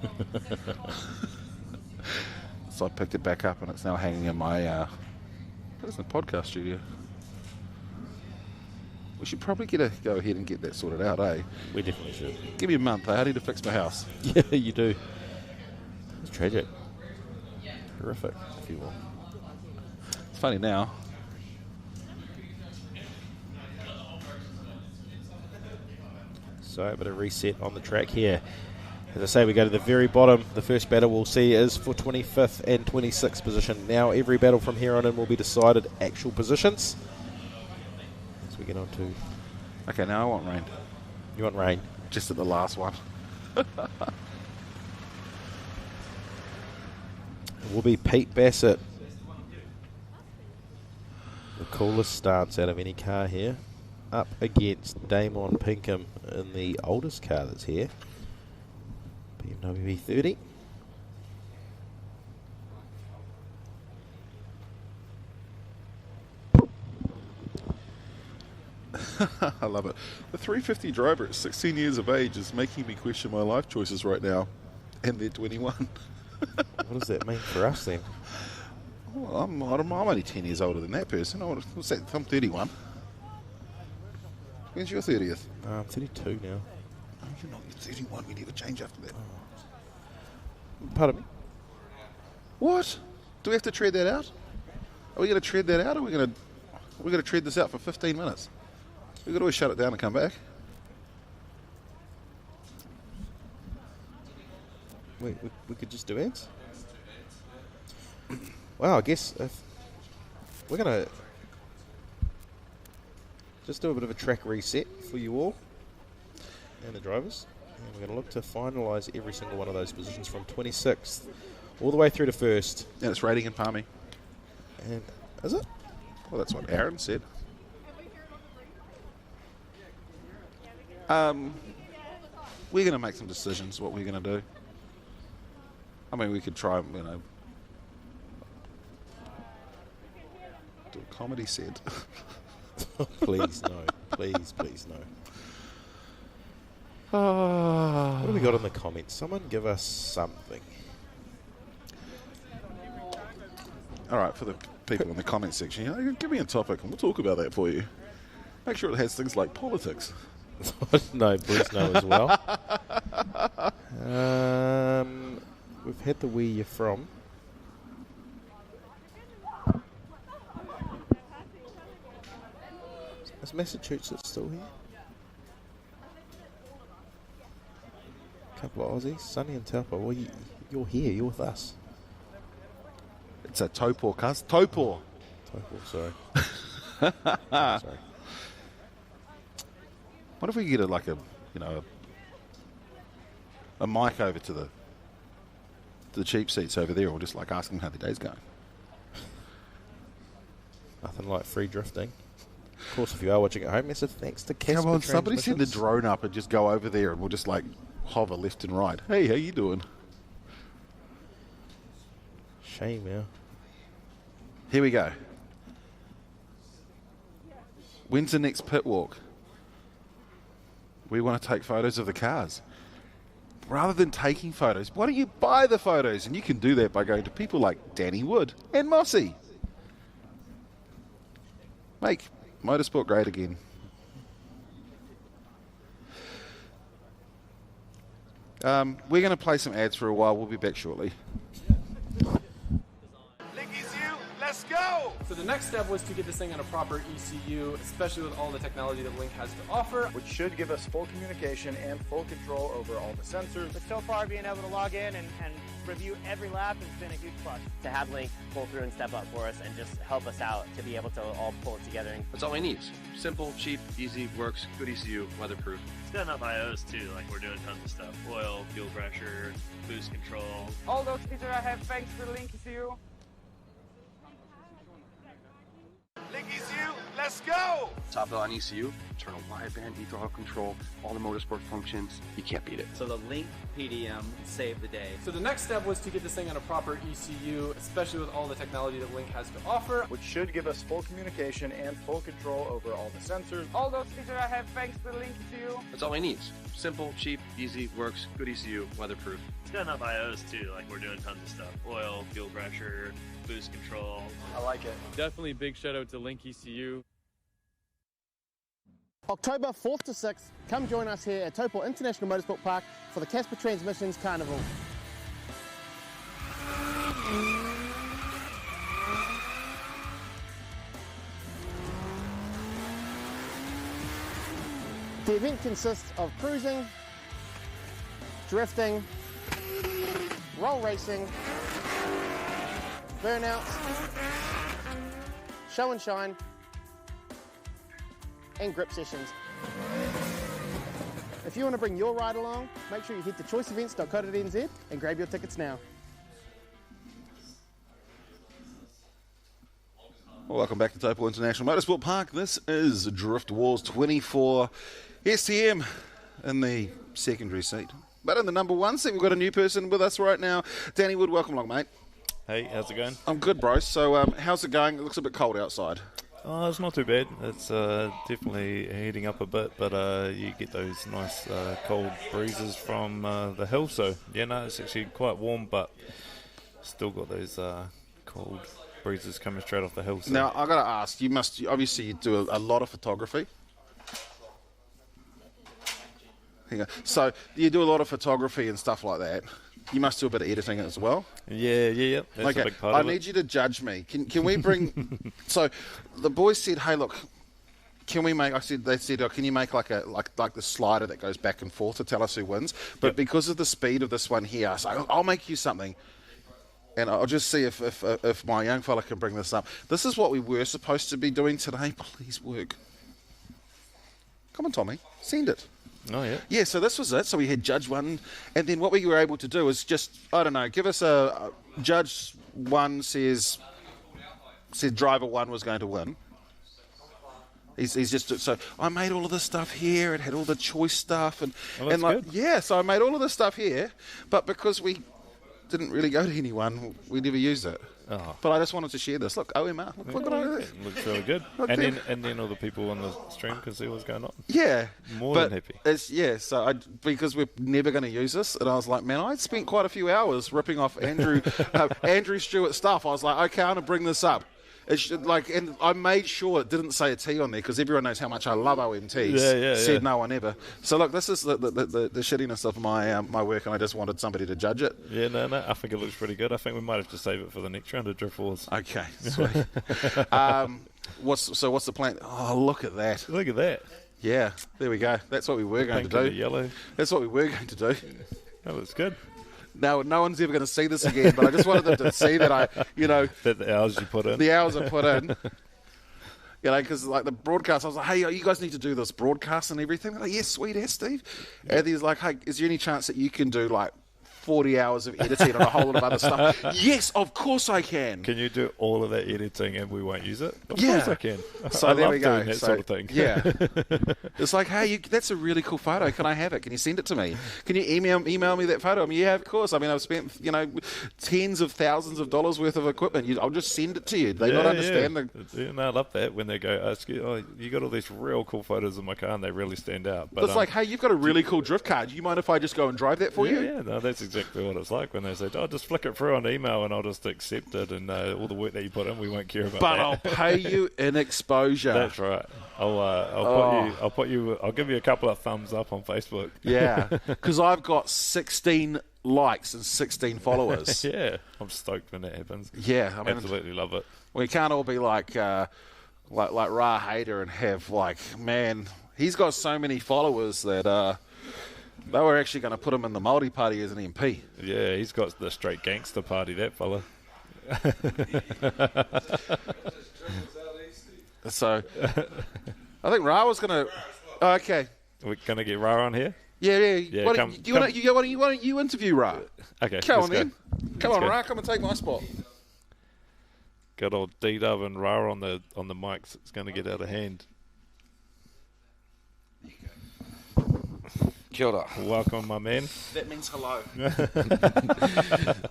So I picked it back up, and it's now hanging in my podcast studio. We should probably go ahead and get that sorted out, eh? We definitely should. Give me a month, I need to fix my house. Yeah, you do. It's tragic. Horrific, if you will. It's funny now. So a bit of reset on the track here. As I say, we go to the very bottom. The first battle we'll see is for 25th and 26th position. Now every battle from here on in will be decided actual positions. As we get on to... Okay, now I want rain. You want rain? Just at the last one. It will be Pete Bassett. The coolest stance out of any car here. Up against Damon Pinkham in the oldest car that's here. BMW 30. I love it. The 350 driver at 16 years of age is making me question my life choices right now. And they're 21. What does that mean for us then? Well, I'm only 10 years older than that person. What's that? I'm 31. When's your 30th? I'm 32 now. Oh, you're not. You're 31. We never change after that. Pardon me? What? Do we have to tread that out? Are we going to tread that out, or are we going to tread this out for 15 minutes? We could always shut it down and come back. We could just do ads. Well, I guess if we're going to just do a bit of a track reset for you all and the drivers. And we're going to look to finalise every single one of those positions from 26th all the way through to 1st. And it's rating in Palmy. And is it? Well, that's what Aaron said. We're going to make some decisions what we're going to do. I mean, we could try, do a comedy set. Please, no. Please, no. What do we got in the comments? Someone give us something. All right, for the people in the comment section, give me a topic and we'll talk about that for you. Make sure it has things like politics. No, please no as well. We've had the where you're from. Is Massachusetts still here? A couple of Aussies, Sonny and Taupo. Well, you're here. You're with us. It's a Taupo, cuz. Taupo. Sorry. Sorry. What if we get a mic over to the cheap seats over there, or just like ask them how their day's going? Nothing like free drifting. Of course, if you are watching at home, massive thanks to Casper. Come on, somebody send the Transmissions. drone up and just go over there, and we'll just like hover left and right. Hey, how you doing? Shame, yeah. Here we go. When's the next pit walk? We want to take photos of the cars. Rather than taking photos, why don't you buy the photos? And you can do that by going to people like Danny Wood and Mossy. Make motorsport great again. We're going to play some ads for a while. We'll be back shortly. Let's go! So the next step was to get this thing on a proper ECU, especially with all the technology that Link has to offer. Which should give us full communication and full control over all the sensors. But so far, being able to log in and review every lap has been a huge plus. To have Link pull through and step up for us and just help us out to be able to all pull it together. That's all we need. Simple, cheap, easy, works, good ECU, weatherproof. It's got enough IOs too, like we're doing tons of stuff. Oil, fuel pressure, boost control. All those features I have thanks to the Link ECU. Link ECU, let's go! Top on ECU, turn a wideband throttle control, all the motorsport functions. You can't beat it. So the Link PDM saved the day. So the next step was to get this thing on a proper ECU, especially with all the technology that Link has to offer. Which should give us full communication and full control over all the sensors. All those features I have thanks to the Link ECU. That's all we need. Simple, cheap, easy, works, good ECU, weatherproof. It's got enough IOs too, like we're doing tons of stuff. Oil, fuel pressure, boost control. I like it. Definitely big shout out to Link ECU. October 4th to 6th, come join us here at Taupo International Motorsport Park for the Casper Transmissions Carnival. The event consists of cruising, drifting, roll racing, burnouts, show and shine, and grip sessions. If you want to bring your ride along, make sure you head to choiceevents.co.nz and grab your tickets now. Well, welcome back to Taupo International Motorsport Park. This is DriftWars 24 STM in the secondary seat. But in the number one seat, we've got a new person with us right now. Danny Wood, welcome along, mate. Hey, how's it going? I'm good, bro. So how's it going? It looks a bit cold outside. Oh, it's not too bad. It's definitely heating up a bit, but you get those nice cold breezes from the hill. So yeah, no, it's actually quite warm, but still got those cold breezes coming straight off the hill. So. Now I got to ask, you do a lot of photography. Hang on. So you do a lot of photography and stuff like that. You must do a bit of editing as well. Yeah. That's a big part of it. I need you to judge me. Can we bring? So the boys said, "Hey, look, can we make?" They said, "Oh, can you make like the slider that goes back and forth to tell us who wins?" But because of the speed of this one here, I said, "I'll make you something." And I'll just see if my young fella can bring this up. This is what we were supposed to be doing today. Please work. Come on, Tommy. Send it. Oh, yeah. Yeah, so this was it. So we had Judge 1, and then what we were able to do is just, I don't know, give us a Judge 1 said Driver 1 was going to win. He's just, so I made all of this stuff here. It had all the choice stuff. And good. Yeah, so I made all of this stuff here, but because we didn't really go to anyone, we never used it. Oh. But I just wanted to share this. Look, OMR. Look what I did. Looks really good. And then all the people on the stream can see what's going on. Yeah. More than happy. So because we're never going to use this, and I was like, man, I spent quite a few hours ripping off Andrew Stewart stuff. I was like, okay, I'm going to bring this up. And I made sure it didn't say a T on there because everyone knows how much I love OMTs. Yeah. Said no one ever. So look, this is the shittiness of my work, and I just wanted somebody to judge it. Yeah, no, I think it looks pretty good. I think we might have to save it for the next round of DriftWars. Okay, sweet. What's the plan? Oh, look at that. Look at that. Yeah, there we go. That's what we were going to do. The yellow. That's what we were going to do. That looks good. Now, no one's ever going to see this again, but I just wanted them to see that that the hours you put in. The hours I put in. Because like the broadcast, I was like, hey, you guys need to do this broadcast and everything. They're like, yes, sweet ass, Steve. And he's like, hey, is there any chance that you can do like 40 hours of editing and a whole lot of other stuff? Yes, of course I can. Can you do all of that editing and we won't use it? Of Yeah. course I can. So I there love we go. doing that sort of thing. Yeah. It's like, hey, that's a really cool photo. Can I have it? Can you send it to me? Can you email me that photo? I mean, yeah, of course. I mean, I've spent, tens of thousands of dollars worth of equipment. I'll just send it to you. They not understand I love that when they go, ask you, oh, you got all these real cool photos of my car and they really stand out. But it's like, hey, you've got a really cool drift car. Do you mind if I just go and drive that for you? Yeah, no, that's exactly what it's like. When they say, "Oh, just flick it through on email and I'll just accept it," and all the work that you put in, we won't care about but that. I'll pay you in exposure. That's right. I'll give you a couple of thumbs up on Facebook. Yeah, because I've got 16 likes and 16 followers. Yeah, I'm stoked when that happens. Yeah, I mean, absolutely love it. We can't all be like Ra Hader and have man, he's got so many followers that. They were actually going to put him in the Māori party as an MP. Yeah, he's got the straight gangster party, that fella. So, I think Ra was going to... Oh, okay. We're going to get Ra on here? Yeah. Why don't you interview Ra? Okay, Come on, then. Come on, go. Ra, come and take my spot. Good old D-Dub and Ra on the mics. It's going to get out of hand. Kia ora. Welcome, my man. That means hello.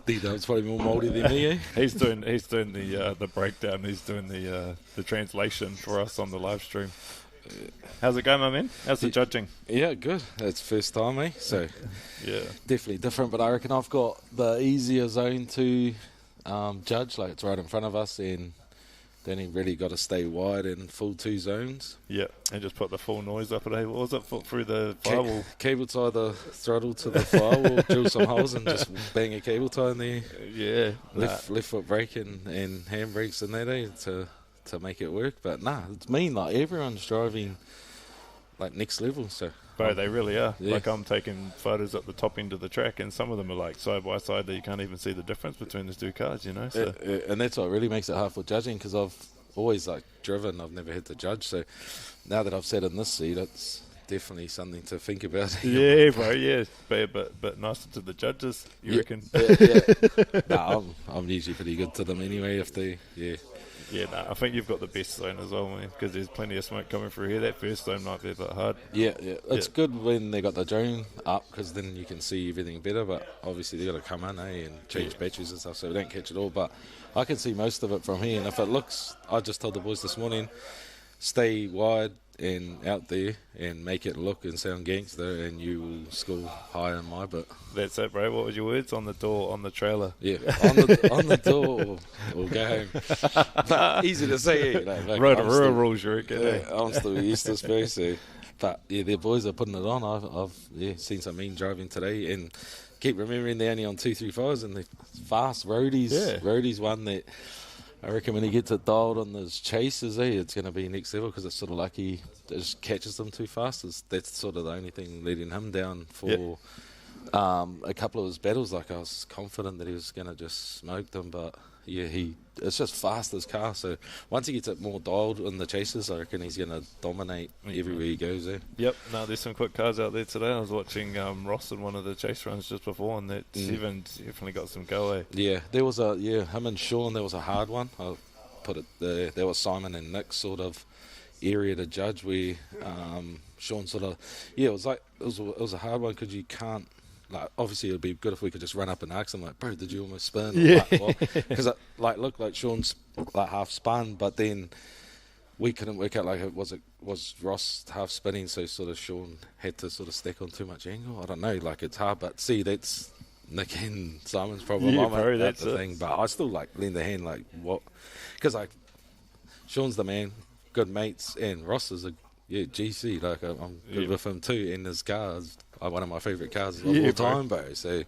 D-Dub's probably more Māori than me, eh? He's doing the breakdown. He's doing the translation for us on the live stream. How's it going, my man? How's the judging? Yeah, good. It's first time, eh? So yeah, definitely different. But I reckon I've got the easier zone to judge. Like it's right in front of us, and then he really got to stay wide and full two zones. Yeah, and just put the full noise up at what was it? Through the firewall. Cable tie the throttle to the firewall, drill some holes and just bang a cable tie in there. Yeah. Left foot brake and handbrakes in there to make it work. But it's mean, like everyone's driving like next level. So Bro, they really are. Yeah. Like I'm taking photos at the top end of the track and some of them are like side by side that you can't even see the difference between the two cars, So. And that's what really makes it hard for judging, because I've always driven. I've never had to judge. So now that I've sat in this seat, it's definitely something to think about. Yeah, bro, yeah. But nicer to the judges, you reckon? Yeah. No, I'm usually pretty good to them anyway. Yeah, no, I think you've got the best zone as well, man, because there's plenty of smoke coming through here. That first zone might be a bit hard. Yeah. It's good when they got the drone up because then you can see everything better. But obviously they got to come in, and change batteries and stuff, so we don't catch it all. But I can see most of it from here, and if it looks, I just told the boys this morning, stay wide and out there and make it look and sound gangster, and you will score high in my book. That's it, bro. What was your words? On the door, on the trailer. Yeah, on the door, or go home. But easy to say. Road to rural rules, you reckon? Yeah, I'm still used to space. So. But yeah, their boys are putting it on. I've seen some mean driving today, and keep remembering they're only on 235s and they're fast roadies. Yeah. Roadies one that. I reckon when he gets it dialed on those chases, it's going to be next level because it's sort of like he just catches them too fast. That's sort of the only thing letting him down for a couple of his battles. Like I was confident that he was going to just smoke them, but yeah, it's just fast as car. So once he gets it more dialed in the chases, I reckon he's going to dominate everywhere he goes there. Yep. No, there's some quick cars out there today. I was watching Ross in one of the chase runs just before, and that Seven definitely got some go. Eh? Yeah, there was him and Sean. There was a hard one. I'll put it there. There was Simon and Nick's sort of area to judge where Sean sort of it was a hard one because you can't. Like, obviously, it would be good if we could just run up and ask him, like, bro, did you almost spin? Yeah. Because it looked like Sean's half spun, but then we couldn't work out, like, was Ross half spinning, so sort of Sean had to sort of stack on too much angle. I don't know, like, it's hard, but see, that's Nick and Simon's problem. Yeah, I'm bro, that's that's the thing, but I still, like, lend a hand, like, what? Because, like, Sean's the man, good mates, and Ross is a GC, like, I'm good with him too, and his cars one of my favourite cars of all time, bro. So,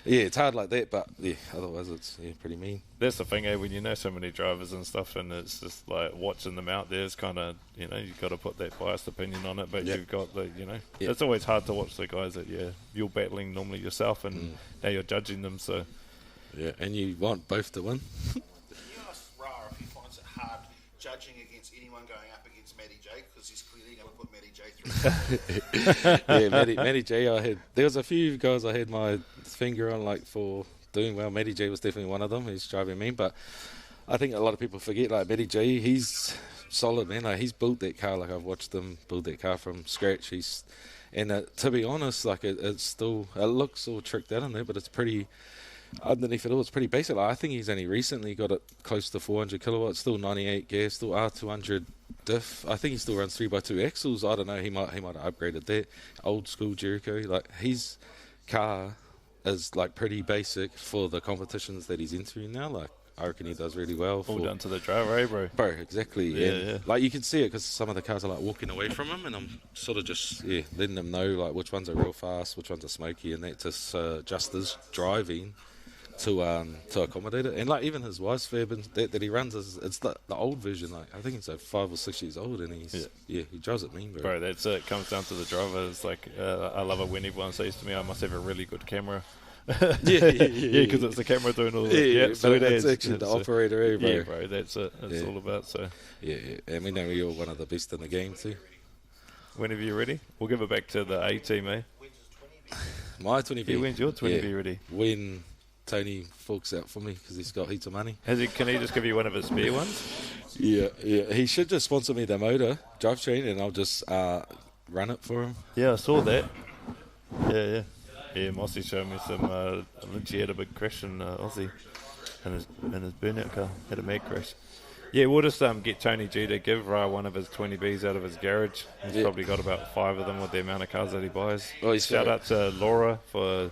yeah, it's hard like that, but yeah, otherwise it's pretty mean. That's the thing, when you know so many drivers and stuff, and it's just like watching them out there, it's kind of, you've got to put that biased opinion on it, but you've got the, it's always hard to watch the guys that, you're battling normally yourself, and now you're judging them, so. Yeah, and you want both to win. Can you ask Ra if he finds it hard judging against anyone going up against Matty J, because he's clearly going to put Matty J through. Yeah, Matty J, there was a few guys I had my finger on, like, for doing well. Matty J was definitely one of them. He's driving mean, but I think a lot of people forget, like, Matty J, he's solid, man. Like, he's built that car. Like, I've watched him build that car from scratch. To be honest, like, it looks all tricked out in there, but it's pretty. Underneath it all, it's pretty basic. Like, I think he's only recently got it close to 400 kilowatts, still 98 gas, still R200 diff. I think he still runs 3x2 axles. I don't know. He might have upgraded that. Old school Jericho. Like, his car is like pretty basic for the competitions that he's entering now. Like, I reckon he does really well. All down to the driver, eh, bro? Bro, exactly. Yeah. Like, you can see it because some of the cars are like walking away from him, and I'm sort of just letting them know like which ones are real fast, which ones are smoky, and that just his driving to accommodate it. And like even his wife's fab that he runs it's the old version. Like, I think he's like 5 or 6 years old, and he drives it mean, bro. Bro, that's it. It comes down to the driver. It's like I love it when everyone says to me, I must have a really good camera. Because it's the camera doing all the but it's actually the operator, eh, bro? Yeah, bro, that's it. That's all about. So and we know you're one of the best in the game too. Whenever you're ready, we'll give it back to the A team, eh? My 20B. Yeah, when's your 20B ready? When Tony forks out for me because he's got heaps of money. Can he just give you one of his spare ones? Yeah. He should just sponsor me the motor drivetrain, and I'll just run it for him. Yeah, I saw that. Yeah, Mossy showed me some. Lynchy had a big crash in Aussie, in his burnout car. Had a mad crash. Yeah, we'll just get Tony G to give Ra one of his 20Bs out of his garage. He's probably got about 5 of them with the amount of cars that he buys. Shout out to Laura for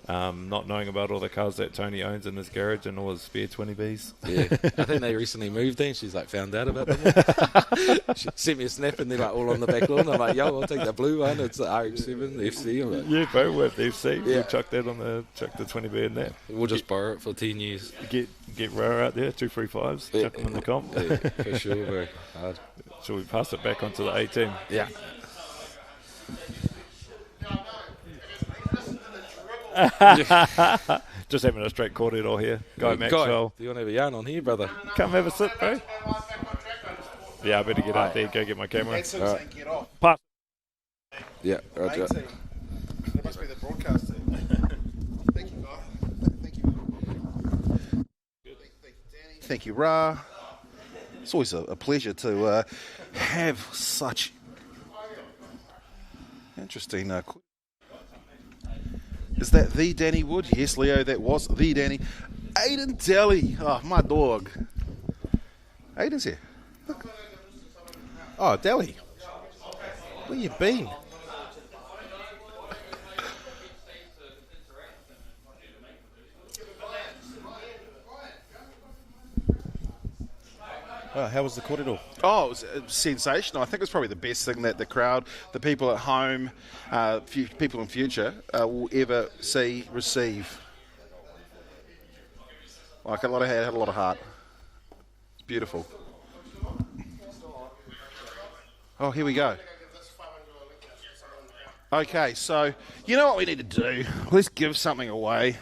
not knowing about all the cars that Tony owns in his garage and all his spare 20Bs. Yeah, I think they recently moved there, and she's like found out about them. She sent me a snap, and they're like all on the back lawn. I'm like, yo, I'll take that blue one. It's the RX-7 FC. I'm like, yeah, bro, with FC. We'll chuck the 20B in that. We'll just borrow it for 10 years. Get Ra out there, 235s, chuck them in the comp. Yeah, for sure, bro. Hard. Shall we pass it back onto the A team? Yeah. Just having a straight cordial here. Guy Maxwell. Do you want to have a yarn on here, brother? Come have a sit, bro. Yeah, I better get out there, go get my camera. Right. Get off. Pass. Yeah, roger. That must be the broadcast team. Thank you, guys. Thank you. Thank you, Ra. It's always a pleasure to have such interesting. Is that the Danny Wood? Yes, Leo, that was the Danny. Aiden Daly. Oh, my dog. Aiden's here. Look. Oh, Daly. Where you been? Oh, how was the corridor? Oh, it was sensational. I think it was probably the best thing that the crowd, the people at home, people in future will ever receive. Like had a lot of heart. It's beautiful. Oh, here we go. Okay, so you know what we need to do? Let's give something away.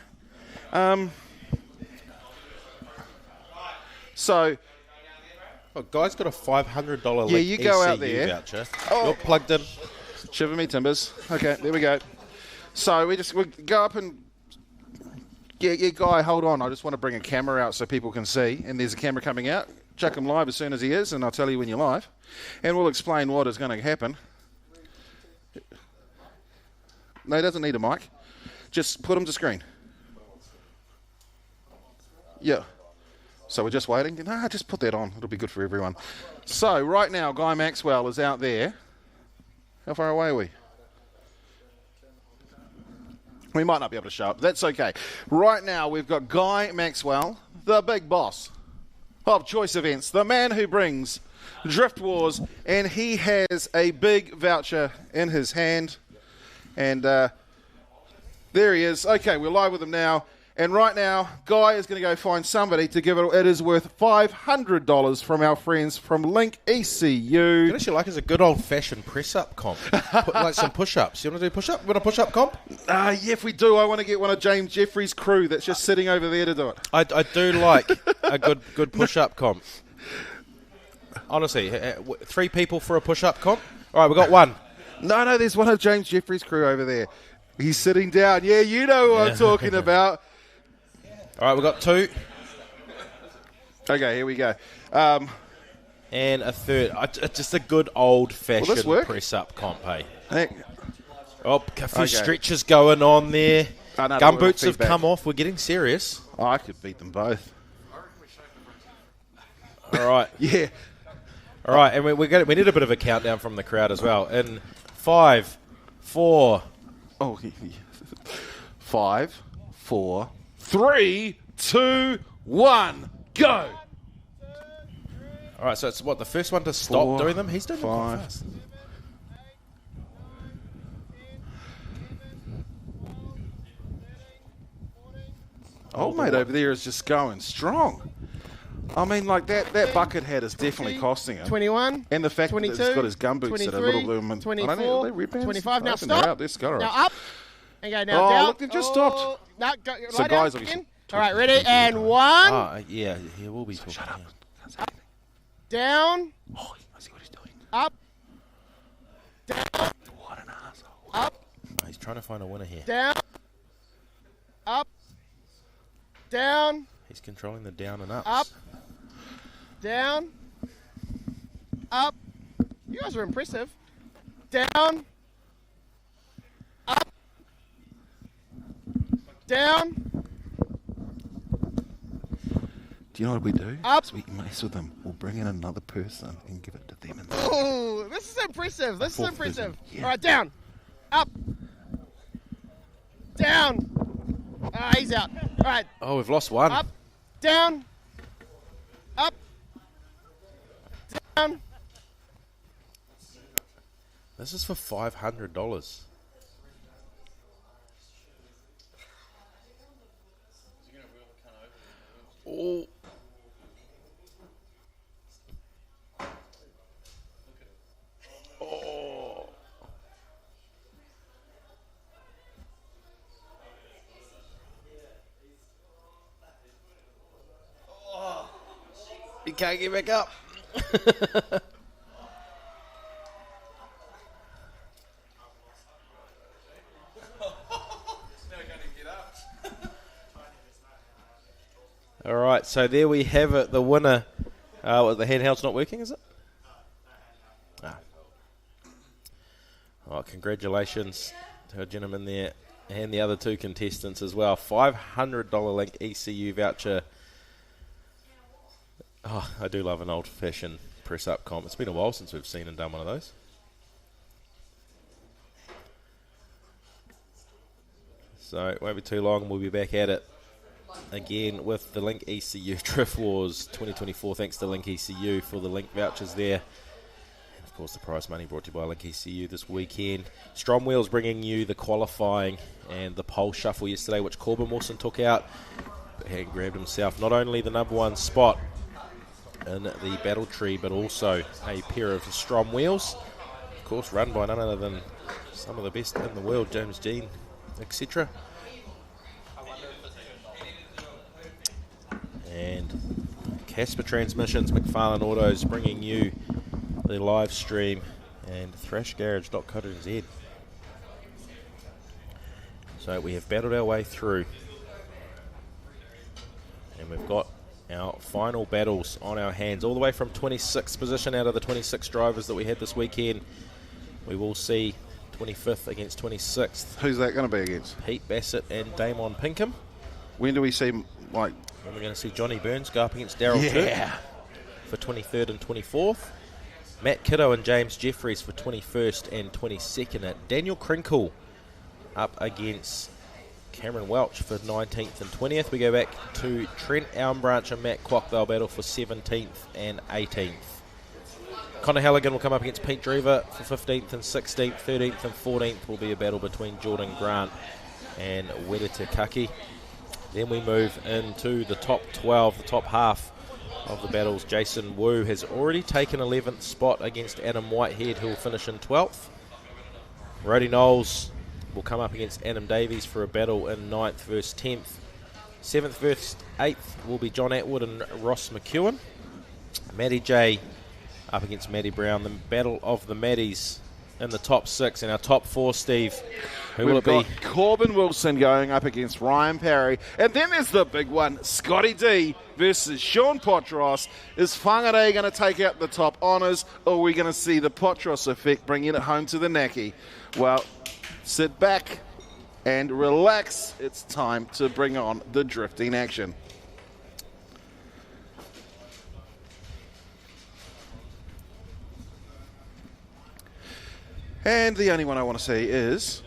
So. Well, guy's got a $500 yeah, you go ECU out there. Voucher. Oh. You're plugged in. Shiver me timbers. Okay, there we go. So we go up and guy, hold on. I just want to bring a camera out so people can see. And there's a camera coming out. Chuck him live as soon as he is, and I'll tell you when you're live. And we'll explain what is going to happen. No, he doesn't need a mic. Just put him to screen. Yeah. So we're just waiting. No, just put that on. It'll be good for everyone. So right now, Guy Maxwell is out there. How far away are we? We might not be able to show up. That's okay. Right now, we've got Guy Maxwell, the big boss of Choice Events, the man who brings DriftWars, and he has a big voucher in his hand. And there he is. Okay, we're live with him now. And right now, Guy is going to go find somebody to give it. It is worth $500 from our friends from Link ECU. What I actually like is a good old-fashioned press-up comp. Like some push-ups. You want to do push-up? You want a push-up comp? Yeah, if we do, I want to get one of James Jeffrey's crew that's just sitting over there to do it. I do like a good push-up comp. Honestly, 3 people for a push-up comp? All right, we got one. No, there's one of James Jeffrey's crew over there. He's sitting down. Yeah, you know what I'm talking about. All right, we've got 2. Okay, here we go. And a third. Just a good old-fashioned press-up comp, hey? Oh, a few stretches going on there. Gumboots have come off. We're getting serious. Oh, I could beat them both. All right. Yeah. All right, and we need a bit of a countdown from the crowd as well. In 5, 4... Oh, 5, 4, 3, 2, 1, go! All right, so it's what, the first one to stop doing them? He's doing them quite fast. Old mate over there is just going strong. I mean, like that bucket hat is definitely costing him. 21. And the fact that he's got his gumboots that are a little bit... 24. 25. Now stop. Let's go. Now up. And go now down. Oh, look, they just stopped. No, go, so guys, obviously... All right, ready? And 1. Yeah, we'll be talking. Shut up. Up. Down. Oh, I see what he's doing. Up. Down. What an asshole. Up. Oh, he's trying to find a winner here. Down. Up. Down. He's controlling the down and ups. Up. Down. Up. You guys are impressive. Down. Up. Down. Do you know what we do? Up. So we mess with them. We'll bring in another person and give it to them. Oh, this is impressive. This is impressive. Yeah. All right, down. Up. Down. He's out. All right. Oh, we've lost one. Up. Down. Up. Down. This is for $500. Oh. Oh. You can't get back up. All right, so there we have it. The winner Well, the handheld's not working, is it? Ah. Oh, congratulations to our gentleman there and the other two contestants as well. $500 Link ECU voucher. Oh, I do love an old-fashioned press-up comp. It's been a while since we've seen and done one of those. So it won't be too long. We'll be back at it again with the Link ECU DriftWars 2024. Thanks to Link ECU for the Link vouchers there. And of course the prize money brought to you by Link ECU this weekend. Strom Wheels bringing you the qualifying and the pole shuffle yesterday, which Corbin Wilson took out. But he grabbed himself not only the #1 spot in the battle tree, but also a pair of Strom Wheels. Of course, run by none other than some of the best in the world, James Dean, etc. And Casper Transmissions, McFarlane Autos bringing you the live stream, and thrashgarage.co.nz. So we have battled our way through, and we've got our final battles on our hands, all the way from 26th position out of the 26 drivers that we had this weekend. We will see 25th against 26th. Who's that going to be against? Pete Bassett and Damon Pinkham. When do we see, like... And we're going to see Johnny Burns go up against Daryl Turk for 23rd and 24th. Matt Kiddo and James Jeffries for 21st and 22nd. Daniel Krinkle up against Cameron Welch for 19th and 20th. We go back to Trent Elmbranch and Matt Kwok. They'll battle for 17th and 18th. Connor Halligan will come up against Pete Drever for 15th and 16th. 13th and 14th will be a battle between Jordan Grant and Wedita Kaki. Then we move into the top 12, the top half of the battles. Jason Wu has already taken 11th spot against Adam Whitehead, who will finish in 12th. Roddy Knowles will come up against Adam Davies for a battle in 9th versus 10th. 7th versus 8th will be John Atwood and Ross McEwen. Matty J up against Matty Brown. The battle of the Maddies in the top 6. And our top 4, Steve, who will it be? We've got Corbin Wilson going up against Ryan Parry. And then there's the big one, Scotty D versus Sean Potros. Is Whangarei going to take out the top honours, or are we going to see the Potros effect bringing it home to the Naki? Well, sit back and relax. It's time to bring on the drifting action. And the only one I want to see is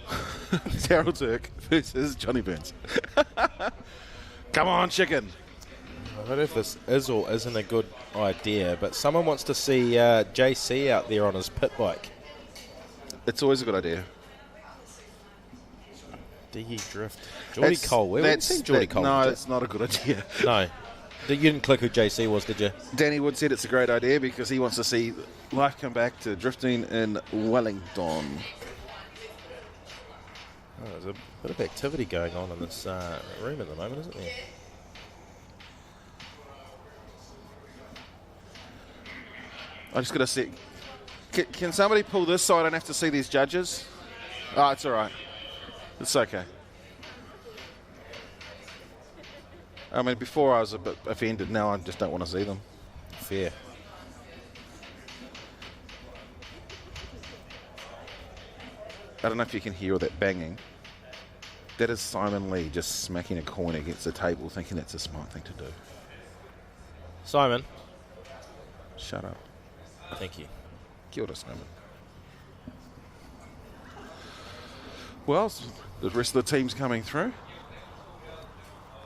Daryl Turk versus Johnny Burns. Come on, chicken. I don't know if this is or isn't a good idea, but someone wants to see JC out there on his pit bike. It's always a good idea. DE Drift. Geordie Cole. Where have we seen Geordie Cole? No, it's not a good idea. No. You didn't click who JC was, did you? Danny Wood said it's a great idea because he wants to see life come back to drifting in Wellington. Oh, there's a bit of activity going on in this room at the moment, isn't there? I just got to see. Can somebody pull this so I don't have to see these judges? Oh, it's all right. It's okay. I mean, before I was a bit offended. Now I just don't want to see them. Fair. I don't know if you can hear all that banging. That is Simon Lee just smacking a coin against the table, thinking that's a smart thing to do. Simon. Shut up. Thank you. Kia ora, Simon. Well, the rest of the team's coming through.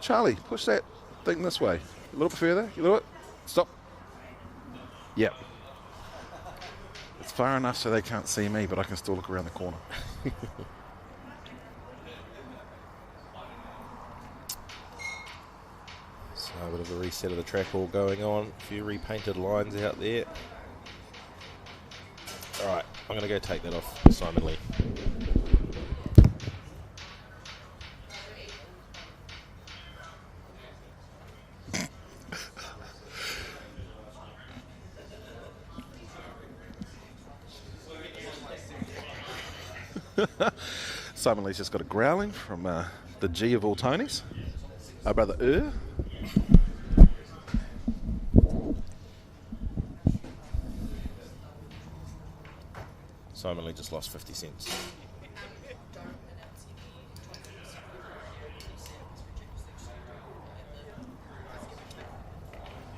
Charlie, push that thing this way. A little bit further. A little bit. Stop. Yep. It's far enough so they can't see me, but I can still look around the corner. So a bit of a reset of the track all going on. A few repainted lines out there. All right, I'm going to go take that off Simon Lee. Simon Lee's just got a growling from the G of all Tonys. Our brother Simon Lee just lost 50 cents.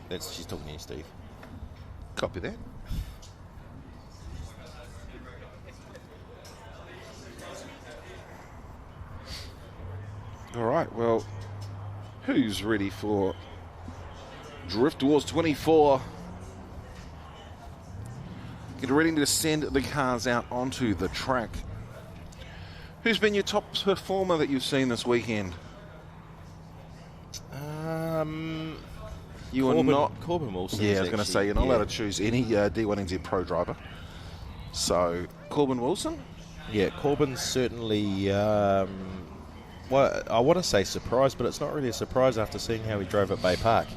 She's talking to you, Steve. Copy that. All right, well, who's ready for DriftWars 24? Get ready to send the cars out onto the track. Who's been your top performer that you've seen this weekend? You are not Corbin Wilson. Yeah, I was going to say you're not allowed to choose any D1NZ Pro driver. So Corbin Wilson. Yeah, Corbin's certainly. Well, I want to say surprised, but it's not really a surprise after seeing how he drove at Bay Park.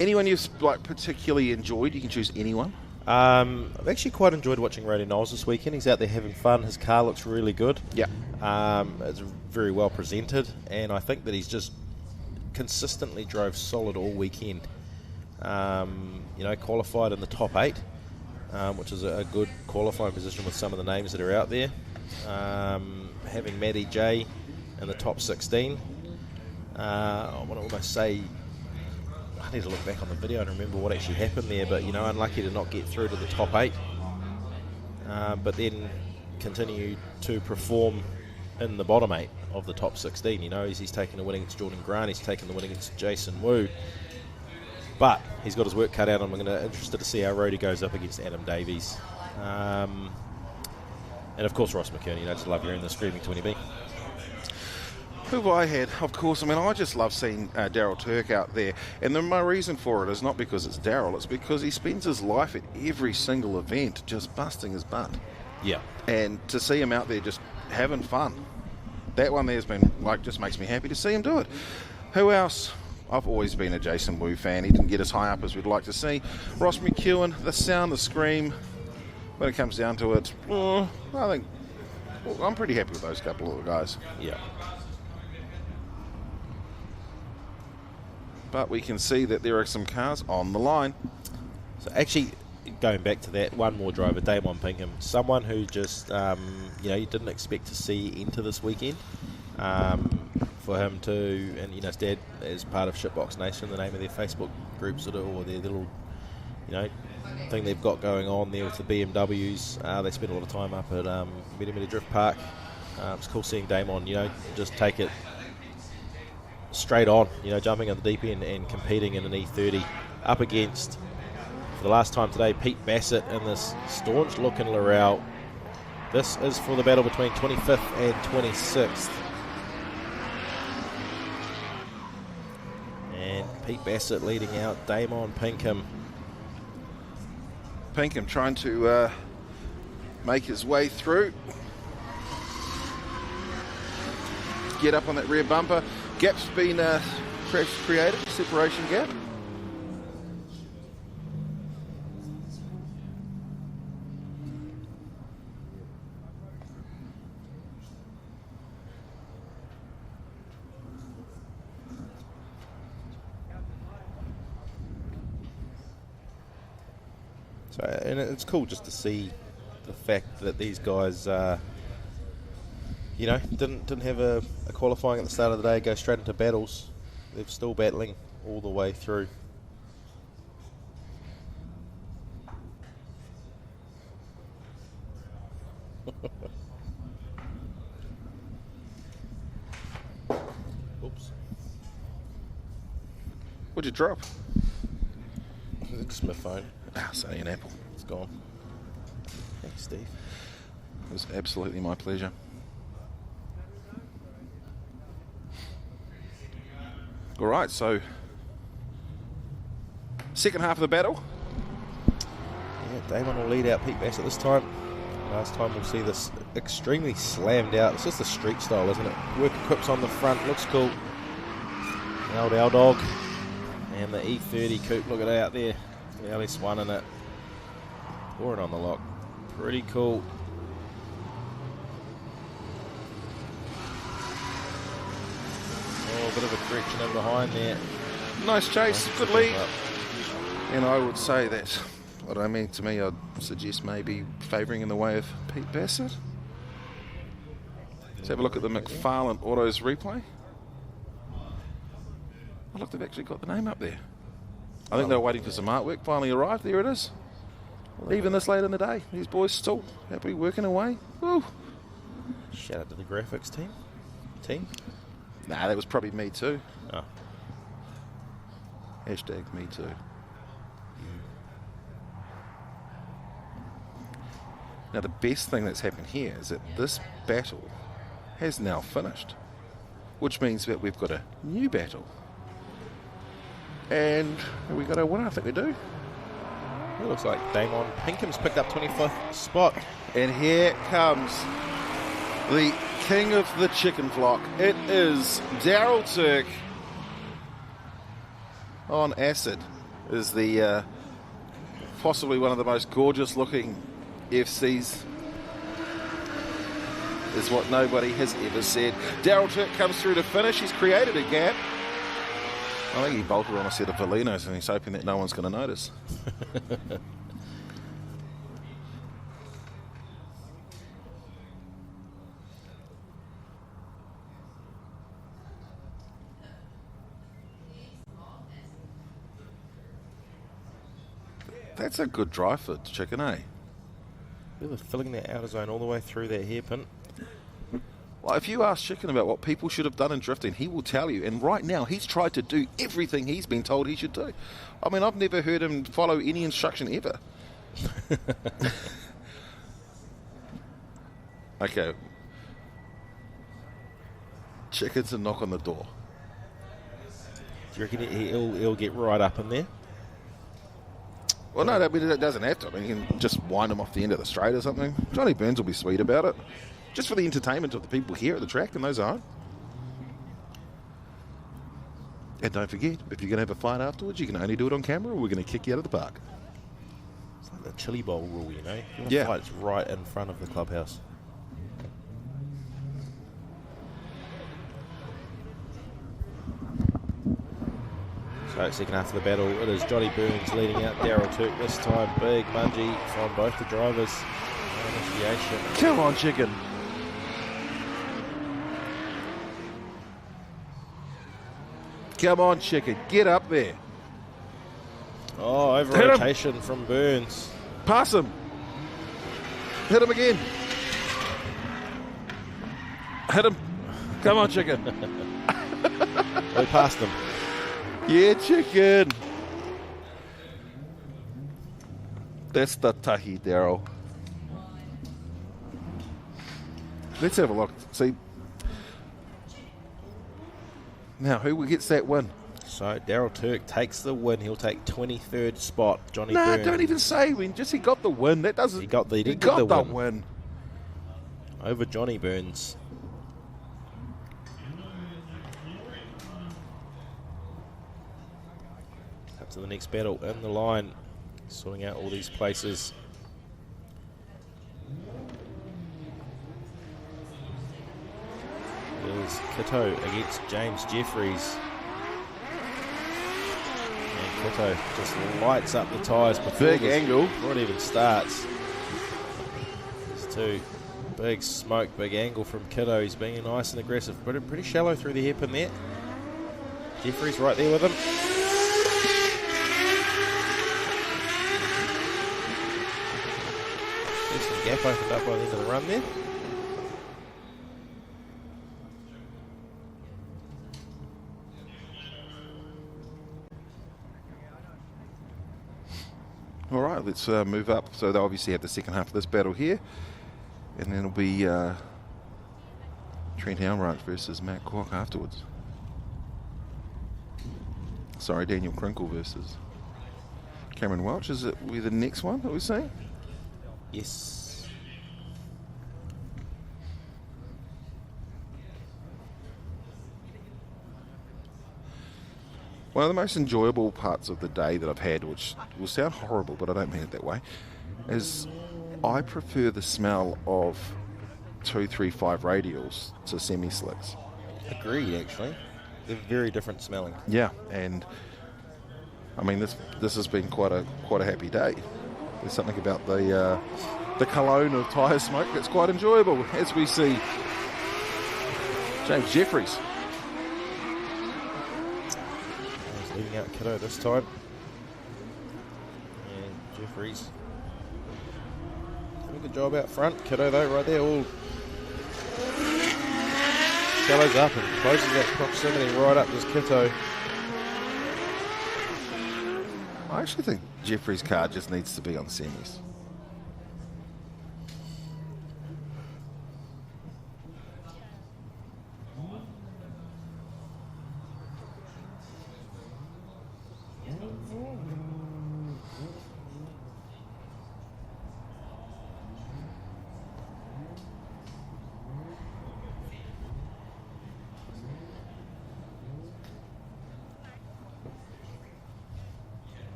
Anyone you've particularly enjoyed? You can choose anyone. I've actually quite enjoyed watching Roddy Knowles this weekend. He's out there having fun. His car looks really good. Yeah. It's very well presented, and I think that he's just consistently drove solid all weekend. Qualified in the top 8, which is a good qualifying position with some of the names that are out there. Having Matty J in the top 16. I want to almost say, I need to look back on the video and remember what actually happened there, but unlucky to not get through to the top 8. But then continue to perform in the bottom 8 of the top 16. He's taken the win against Jordan Grant, he's taken the win against Jason Wu, but he's got his work cut out. I'm interested to see how Rody goes up against Adam Davies, and of course Ross McKerney. Just love hearing the screaming 20B. Who have I had? Of course, I just love seeing Daryl Turk out there. And my reason for it is not because it's Daryl, it's because he spends his life at every single event just busting his butt. Yeah. And to see him out there just having fun, that one there's been, just makes me happy to see him do it. Who else? I've always been a Jason Wu fan. He didn't get as high up as we'd like to see. Ross McEwen, the sound, the scream, when it comes down to it, I think I'm pretty happy with those couple of guys. Yeah. But we can see that there are some cars on the line. So actually, going back to that, one more driver, Damon Pinkham, someone who just, you didn't expect to see enter this weekend. For him to, and his dad is part of Shitbox Nation, the name of their Facebook group, or their little, thing they've got going on there with the BMWs. They spend a lot of time up at Meta Drift Park. It's cool seeing Damon, just take it straight on, jumping in the deep end and competing in an E30 up against, for the last time today, Pete Bassett in this staunch looking Laurel. This is for the battle between 25th and 26th. And Pete Bassett leading out Damon Pinkham. Pinkham trying to make his way through. Get up on that rear bumper. Gap's been created, separation gap. So, and it's cool just to see the fact that these guys, didn't have a qualifying at the start of the day, go straight into battles. They're still battling all the way through. Oops. What'd you drop? Just my phone. It's only an apple. It's gone. Thanks, Steve. It was absolutely my pleasure. All right, so second half of the battle. Yeah, Damon will lead out Pete Bassett this time. Last time we'll see this extremely slammed out. It's just a street style, isn't it? Work equips on the front, looks cool. The old L Dog and the E30 coupe, look at it out there. The LS1 in it. Pouring on the lock. Pretty cool. Oh, a bit of a correction in behind there. Nice chase, good lead. And I would say that I don't mean, to me, I'd suggest maybe favouring in the way of Pete Bassett. Let's have a look at the McFarlane Autos replay. Oh, look, they've actually got the name up there. I think they were waiting for some artwork. Finally arrived. There it is. Even this late in the day, these boys still happily working away. Woo. Shout out to the graphics team. Nah, that was probably me too. Oh. Hashtag me too. Now the best thing that's happened here is that this battle has now finished, which means that we've got a new battle. And have we got a winner? I think we do. It looks like Damon Pinkham's picked up 25th spot. And here comes the king of the chicken flock. It is Daryl Turk on acid. Is the possibly one of the most gorgeous looking FCs, is what nobody has ever said. Daryl Turk comes through to finish. He's created a gap. I think he bolted on a set of Valinos and he's hoping that no one's going to notice. That's a good drive for Chicken, eh? Really filling that outer zone all the way through that hairpin. Well, if you ask Chicken about what people should have done in drifting, he will tell you. And right now, he's tried to do everything he's been told he should do. I mean, I've never heard him follow any instruction ever. Okay. Chicken's a knock on the door. Do you reckon he'll get right up in there? Well, no, that doesn't have to. I mean, you can just wind him off the end of the straight or something. Johnny Burns will be sweet about it. Just for the entertainment of the people here at the track and those aren't. And don't forget, if you're going to have a fight afterwards, you can only do it on camera or we're going to kick you out of the park. It's like the chili bowl rule, you know? Yeah. Fight's right in front of the clubhouse. So second half of the battle, it is Johnny Burns leading out Daryl Turk this time. Big mungie from both the drivers. Initiation. Come on, Chicken. Come on, Chicken. Get up there. Oh, over rotation from Burns. Pass him. Hit him again. Hit him. Come on, Chicken. We passed him. Yeah, Chicken. That's the tahi, Daryl. Let's have a look. See. Now, who gets that win? So, Daryl Turk takes the win. He'll take 23rd spot. Johnny Nah, Burns. don't even say win. Just he got the win. That doesn't. He got the win. Over Johnny Burns. Up to the next battle in the line. Sorting out all these places. There's Kito against James Jeffries. And Kito just lights up the tyres before it even starts. There's two. Big smoke, big angle from Kito. He's being nice and aggressive, but pretty shallow through the hairpin there. Jeffries right there with him. There's some gap opened up by the end of the run there. All right, let's move up. So they'll obviously have the second half of this battle here. And then it'll be Trent Elmranch versus Matt Kwok afterwards. Sorry, Daniel Krinkle versus Cameron Welch. Is it the next one that we're seeing? Yes. One of the most enjoyable parts of the day that I've had, which will sound horrible, but I don't mean it that way, is I prefer the smell of 235 radials to semi-slicks. Agreed, actually. They're very different smelling. Yeah, and I mean this has been quite a happy day. There's something about the cologne of tyre smoke that's quite enjoyable, as we see James Jeffries. He's leading out Kiddo this time. And Jeffries doing a good job out front. Kiddo though, right there, all shallows up and closes that proximity right up this Kiddo. I actually think Jeffries' car just needs to be on semis.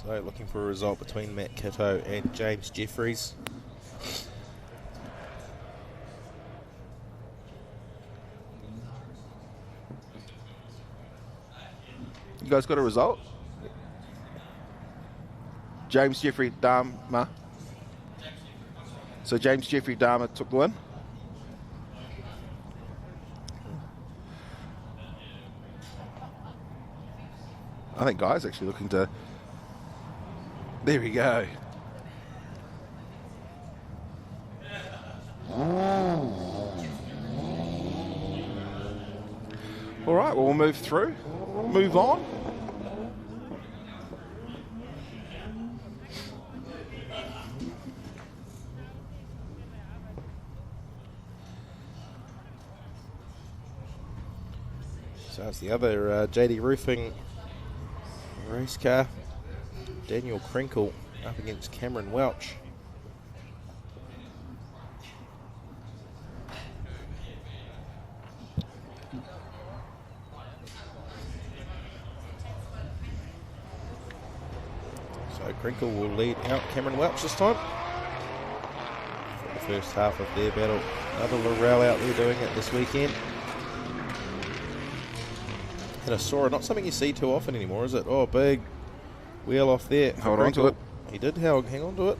So looking for a result between Matt Kitto and James Jeffries. You guys got a result? James Jeffrey Dharma. So James Jeffrey Dharma took the win. I think Guy's actually looking to... There we go. All right, well, we'll move through. Move on. So it's the other JD Roofing race car. Daniel Krinkle up against Cameron Welch. So Krinkle will lead out Cameron Welch this time. For the first half of their battle. Another Laurel out there doing it this weekend. And a Sora, not something you see too often anymore, is it? Oh, big wheel off there. Hold on to it. He did hang on to it.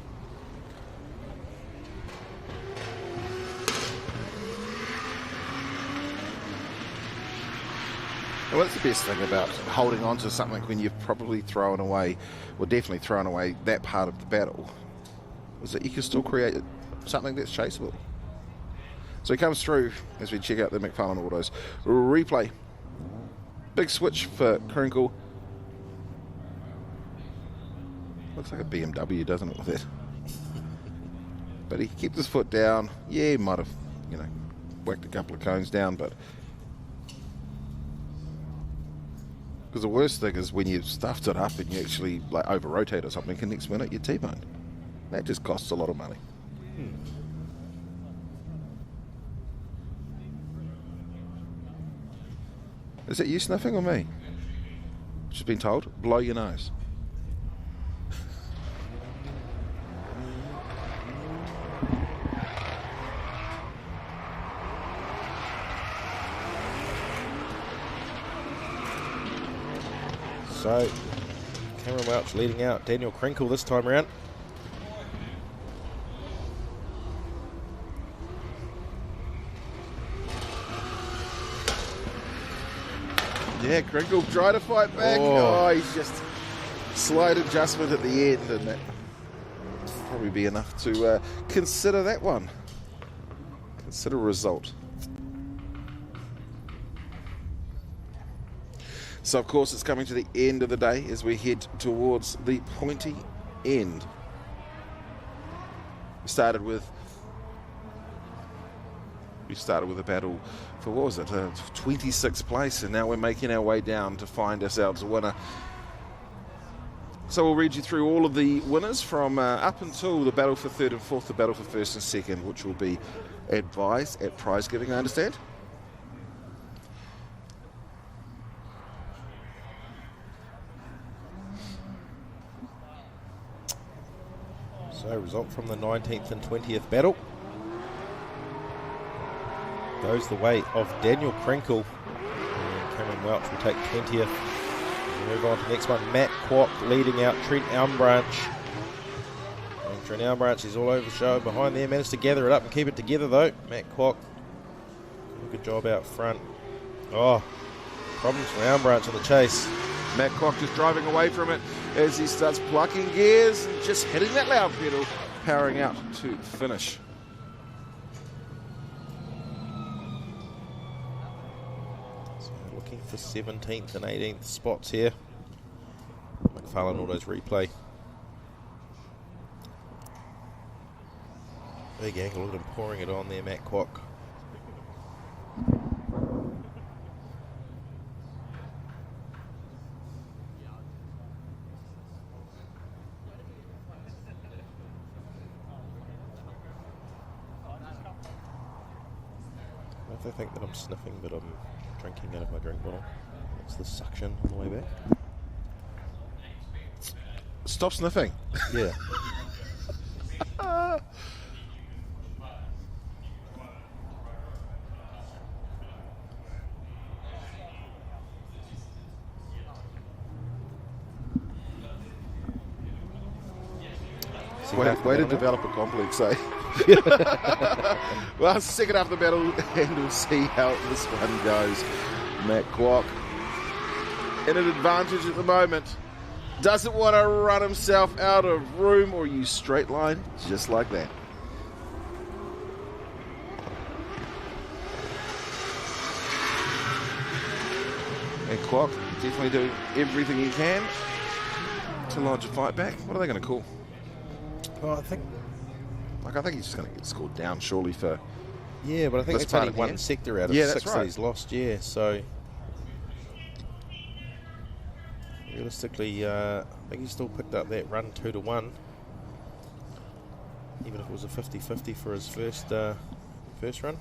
Well, that's the best thing about holding on to something when you've probably thrown away, or definitely thrown away that part of the battle, is that you can still create something that's chaseable. So he comes through as we check out the McFarlane Autos replay. Big switch for Krinkle. Looks like a BMW, doesn't it, with it? But he kept his foot down. Yeah, he might have, whacked a couple of cones down, but... Because the worst thing is when you've stuffed it up and you actually over-rotate or something, and next minute you're T-boned. That just costs a lot of money. Is it you sniffing or me? Just been told, blow your nose. So, Cameron Welch leading out Daniel Krinkle this time around. Yeah, Krinkle tried to fight back. Oh, he's just slight adjustment at the end, and that probably be enough to consider that one. Consider a result. So, of course, it's coming to the end of the day as we head towards the pointy end. We started with a battle for, what was it, 26th place, and now we're making our way down to find ourselves a winner. So we'll read you through all of the winners from up until the battle for third and fourth, the battle for first and second, which will be advised at prize giving, I understand. So result from the 19th and 20th battle goes the way of Daniel Krinkle. And Cameron Welch will take 20th. Move on to the next one. Matt Kwok leading out Trent Elmbranch. And Trent Elmbranch is all over the show behind there. Managed to gather it up and keep it together though. Matt Kwok, good job out front. Oh, problems for Elmbranch on the chase. Matt Kwok just driving away from it as he starts plucking gears and just hitting that loud pedal, powering out to finish. Looking for 17th and 18th spots here. McFarlane Autos replay. Big angle, look at him pouring it on there, Matt Kwok. I think that I'm sniffing, but I'm drinking out of my drink bottle. It's the suction on the way back. Stop sniffing. Yeah. Way to develop a complex, eh? Well, second half of the battle, and we'll see how this one goes. Matt Kwok in an advantage at the moment. Doesn't want to run himself out of room or use straight line just like that. And Kwok definitely doing everything he can to lodge a fight back. What are they going to call? Well, I think he's just going to get scored down surely for. Yeah, but I think it's only one sector out of 6 that he's lost. Yeah, so realistically, I think he still picked up that run 2-1, even if it was a 50-50 for his first run.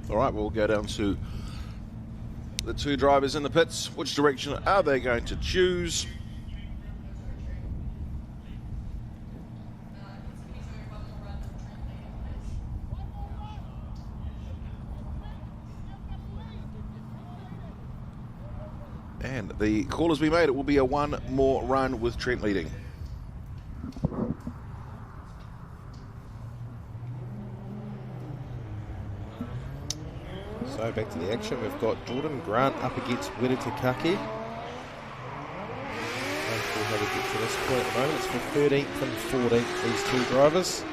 All right, we'll go down to the two drivers in the pits. Which direction are they going to choose? And the call has been made. It will be a one more run with Trent leading. So back to the action, we've got Jordan Grant up against Wera Takaki. How we get to this point at the moment. It's for 13th and 14th, these two drivers.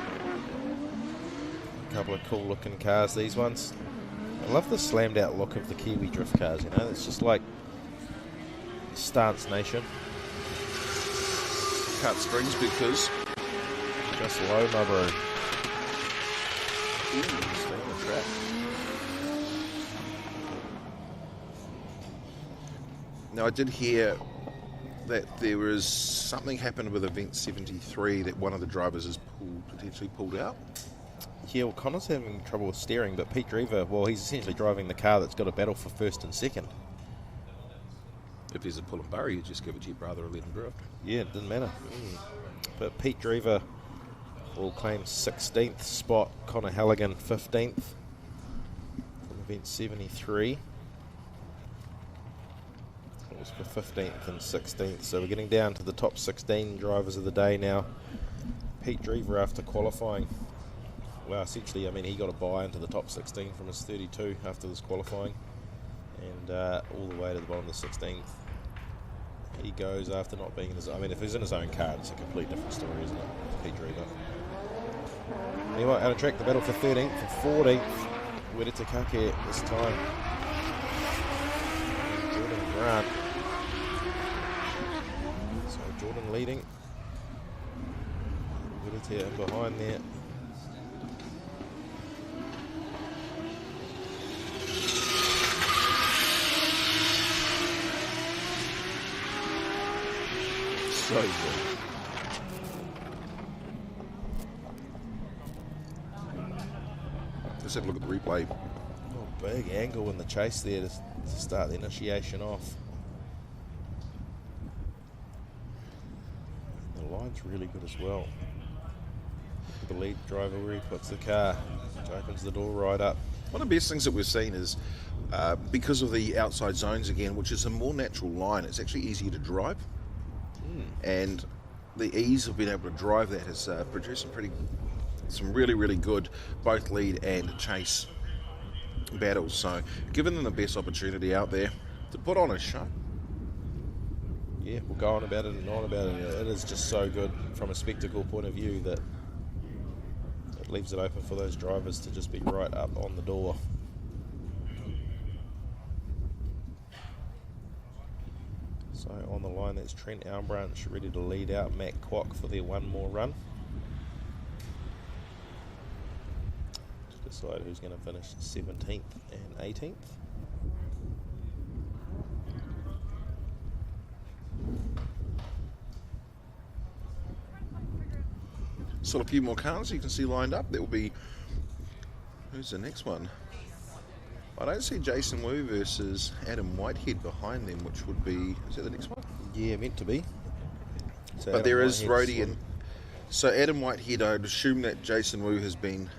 A couple of cool looking cars, these ones. I love the slammed out look of the Kiwi drift cars, you know, it's just like Stance Nation. Cut strings because just low, my bro. Stay on the track. Now, I did hear that there was something happened with Event 73 that one of the drivers has potentially pulled out. Yeah, well, Connor's having trouble with steering, but Pete Drever, well, he's essentially driving the car that's got a battle for first and second. If there's a pull and bury, you just give it to your brother or let him drift. Yeah, it didn't matter. But Pete Drever will claim 16th spot, Connor Halligan 15th from Event 73. It was for 15th and 16th, so we're getting down to the top 16 drivers of the day now. Pete Drever, after qualifying, well, essentially, I mean, he got a bye into the top 16 from his 32 after this qualifying, and all the way to the bottom of the 16th. He goes after not being in his. I mean, if he's in his own car, it's a complete different story, isn't it? Pete Drever. Anyway, out of track, the battle for 13th and 14th. Wera Takaki this time. Jordan Grant. So Jordan leading. Wera in behind there. So good. Let's have a look at the replay. Oh, big angle in the chase there to start the initiation off. the line's really good as well. The lead driver where he puts the car, opens the door right up. One of the best things that we've seen is because of the outside zones again, which is a more natural line, it's actually easier to drive. And the ease of being able to drive that has produced some really good both lead and chase battles. So giving them the best opportunity out there to put on a show. Yeah, we'll go on about it and on about it. It is just so good from a spectacle point of view that it leaves it open for those drivers to just be right up on the door. So on the line, that's Trent Albranch ready to lead out Matt Kwok for their one more run. To decide who's going to finish 17th and 18th. Still a few more cars you can see lined up. There will be... Who's the next one? I don't see Jason Wu versus Adam Whitehead behind them, which would be... Is that the next one? Yeah, meant to be. So but Adam there is Whitehead's Rhodey and... So Adam Whitehead, I'd assume that Jason Wu has been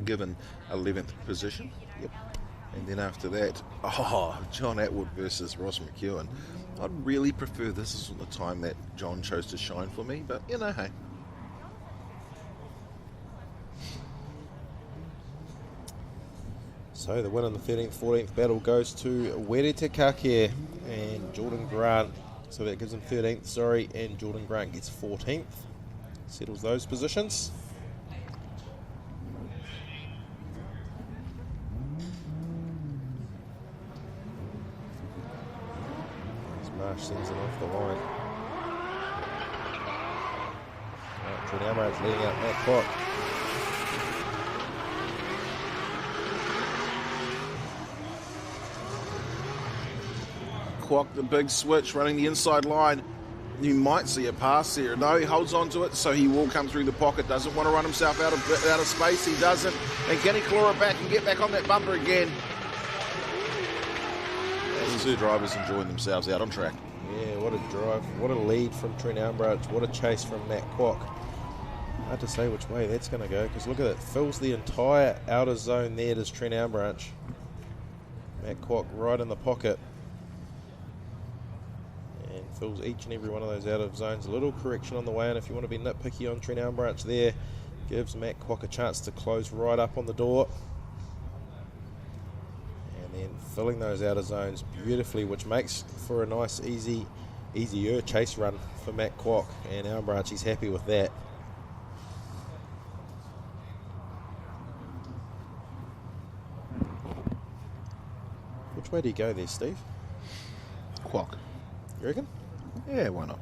given 11th position. Yep. And then after that, John Atwood versus Ross McEwen. I'd really prefer this is the time that John chose to shine for me, but you know, hey. So the win in the 13th, 14th battle goes to Werete Kake and Jordan Grant. So that gives him 13th, sorry, and Jordan Grant gets 14th. Settles those positions. As Marsh sends it off the line. Right, Trent Albranch leading out Matt Kwok. Kwok, the big switch, running the inside line. You might see a pass here. No, he holds on to it, so he will come through the pocket. Doesn't want to run himself out of space. He doesn't. And can he claw it back and get back on that bumper again? These two drivers enjoying themselves out on track. Yeah, what a drive. What a lead from Trent Albranch. What a chase from Matt Kwok. Hard to say which way that's going to go, because look at it. Fills the entire outer zone there. Does Trent Albranch. Matt Kwok right in the pocket. Fills each and every one of those out of zones. A little correction on the way, and if you want to be nitpicky on Trent Albranch there, gives Matt Kwok a chance to close right up on the door. And then filling those outer zones beautifully, which makes for a nice, easier chase run for Matt Kwok. And Albranch, he's happy with that. Which way do you go there, Steve? Kwok. You reckon? Yeah, why not?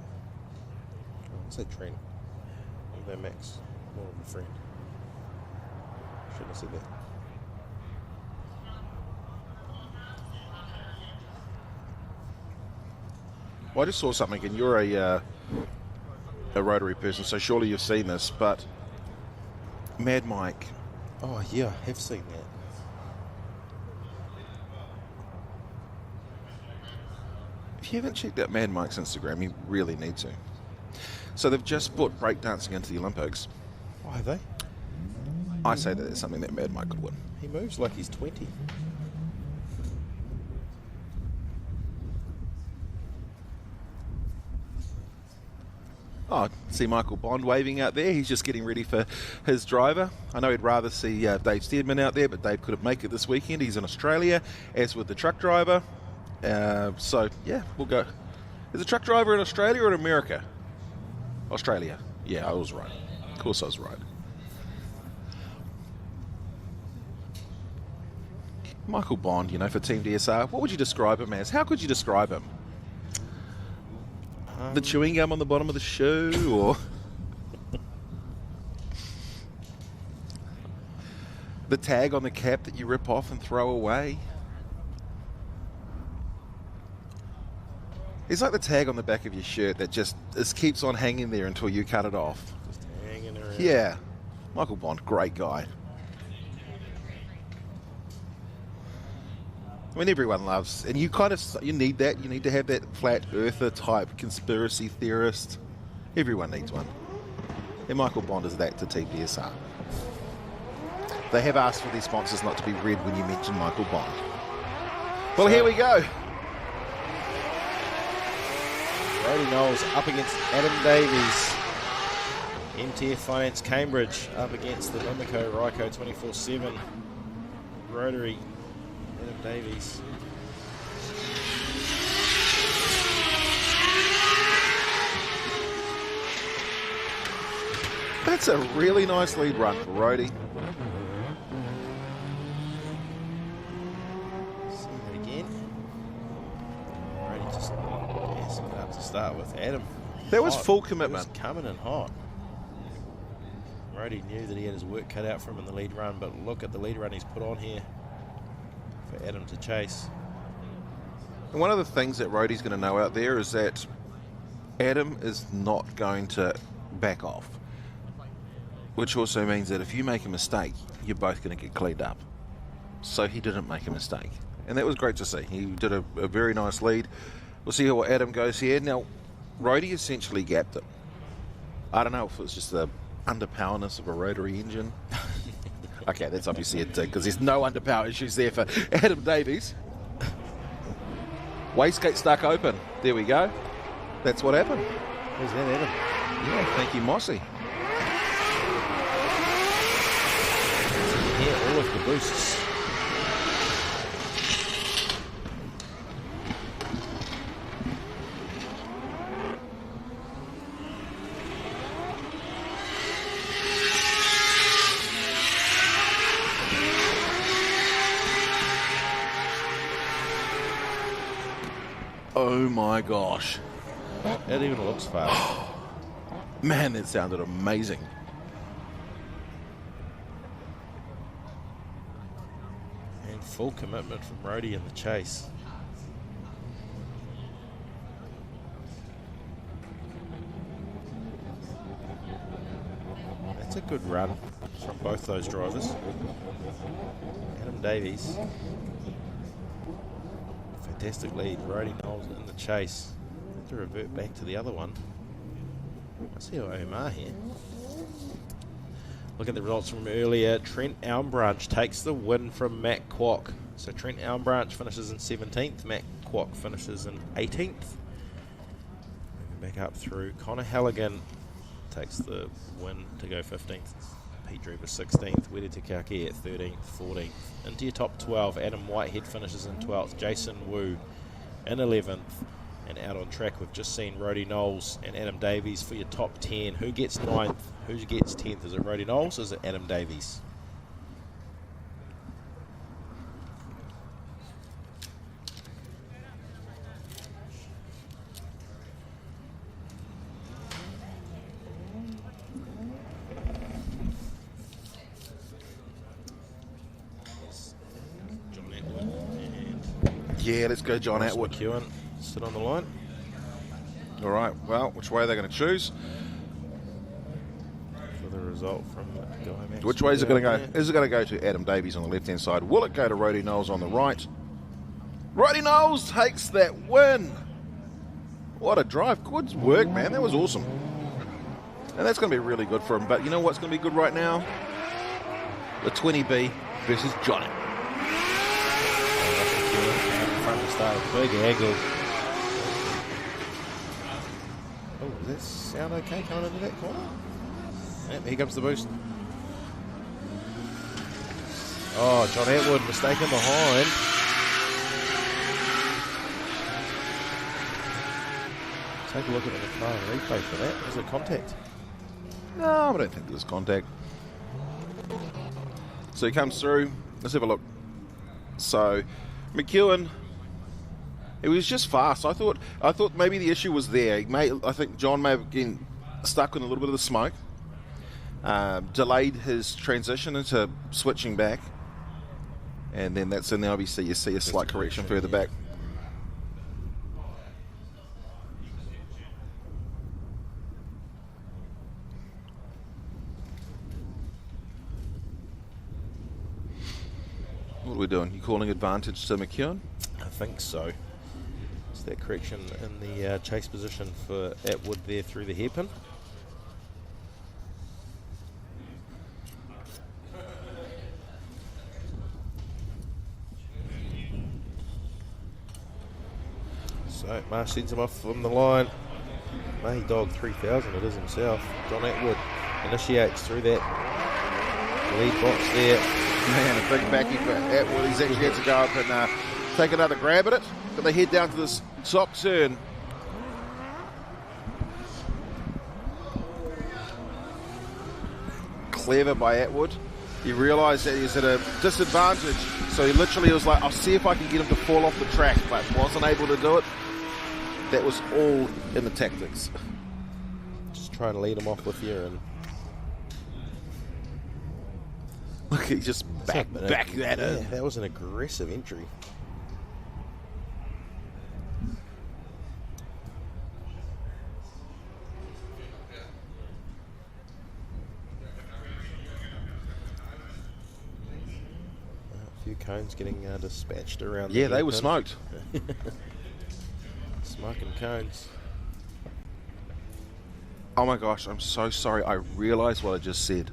I'll say Trent. Even though Max, more of a friend. Shouldn't have said that. Well, I just saw something, and you're a rotary person, so surely you've seen this, but Mad Mike. Oh, yeah, I have seen that. If you haven't checked out Mad Mike's Instagram, you really need to. So they've just put breakdancing into the Olympics. Oh, have they? I say that it's something that Mad Mike could win. He moves like he's 20. Oh, see Michael Bond waving out there. He's just getting ready for his driver. I know he'd rather see Dave Steedman out there, but Dave couldn't make it this weekend. He's in Australia, as with the truck driver. So, yeah, we'll go. Is the truck driver in Australia or in America? Australia. Yeah, I was right. Of course I was right. Michael Bond, you know, for Team DSR, what would you describe him as? How could you describe him? The chewing gum on the bottom of the shoe, or the tag on the cap that you rip off and throw away? He's like the tag on the back of your shirt that just keeps on hanging there until you cut it off. Just hanging around. Yeah. Michael Bond, great guy. I mean, everyone loves, and you need that. You need to have that flat earther type conspiracy theorist Everyone needs one. And Michael Bond is that to TPSR. They have asked for their sponsors not to be read when you mention Michael Bond. Well, here we go. Brody Knowles up against Adam Davies. MTF Finance Cambridge up against the Mimico Ryco 24/7. Rotary Adam Davies. That's a really nice lead run for Rody. See that again. Rody just gassing it up to start with. Adam. That was hot. full commitment. He was coming in hot. Rody knew that he had his work cut out for him in the lead run, but look at the lead run he's put on here for Adam to chase. And one of the things that Rody's going to know out there is that Adam is not going to back off. Which also means that if you make a mistake, you're both going to get cleaned up. So he didn't make a mistake. And that was great to see. He did a very nice lead. We'll see how Adam goes here. Now, Rody essentially gapped him. I don't know if it was just the underpowerness of a rotary engine. Okay, that's obviously it, because there's no underpower issues there for Adam Davies. Wastegate stuck open. There we go. That's what happened. Who's that, Adam? Yeah, thank you, Mossy. Here, all of the boosts. Oh my gosh. It even looks fast. Man, that sounded amazing. And full commitment from Rody in the chase. That's a good run from both those drivers. Adam Davies. Fantastic lead. Rody Knowles in the chase. To revert back to the other one. I see Omar here. Look at the results from earlier. Trent Elmbranch takes the win from Matt Kwok. So Trent Elmbranch finishes in 17th. Matt Kwok finishes in 18th. Moving back up through. Connor Halligan takes the win to go 15th. Pete Drever 16th. Wede Takaki at 13th, 14th. Into your top 12. Adam Whitehead finishes in 12th. Jason Wu in 11th. And out on track, we've just seen Rody Knowles and Adam Davies for your top 10. Who gets 9th? Who gets 10th? Is it Rody Knowles or is it Adam Davies? John Atwood and Yeah, let's go John Atwood. McEwen sit on the line. All right, well, which way are they going to choose? For the result from Guy Which way is it going to go? there. Is it going to go to Adam Davies on the left-hand side? Will it go to Rody Knowles on the right? Rody Knowles takes that win. What a drive. Good work, man. That was awesome. And that's going to be really good for him. But you know what's going to be good right now? The 20B versus Johnny. Front to start a big angle. Oh, does that sound okay coming into that corner? Yep, here comes the boost. Oh, John Atwood mistaken behind. Take a look at the McLaren replay for that. Was it contact? No, I don't think there was contact. So he comes through. Let's have a look. So McEwen, it was just fast. I thought maybe the issue was there. I think John may have been stuck in a little bit of the smoke. Delayed his transition into switching back. And then that's in there. Obviously, you see a slight correction further back. What are we doing? You calling advantage to McEwen? I think so. Just that correction in the chase position for Atwood there through the hairpin. So Marsh sends him off from the line. May Dog 3000, it is himself. John Atwood initiates through that lead box there. Man, a big backing for Atwood. He's actually had to go up and take another grab at it. But they head down to this top turn. Clever by Atwood. He realised that he's at a disadvantage. So he literally was like, I'll see if I can get him to fall off the track. But wasn't able to do it. That was all in the tactics. Just trying to lead him off with you. And look, he just back that in. Yeah, that was an aggressive entry. A few cones getting dispatched around. Yeah, the they were smoked. Smoking cones. Oh my gosh, I'm so sorry. I realised what I just said.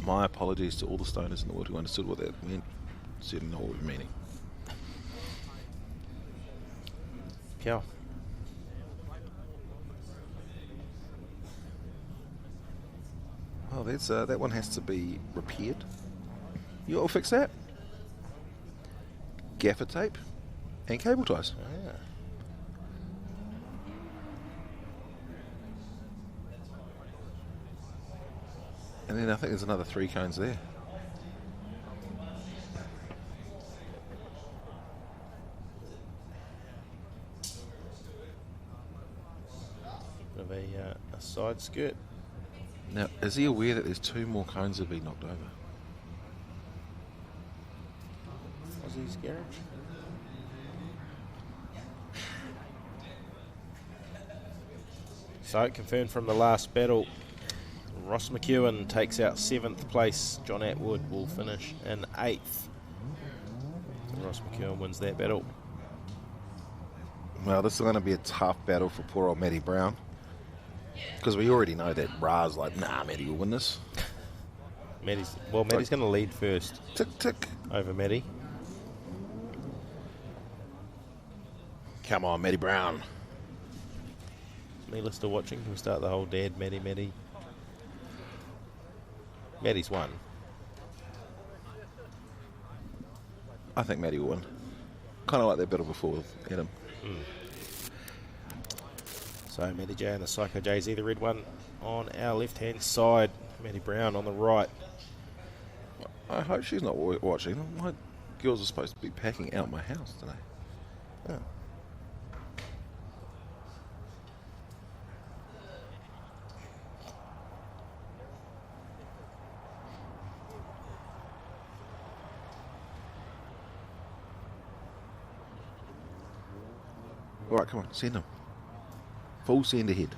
My apologies to all the stoners in the world who understood what that meant. Certainly know what we're meaning. Yeah. Oh, that's that one has to be repaired. You'll fix that. Gaffer tape and cable ties. Oh, yeah. And then I think there's another 3 cones there. Of a side skirt. Now, is he aware that there's 2 more cones that have been knocked over? Aussie's garage. So, confirmed from the last battle, Ross McEwen takes out 7th place. John Atwood will finish in 8th. So Ross McEwen wins that battle. Well, this is going to be a tough battle for poor old Matty Brown. Because we already know that Ra's like, nah, Matty will win this. Matty's going to lead first. Tick, tick. Over Matty. Come on, Matty Brown. Needless to watching. Can we start the whole dad, Matty? Matty's won. I think Matty will win. Kind of like that battle before with Adam. So Matty J and the Psycho JZ, the red one on our left-hand side. Matty Brown on the right. I hope she's not watching. My girls are supposed to be packing out my house today. Oh. All right, come on, send them. Full send ahead.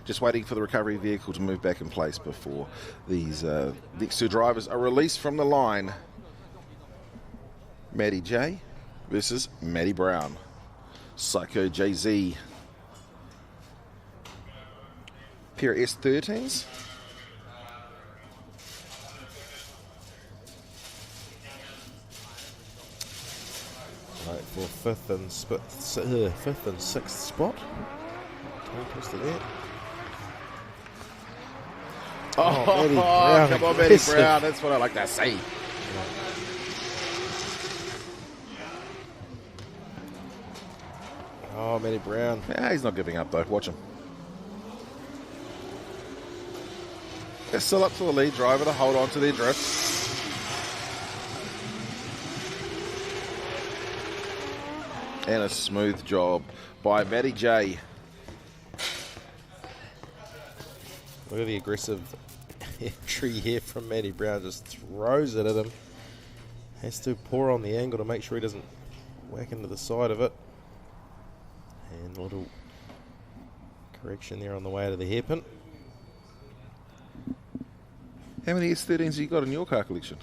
Just waiting for the recovery vehicle to move back in place before these next 2 drivers are released from the line. Matty J versus Matty Brown. Psycho JZ. Pair of S13s. Right, for 5th and 6th spot. Tongue twister there. Matty Brown, come on, Matty Brown. That's what I like to see. Oh, Matty Brown. Yeah, he's not giving up, though. Watch him. It's still up to the lead driver to hold on to their drift. And a smooth job by Matty J. Look at the aggressive entry here from Matty Brown. Just throws it at him. Has to pour on the angle to make sure he doesn't whack into the side of it. And a little correction there on the way to the hairpin. How many S13s have you got in your car collection?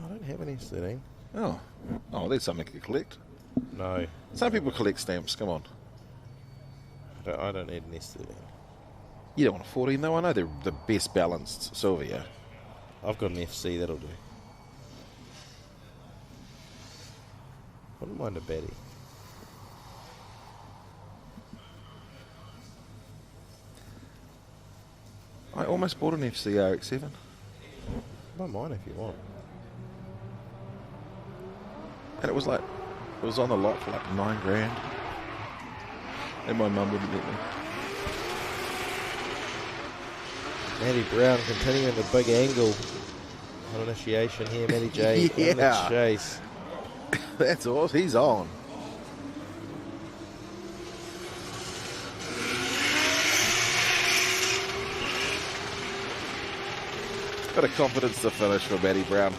I don't have an S13. Oh. Oh, there's something to collect. No. Some people collect stamps. Come on. I don't need an S13. You don't want a 14 though. I know they're the best balanced silver. Yeah. I've got an FC. That'll do. Wouldn't mind a baddie. I almost bought an FC RX-7. Not mine if you want. And it was on the lot for like $9,000. And my mum wouldn't let me. Matty Brown continuing the big angle on initiation here. Matty J in the Yeah. chase. That's awesome. He's on. Got a confidence to finish for Matty Brown.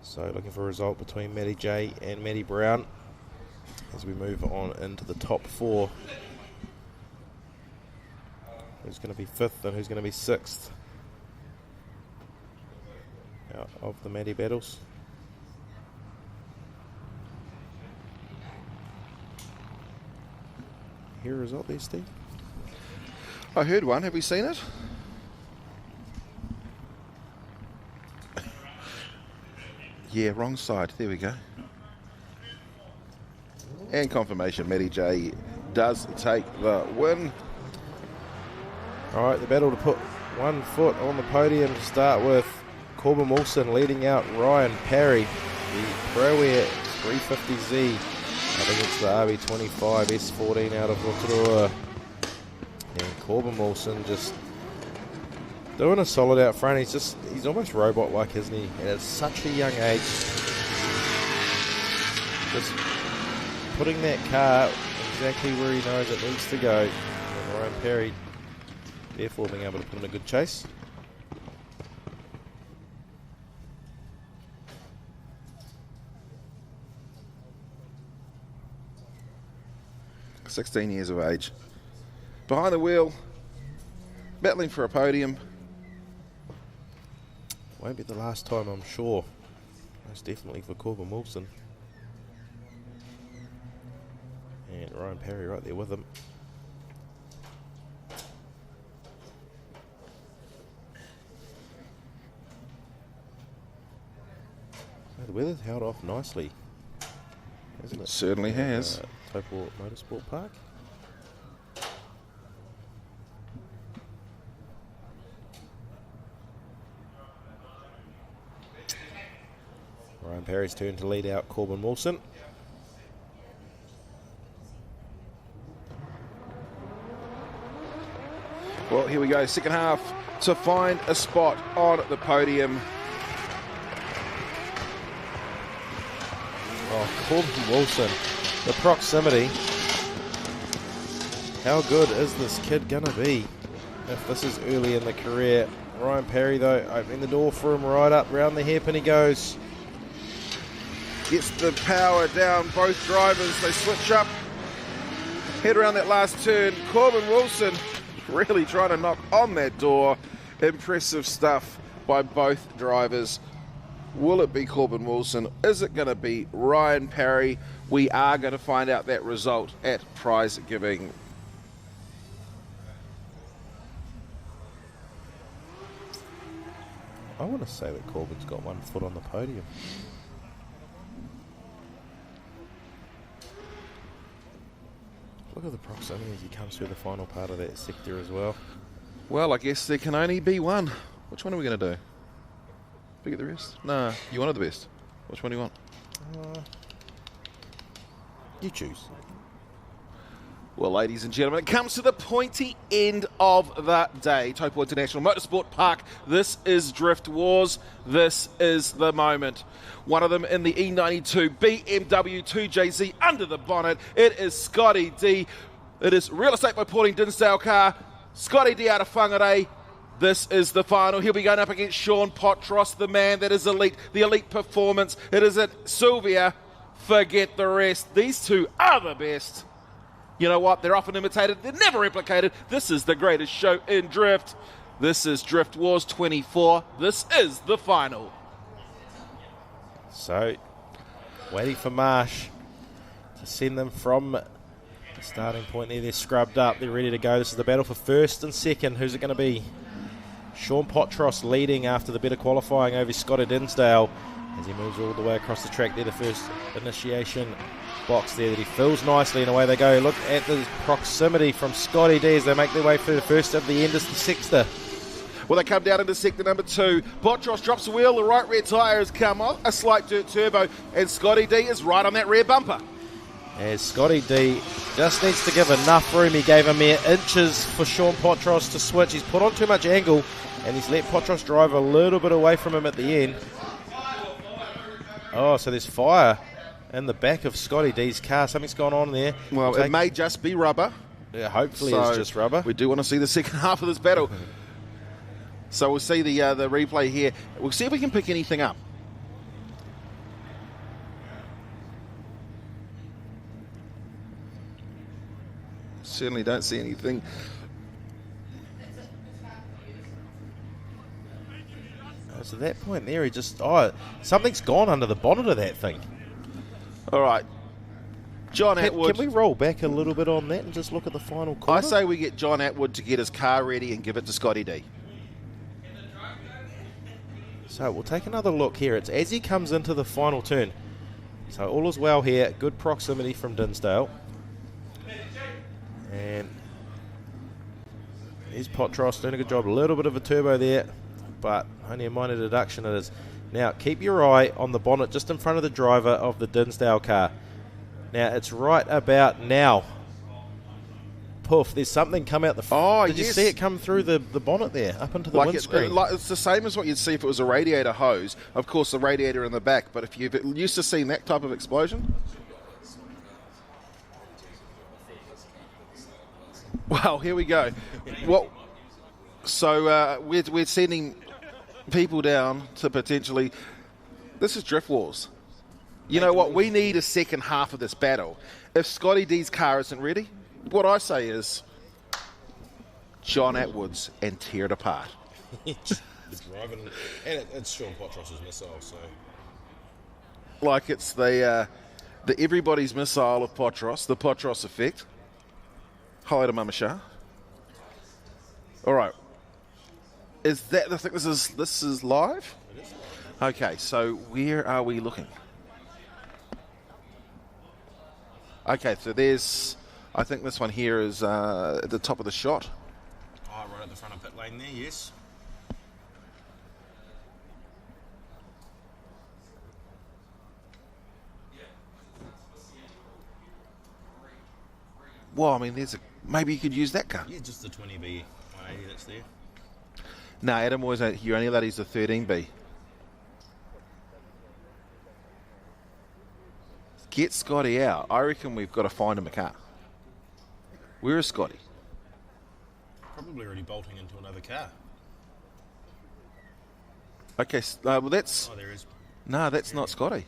So looking for a result between Matty J and Matty Brown as we move on into the top 4. Who's going to be 5th and who's going to be 6th out of the Matty battles? Hear a result there, Steve? I heard one. Have we seen it? Yeah, wrong side. There we go. And confirmation, Matty J does take the win. All right, the battle to put one foot on the podium to start with. Corbin Wilson leading out Ryan Parry, the Pro Air 350Z. I think it's the RB25 S14 out of Rotorua. And Corbin Wilson just doing a solid out front. He's almost robot-like, isn't he? And at such a young age, just putting that car exactly where he knows it needs to go. And Ryan Parry, therefore, being able to put in a good chase. .16 years of age. Behind the wheel, battling for a podium. Won't be the last time, I'm sure. Most definitely for Corbin Wilson. And Ryan Parry right there with him. So the weather's held off nicely, hasn't it? Certainly has. Taupo Motorsport Park. Ryan Parry's turn to lead out Corbin Wilson. Well, here we go. Second half to find a spot on the podium. Oh, Corbin Wilson. The proximity. How good is this kid going to be if this is early in the career? Ryan Parry, though, opening the door for him right up, round the hairpin he goes. Gets the power down, both drivers, they switch up. Head around that last turn. Corbin Wilson really trying to knock on that door. Impressive stuff by both drivers. Will it be Corbin Wilson? Is it going to be Ryan Parry? We are going to find out that result at prize giving. I want to say that Corbin's got 1 foot on the podium. Look at the proximity as he comes through the final part of that sector as well. Well, I guess there can only be one. Which one are we going to do? Forget the rest? Nah, you wanted the best. Which one do you want? You choose. Well, ladies and gentlemen, it comes to the pointy end of the day. Taupo International Motorsport Park. This is DriftWars. This is the moment. One of them in the E92 BMW 2JZ under the bonnet. It is Scotty D. It is Real Estate by Pauline Dinsdale car. Scotty D out of Whangarei. This is the final. He'll be going up against Sean Potros, the man that is elite, the elite performance. It is at Sylvia. Forget the rest. These two are the best. You know what? They're often imitated. They're never replicated. This is the greatest show in drift. This is Drift Wars 24. This is the final. So, waiting for Marsh to send them from the starting point there. They're scrubbed up. They're ready to go. This is the battle for first and second. Who's it going to be? Sean Potros leading after the better qualifying over Scotty Dinsdale as he moves all the way across the track there. The first initiation box there that he fills nicely, and away they go. Look at the proximity from Scotty D as they make their way through the first of the end is the sector. Well, they come down into sector number 2. Potros drops the wheel. The right rear tyre has come off. A slight dirt turbo, and Scotty D is right on that rear bumper. As Scotty D just needs to give enough room. He gave him mere inches for Sean Potros to switch. He's put on too much angle, and he's let Potros drive a little bit away from him at the end. Oh, so there's fire in the back of Scotty D's car. Something's gone on there. Well, it may just be rubber. Yeah, hopefully it's just rubber. We do want to see the second half of this battle. So we'll see the replay here. We'll see if we can pick anything up. Certainly don't see anything. So that point there, he just... Oh, something's gone under the bonnet of that thing. All right. John Atwood. Can we roll back a little bit on that and just look at the final quarter? I say we get John Atwood to get his car ready and give it to Scotty D. So we'll take another look here. It's as he comes into the final turn. So all is well here. Good proximity from Dinsdale. And here's Potros doing a good job. A little bit of a turbo there, but only a minor deduction it is. Now, keep your eye on the bonnet just in front of the driver of the Dinsdale car. Now, it's right about now. Poof, there's something come out the front. Oh, Did you see it come through the bonnet there, up into the windscreen? It's the same as what you'd see if it was a radiator hose. Of course, the radiator in the back, but if you've used to seeing that type of explosion... Well, here we go. So we're sending people down to potentially... This is Drift Wars. You know what? We need a second half of this battle. If Scotty D's car isn't ready, what I say is John Atwood's and tear it apart. It's driving, and it's Sean Potros' missile, so... Like it's the everybody's missile of Potros, the Potros effect. Hi to Mama Shah. All right. Is that I think this is live? It is. Okay, so where are we looking? Okay, so there's I think this one here is at the top of the shot. Oh, right at the front of pit lane there, yes. Well, I mean, maybe you could use that car. Yeah, just the 20B 180 that's there. No, Adam always you only allowed to use the 13B. Get Scotty out. I reckon we've got to find him a car. Where is Scotty? Probably already bolting into another car. Okay, well that's... Oh, there is. No, that's not Scotty.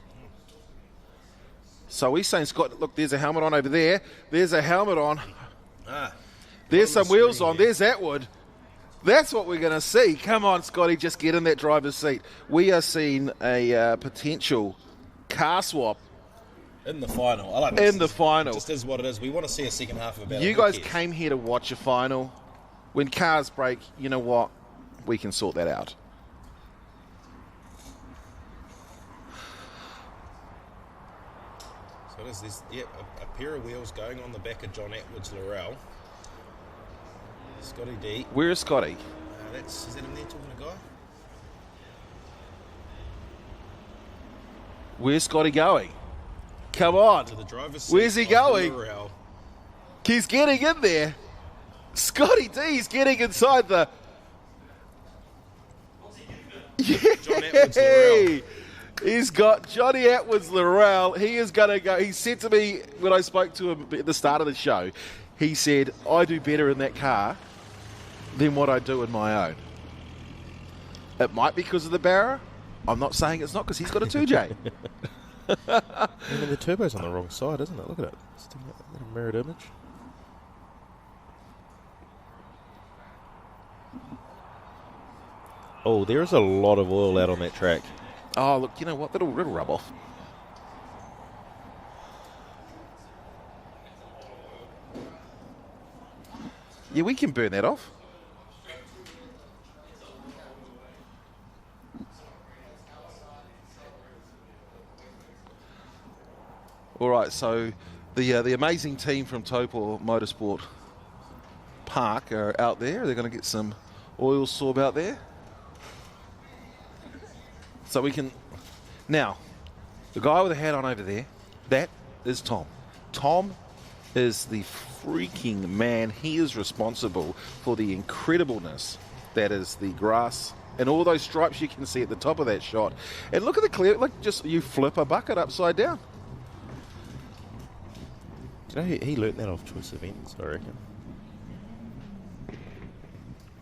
So he's saying, Scott, look, there's a helmet on over there. There's a helmet on. There's some wheels on. There's Atwood. That's what we're going to see. Come on, Scotty, just get in that driver's seat. We are seeing a potential car swap. In the final. I like in the final. It just is what it is. We want to see a second half of a battle. You guys came here to watch a final. When cars break, you know what? We can sort that out. So there's this, a pair of wheels going on the back of John Atwood's Laurel. Scotty D. Where is Scotty? Is that him there talking to Guy? Where's Scotty going? Come on. To the driver's seat. Where's he going? He's getting in there. Scotty D's getting inside the... Yay! He's got Johnny Atwood's-Laurel. He is going to go. He said to me when I spoke to him at the start of the show, he said, I do better in that car than what I do in my own. It might be because of the Barra. I'm not saying it's not because he's got a 2J. I mean, the turbo's on the wrong side, isn't it? Look at it. It's a mirrored image. Oh, there is a lot of oil out on that track. Oh, look, you know what? It'll rub off. Yeah, we can burn that off. All right, so the amazing team from Taupo Motorsport Park are out there. They're going to get some oil sorb out there. So we can... Now, the guy with the hat on over there, that is Tom. Tom is the freaking man. He is responsible for the incredibleness that is the grass and all those stripes you can see at the top of that shot. And look at the clear, like just you flip a bucket upside down. Do you know he learnt that off Choice Events, I reckon.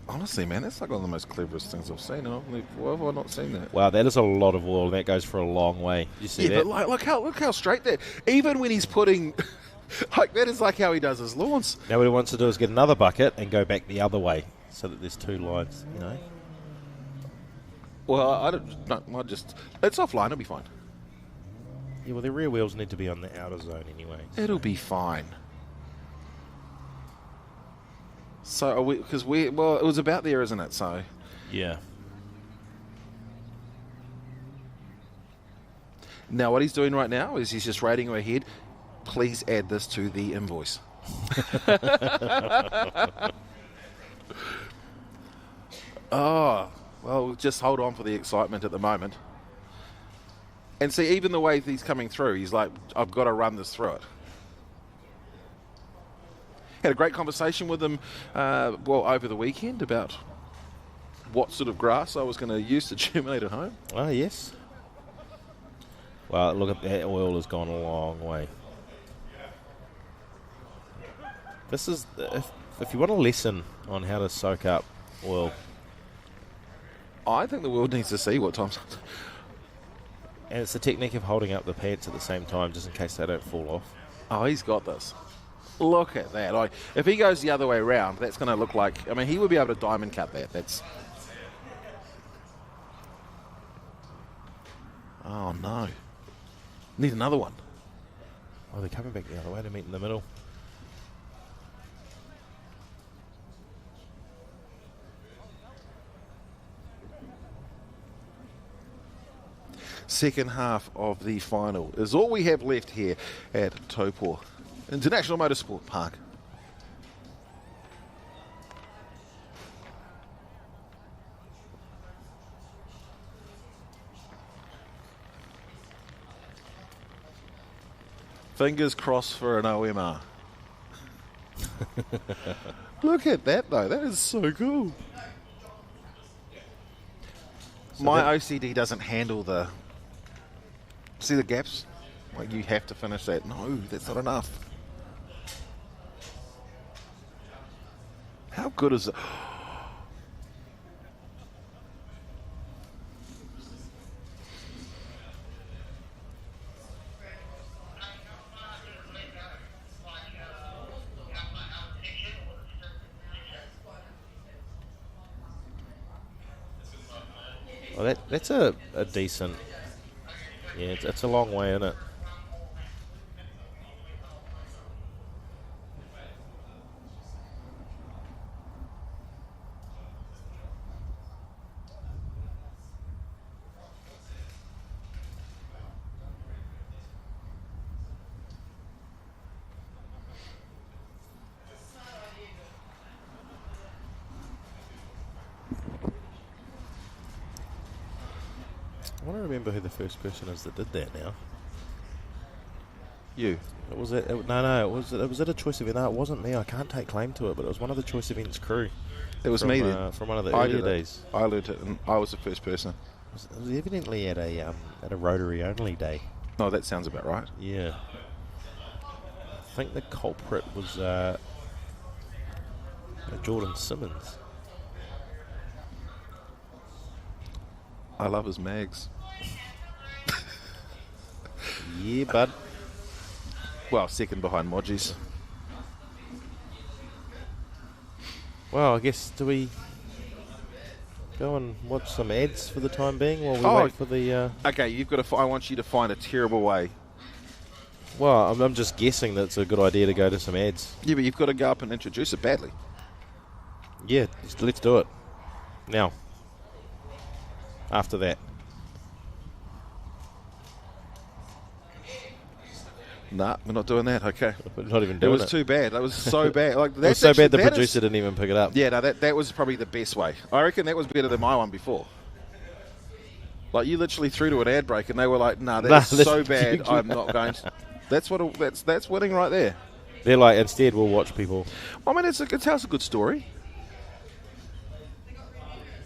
Honestly, man, that's like one of the most cleverest things I've seen. Why have I not seen that? Wow, that is a lot of oil. That goes for a long way. You see that? But look how straight that. Even when he's putting, like that is like how he does his lawns. Now what he wants to do is get another bucket and go back the other way, so that there's two lines. You know. Well, I just it's offline. It'll be fine. Yeah, well, the rear wheels need to be on the outer zone anyway. So. It'll be fine. So are we? Because well, it was about there, isn't it? So yeah. Now what he's doing right now is he's just rating ahead. Please add this to the invoice. Oh, well, just hold on for the excitement at the moment. And see, even the way he's coming through, he's like, I've got to run this through it. Had a great conversation with him, over the weekend about what sort of grass I was going to use to germinate at home. Oh, yes. Well, look at that oil has gone a long way. This is, if you want a lesson on how to soak up oil. I think the world needs to see what Tom's... And it's the technique of holding up the pants at the same time just in case they don't fall off. Oh, he's got this. Look at that. Like, if he goes the other way around, that's going to look like... I mean, he would be able to diamond cut that. That's... Oh, no. Need another one. Oh, they're coming back the other way to meet in the middle. Second half of the final is all we have left here at Taupo International Motorsport Park. Fingers crossed for an OMR. Look at that though, that is so cool. So my OCD doesn't handle the... See the gaps? Like you have to finish that. No, that's not enough. How good is it? Well, that's a decent... Yeah, it's a long way, isn't it? I want to remember who the first person is that did that now. You. Was it? No. It was at a choice event. No, it wasn't me. I can't take claim to it, but it was one of the choice events crew. It was me then. From one of the earlier days. I learned it, and I was the first person. It was evidently at a rotary only day. No, that sounds about right. Yeah. I think the culprit was Jordan Simmons. I love his mags. Yeah, bud. Well, second behind Modgies. Well, I guess, do we go and watch some ads for the time being while we wait for the... Okay, you've got to. I want you to find a terrible way. Well, I'm just guessing that it's a good idea to go to some ads. Yeah, but you've got to go up and introduce it badly. Yeah, let's do it. Now. After that. Nah, we're not doing that. Okay, we're not even doing it. It was too bad. That was so bad. Like it was so bad the producer didn't even pick it up. Yeah, no, that was probably the best way. I reckon that was better than my one before. Like you literally threw to an ad break and they were like, "Nah, that's so bad. I'm not going to." That's winning right there. They're like, instead we'll watch people. I mean, it tells a good story.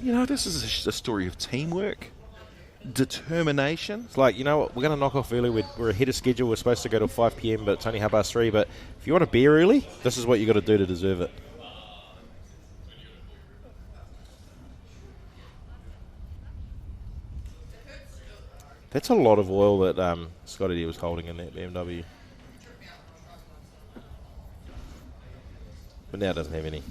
You know, this is a story of teamwork. Determination. It's like, you know what, we're going to knock off early. We're ahead of schedule. We're supposed to go till 5 p.m, but it's only 3:30. But if you want a beer early, this is what you got to do to deserve it. That's a lot of oil that Scotty D was holding in that BMW. But now it doesn't have any.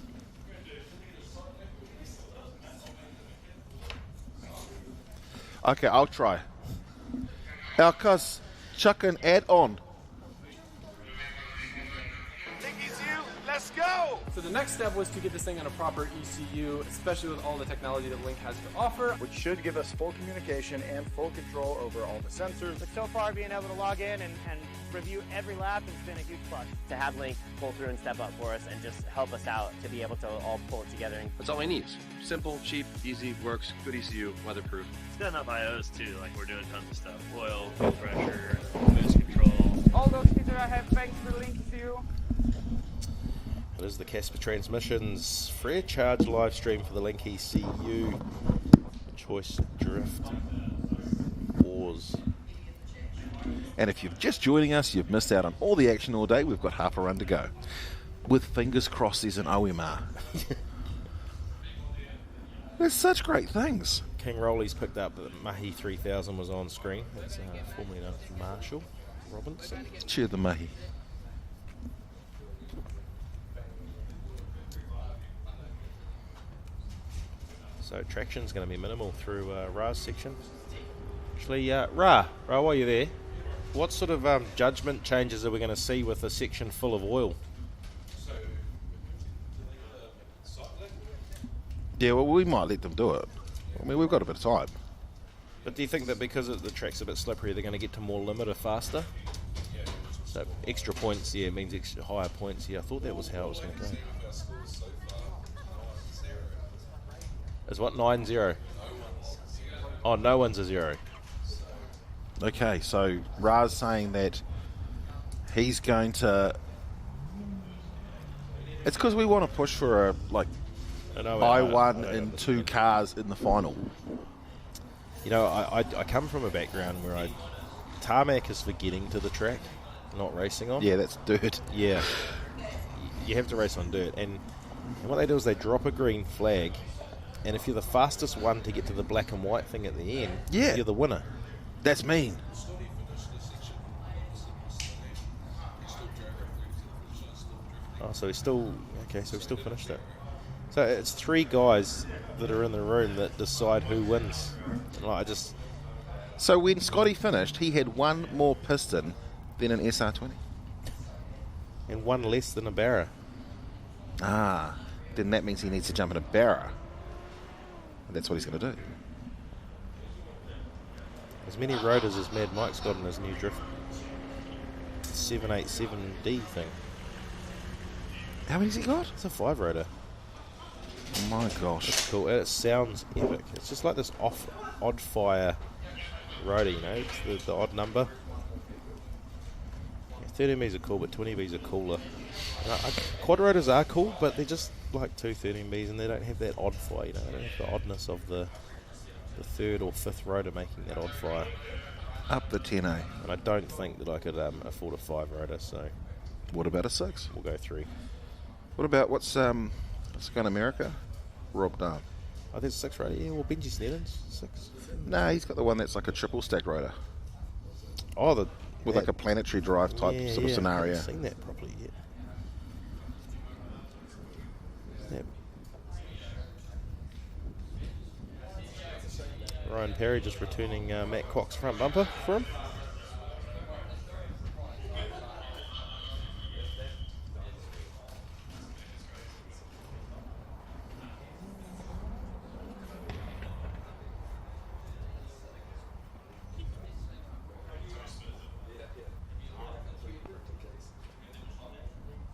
Okay, I'll try. Our cuz, chuck an ad on. Let's go! So the next step was to get this thing on a proper ECU, especially with all the technology that Link has to offer. Which should give us full communication and full control over all the sensors. But so far, being able to log in and review every lap has been a huge plus. To have Link pull through and step up for us and just help us out to be able to all pull it together. That's all we need. Simple, cheap, easy, works, good ECU, weatherproof. It's got enough IOs too, like we're doing tons of stuff. Oil, fuel pressure, boost control. All those features I have thanks to Link ECU. It is the Casper Transmissions free of charge live stream for the Link ECU Choice Drift Wars. And if you're just joining us, you've missed out on all the action all day. We've got half a run to go. With fingers crossed there's an OMR. There's such great things. King Rolly's picked up that Mahi 3000 was on screen. It's formerly known as Marshall Robinson. Cheer the Mahi. So traction's going to be minimal through Ra's section. Actually, Ra, while you're there, what sort of judgment changes are we going to see with a section full of oil? Yeah, well, we might let them do it. I mean, we've got a bit of time. But do you think that because the track's a bit slippery, they're going to get to more limiter faster? So extra points, yeah, means extra higher points. Yeah, I thought that was how it was going to go. Is what, 9-0? Oh, no one's a 0. Okay, so Ra's saying that he's going to... It's because we want to push for a, like, I1 and 2 cars in the final. You know, I come from a background where tarmac is for getting to the track, not racing on. Yeah, that's dirt. Yeah. You have to race on dirt. And what they do is they drop a green flag, and if you're the fastest one to get to the black and white thing at the end, you're the winner. That's mean. Oh, so we still finished it. So it's 3 guys that are in the room that decide who wins. Like So when Scotty finished, he had 1 more piston than an SR20. And 1 less than a Barra. Ah, then that means he needs to jump in a Barra. And that's what he's going to do. As many rotors as Mad Mike's got in his new Drift 787D thing. How many's he got? It's a 5 rotor. Oh my gosh. It's cool. It sounds epic. It's just like this odd fire rotor, you know, it's the odd number. 13Bs are cool, but 20Bs are cooler. Quad rotors are cool, but they're just like two 13Bs, and they don't have that odd fly. You know, they don't have the oddness of the third or fifth rotor making that odd fly. Up the 10A. And I don't think that I could afford a 5 rotor. So, what about a 6? We'll go 3. What about what's going America? Rob Dunn. I think it's 6 rotor. Yeah, well, Benji Snedden's 6. No, he's got the one that's like a triple stack rotor. Oh, with like a planetary drive type sort of scenario. I haven't seen that properly yet. Ryan Perry just returning Matt Cox's front bumper for him.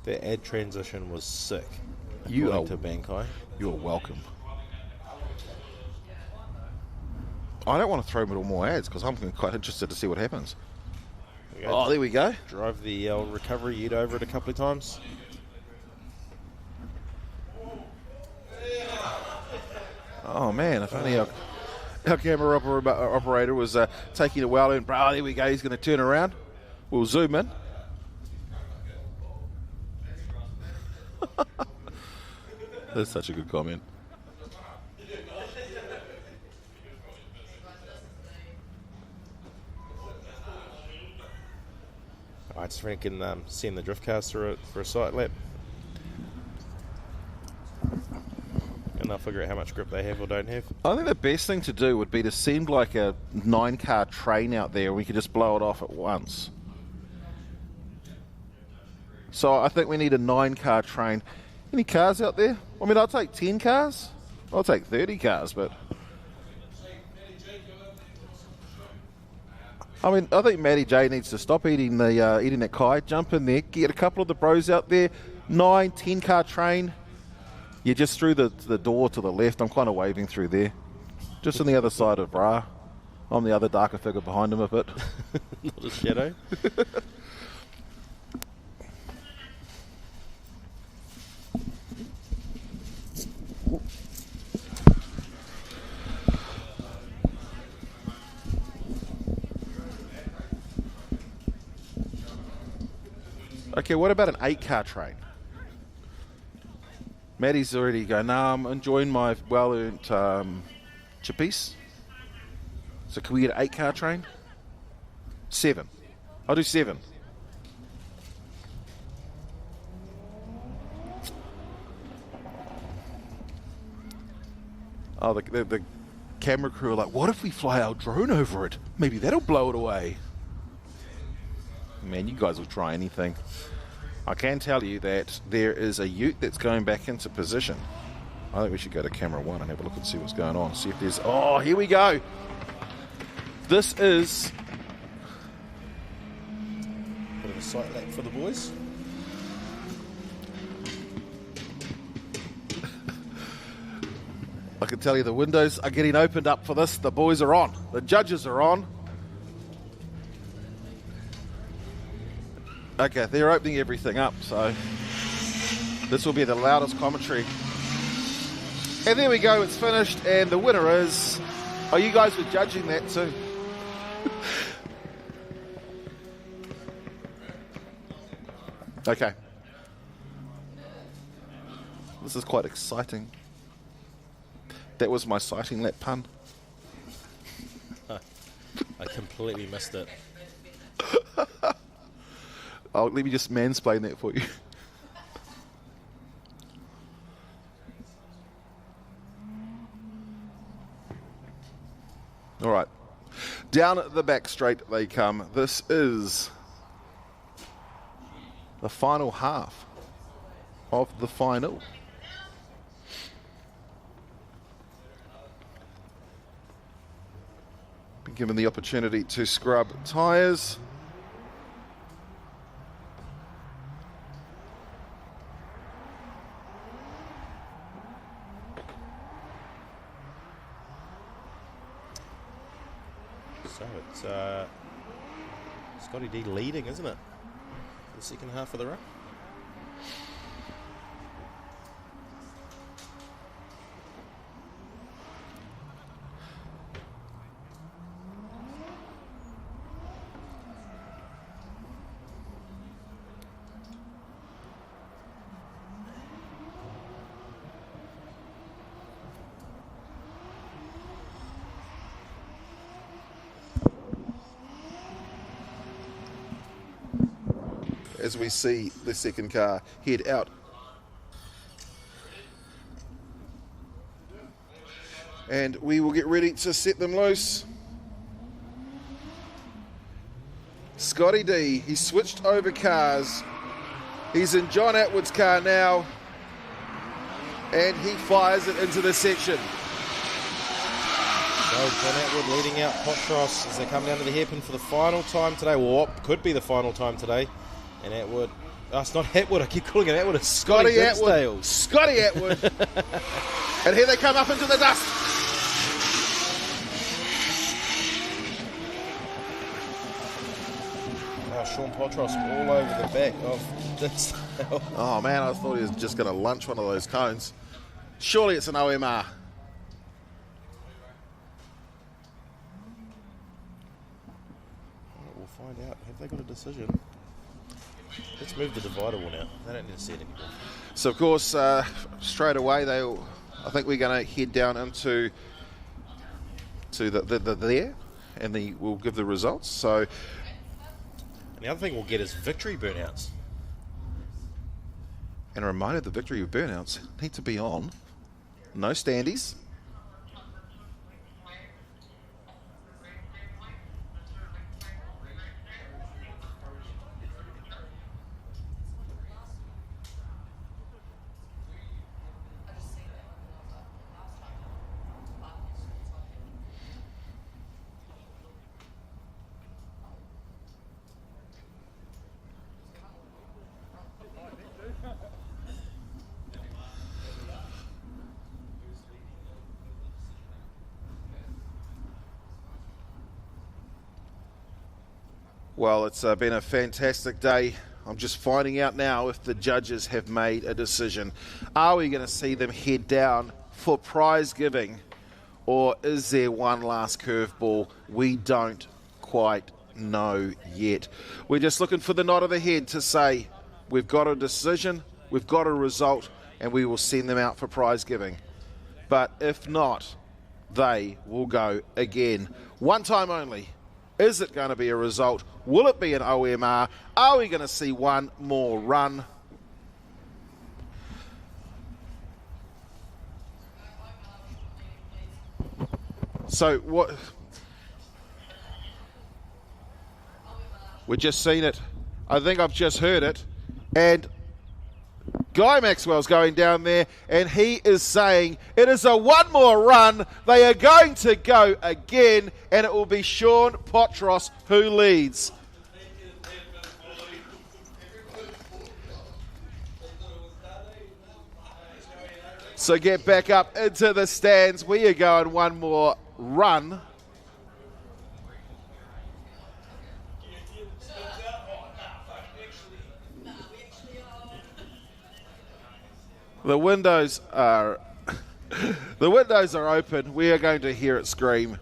The ad transition was sick. You are to Bankai. You are welcome. I don't want to throw more ads because I'm quite interested to see what happens. Oh, there we go. Drive the recovery unit over it a couple of times. Oh man, if only our camera operator was taking a well in. Bro, there we go. He's going to turn around. We'll zoom in. That's such a good comment. I just reckon send the drift cars through it for a sight lap. And they'll figure out how much grip they have or don't have. I think the best thing to do would be to send like a 9-car train out there and we could just blow it off at once. So I think we need a 9-car train. Any cars out there? I mean, I'll take 10 cars. I'll take 30 cars, but... I mean, I think Matty J needs to stop eating that kai, jump in there, get a couple of the bros out there, 9, 10-car train. You're just through the door to the left. I'm kind of waving through there. Just on the other side of Bra. I'm the other darker figure behind him a bit. Not a shadow. Okay, what about an 8-car train? Matty's already going, nah, I'm enjoying my well-earned chippies. So can we get an 8-car train? 7. I'll do 7. Oh, the camera crew are like, what if we fly our drone over it? Maybe that'll blow it away. Man, you guys will try anything. I can tell you that there is a ute that's going back into position. I think we should go to camera 1 and have a look and see what's going on. See if there's... Oh, here we go. This is... Bit of a sight lap for the boys. I can tell you the windows are getting opened up for this. The boys are on. The judges are on. Okay, they're opening everything up, so this will be the loudest commentary. And there we go, it's finished, and the winner is... Oh, you guys were judging that too. Okay. This is quite exciting. That was my sighting lap pun. I completely missed it. Oh, let me just mansplain that for you. All right. Down at the back straight they come. This is the final half of the final. Been given the opportunity to scrub tyres. So it's Scotty D leading, isn't it? the second half of the run. As we see the second car head out. And we will get ready to set them loose. Scotty D, he switched over cars. He's in John Atwood's car now. And he fires it into the section. So John Atwood leading out Potros as they come down to the hairpin for the final time today. Well, what could be the final time today. And Atwood, it's not Atwood, I keep calling it Atwood, it's Scotty Atwood. Scotty Atwood. And here they come up into the dust. Now Sean Potros all over the back of this. Oh man, I thought he was just going to lunch one of those cones. Surely it's an OMR. We'll find out. Have they got a decision? Let's move the divider wall now. They don't need to see it anymore. So of course, straight away I think we're going to head down into the there, and we'll give the results. So, and the other thing we'll get is victory burnouts. And a reminder: the victory burnouts need to be on. No standees. Well, it's been a fantastic day. I'm just finding out now if the judges have made a decision. Are we going to see them head down for prize giving, or is there one last curveball? We don't quite know yet. We're just looking for the nod of the head to say we've got a decision, we've got a result, and we will send them out for prize giving. But if not, they will go again. One time only. Is it going to be a result? Will it be an OMR? Are we going to see one more run? So what? We've just seen it. I think I've just heard it. And Guy Maxwell's going down there, and he is saying it is a one more run. They are going to go again, and it will be Sean Potros who leads. So get back up into the stands. We are going one more run. The windows are open. We are going to hear it scream.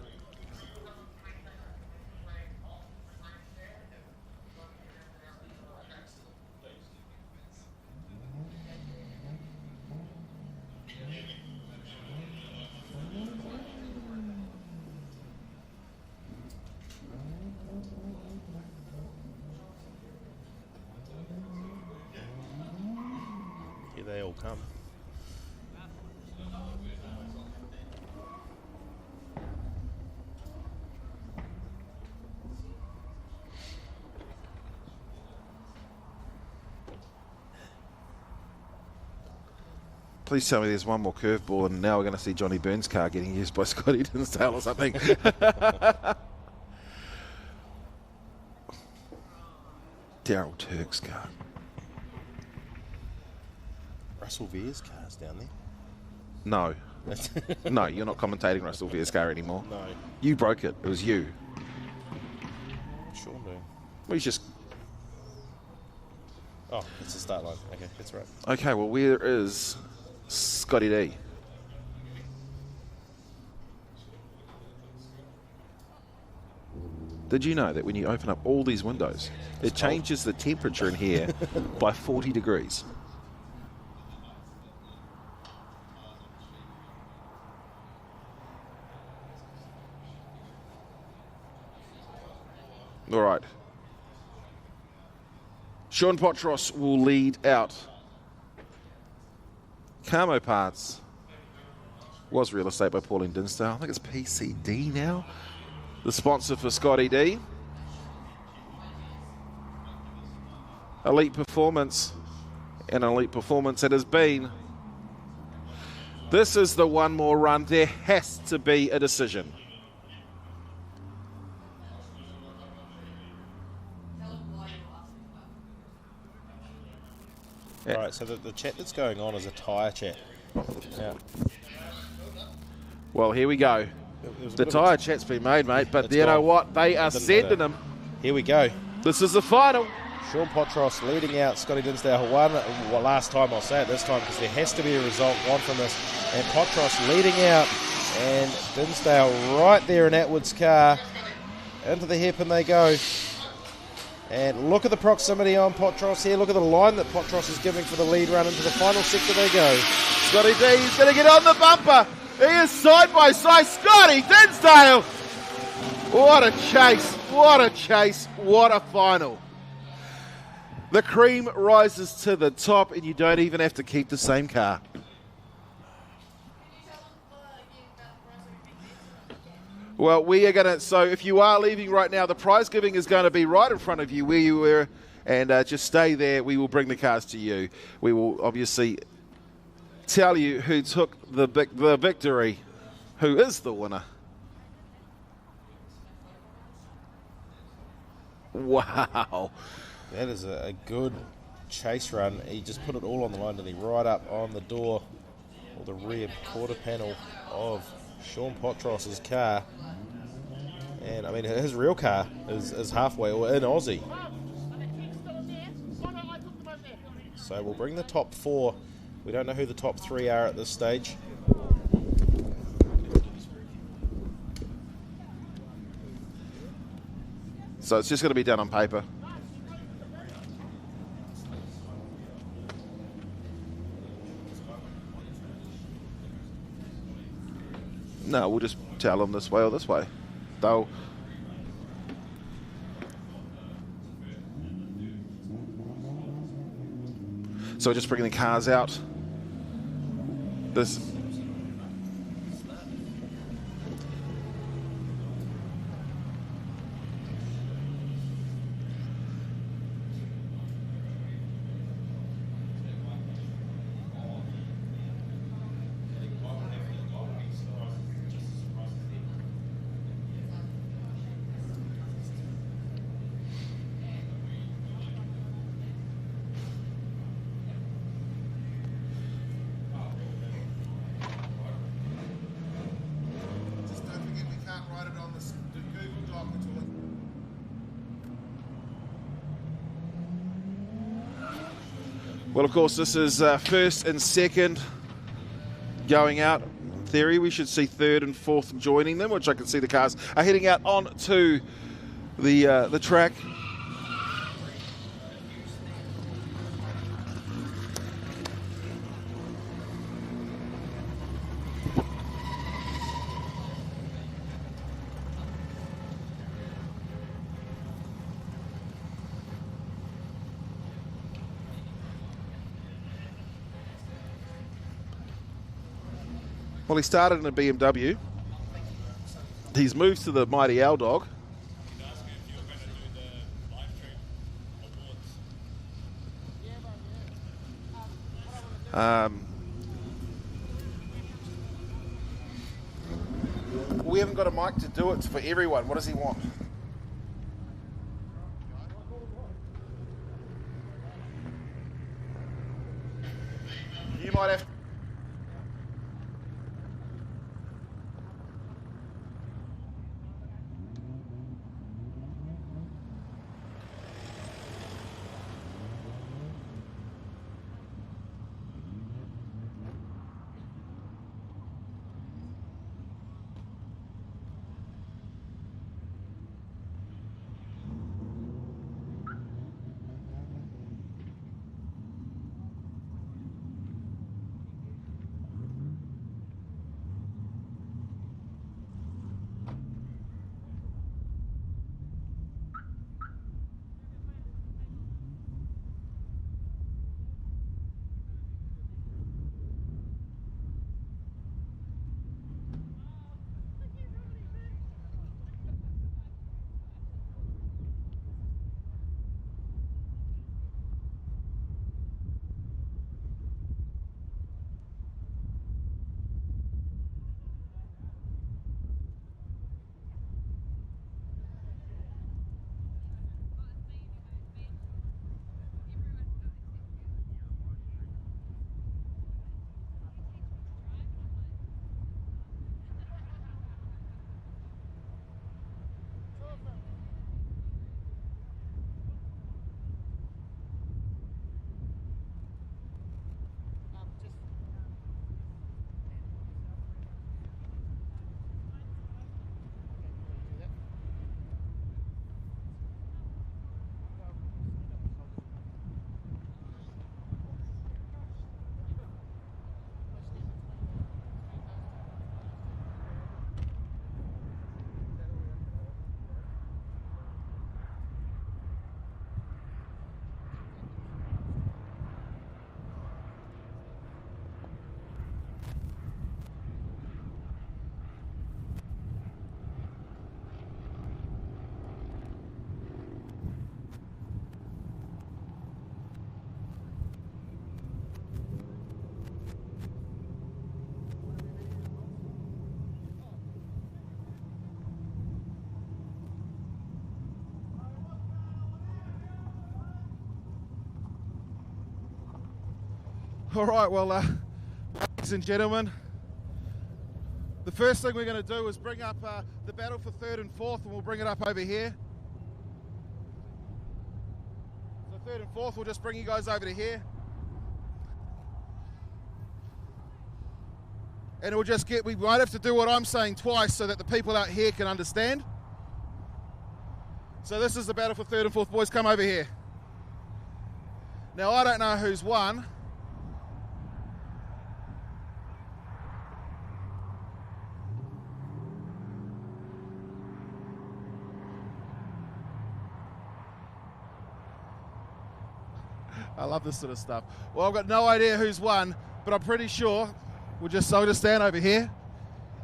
Here they all come. Please tell me there's one more curveball, and now we're going to see Johnny Burns' car getting used by Scotty Dinsdale or something. Daryl Turk's car. Russell Vere's car's down there. No. No, you're not commentating Russell Vere's car anymore. No. You broke it. It was you. Sure do. Well, he's just... Oh, it's the start line. Okay, that's right. Okay, well, where is Scotty D? Did you know that when you open up all these windows, it changes the temperature in here by 40 degrees? All right. Sean Potros will lead out. Camo Parts was Real Estate by Pauline Dinsdale. I think it's PCD now, the sponsor for Scotty D. Elite performance, and elite performance it has been. This is the one more run. There has to be a decision. All right, so the chat that's going on is a tyre chat. Yeah. Well, here we go. The tyre chat's been made, mate, but you know what? They are sending them. Here we go. This is the final. Sean Potros leading out. Scotty Dinsdale won. Well, last time, I'll say it this time, because there has to be a result on from this. And Potros leading out. And Dinsdale right there in Atwood's car. Into the hairpin they go. And look at the proximity on Potros here. Look at the line that Potros is giving for the lead run. Into the final sector they go. Scotty D, he's going to get on the bumper. He is side by side. Scotty Dinsdale. What a chase. What a chase. What a final. The cream rises to the top, and you don't even have to keep the same car. Well, we are going to, so if you are leaving right now, the prize giving is going to be right in front of you where you were, and just stay there. We will bring the cars to you. We will obviously tell you who took the victory, who is the winner. Wow. That is a good chase run. He just put it all on the line, and he right up on the door, or the rear quarter panel of Sean Potros's car. And I mean, his real car is halfway or in Aussie. So we'll bring the top four. We don't know who the top three are at this stage. So it's just going to be done on paper. No, we'll just tell them this way or this way. So we're just bringing the cars out. This. Well, of course, this is first and second going out. In theory, we should see third and fourth joining them, which I can see the cars are heading out onto the track. Well, he started in a BMW. He's moved to the mighty Owl Dog. We haven't got a mic to do it for everyone. What does he want? You might have. All right, well, ladies and gentlemen, the first thing we're going to do is bring up the battle for third and fourth, and we'll bring it up over here. So third and fourth, we'll just bring you guys over to here. And we'll just we might have to do what I'm saying twice so that the people out here can understand. So this is the battle for third and fourth. Boys, come over here. Now, I don't know who's won. I love this sort of stuff. Well, I've got no idea who's won, but I'm pretty sure, I'll just stand over here,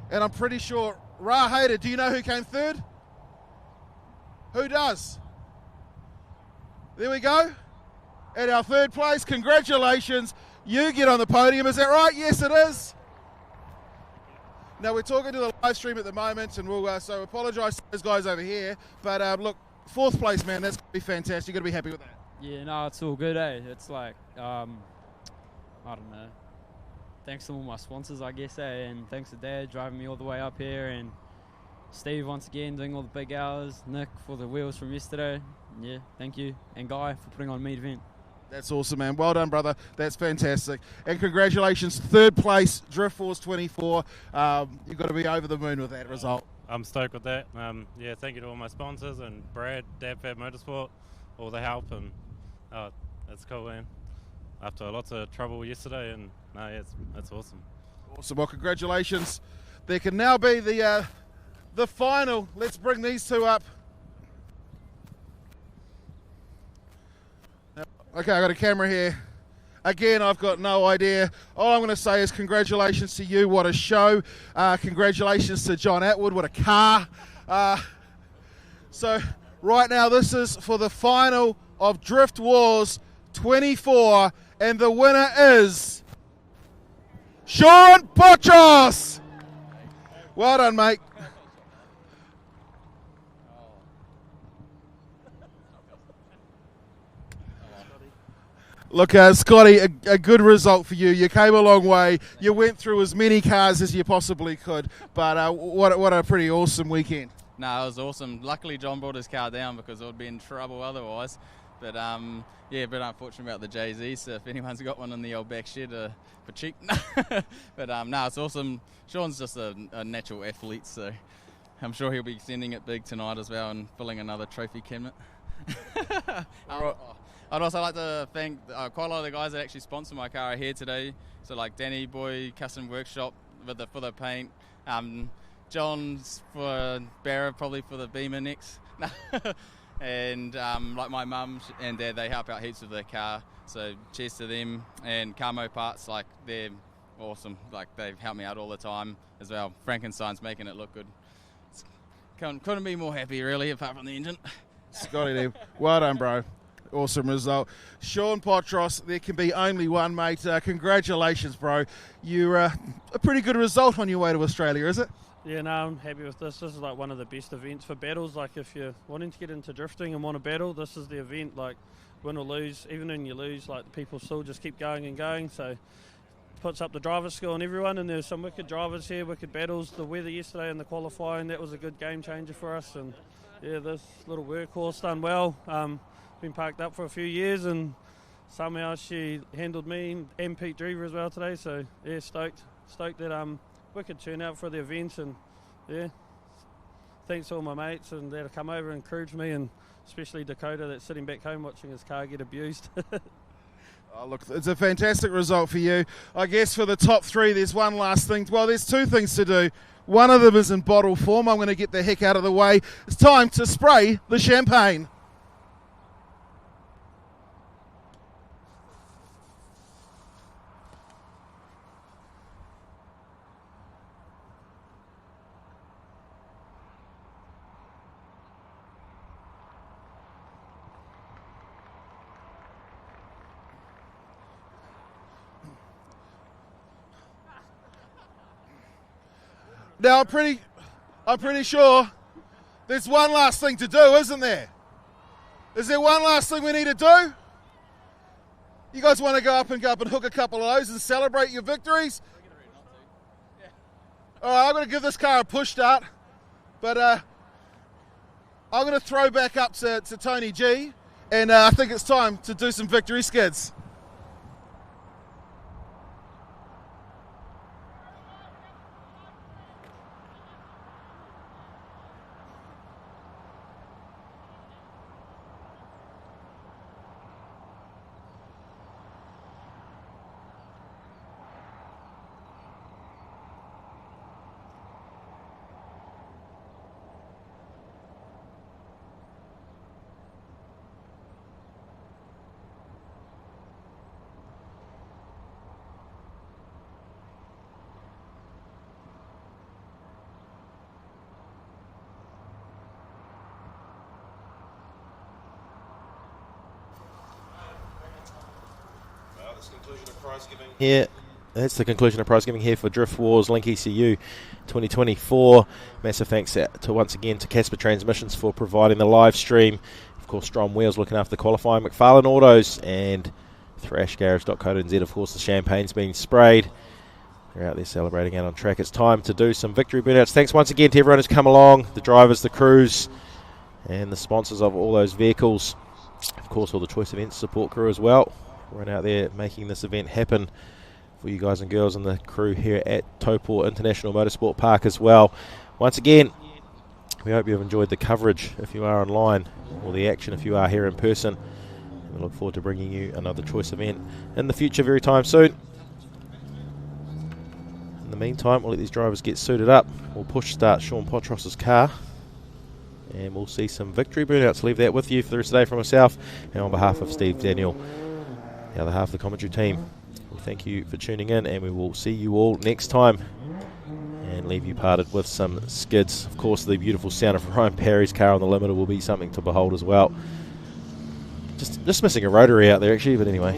and I'm pretty sure, Ra Hader, do you know who came third? Who does? There we go. At our third place, congratulations. You get on the podium, is that right? Yes, it is. Now, we're talking to the live stream at the moment, and we'll so apologise to those guys over here, but look, fourth place, man, that's going to be fantastic. You've got to be happy with that. Yeah, no, it's all good, eh? It's like, I don't know. Thanks to all my sponsors, I guess, eh? And thanks to Dad driving me all the way up here, and Steve once again doing all the big hours, Nick for the wheels from yesterday. Yeah, thank you. And Guy for putting on meet event. That's awesome, man. Well done, brother. That's fantastic. And congratulations, third place, DriftWars 24. You've got to be over the moon with that result. I'm stoked with that. Yeah, thank you to all my sponsors and Brad, DabFab Motorsport, all the help, and it's cool, man. After lots of trouble yesterday, and no, yeah, it's awesome. Awesome. Well, congratulations. There can now be the final. Let's bring these two up. Okay, I got a camera here. Again, I've got no idea. All I'm going to say is congratulations to you. What a show. Congratulations to John Atwood. What a car. So right now, this is for the final of Drift Wars 24, and the winner is Sean Potros. Well done, mate. Look, Scotty, a good result for you. You came a long way. You went through as many cars as you possibly could, but what a pretty awesome weekend. No, it was awesome. Luckily, John brought his car down because it would be in trouble otherwise. But yeah, a bit unfortunate about the JZ, so if anyone's got one in the old back shed for cheap. But no, it's awesome. Sean's just a natural athlete, so I'm sure he'll be sending it big tonight as well and filling another trophy cabinet. I'd also like to thank quite a lot of the guys that actually sponsor my car here today. So like Danny Boy Custom Workshop for the paint, John's for Barra probably for the Beamer next, and like my mum and dad, they help out heaps with their car. So cheers to them. And Carmo Parts, like they're awesome. Like they've helped me out all the time as well. Frankenstein's making it look good. Couldn't be more happy really, apart from the engine. Scotty, well done, bro. Awesome result. Sean Potros, there can be only one, mate. Congratulations, bro. You're a pretty good result on your way to Australia, is it? Yeah, no, I'm happy with this. This is like one of the best events for battles. Like if you're wanting to get into drifting and want to battle, this is the event. Like win or lose, even when you lose, like the people still just keep going and going. So puts up the driver skill on everyone, and there's some wicked drivers here, wicked battles. The weather yesterday and the qualifying, that was a good game changer for us. And yeah, this little workhorse done well. Been parked up for a few years, and somehow she handled me and Pete Drever as well today. So yeah, stoked that wicked turnout for the event, and yeah, thanks to all my mates and that have come over and encouraged me, and especially Dakota that's sitting back home watching his car get abused. Oh, look, it's a fantastic result for you. I guess for the top three, there's one last thing. Well, there's two things to do. One of them is in bottle form. I'm going to get the heck out of the way. It's time to spray the champagne. Now, I'm pretty sure there's one last thing to do, isn't there? Is there one last thing we need to do? You guys want to go up and hook a couple of those and celebrate your victories? All right, I'm going to give this car a push start, but I'm going to throw back up to Tony G, and I think it's time to do some victory skids. Here, that's the conclusion of prize giving here for DriftWars Link ECU 2024. Massive thanks to once again to Casper Transmissions for providing the live stream. Of course, Strom Wheels looking after the qualifying, McFarlane Autos, and thrashgarage.co.nz. Of course, the champagne's being sprayed. They're out there celebrating out on track. It's time to do some victory burnouts. Thanks once again to everyone who's come along, the drivers, the crews, and the sponsors of all those vehicles. Of course, all the Choice Events support crew as well. Everyone out there making this event happen for you guys and girls and the crew here at Taupo International Motorsport Park as well. Once again, we hope you've enjoyed the coverage if you are online, or the action if you are here in person. We look forward to bringing you another Choice event in the future very time soon. In the meantime, we'll let these drivers get suited up. We'll push start Sean Potros's car, and we'll see some victory burnouts. Leave that with you for the rest of the day from myself, and on behalf of Steve Daniel, the other half of the commentary team, well, thank you for tuning in, and we will see you all next time and leave you parted with some skids. Of course, the beautiful sound of Ryan Parry's car on the limiter will be something to behold as well. Just missing a rotary out there actually, but anyway.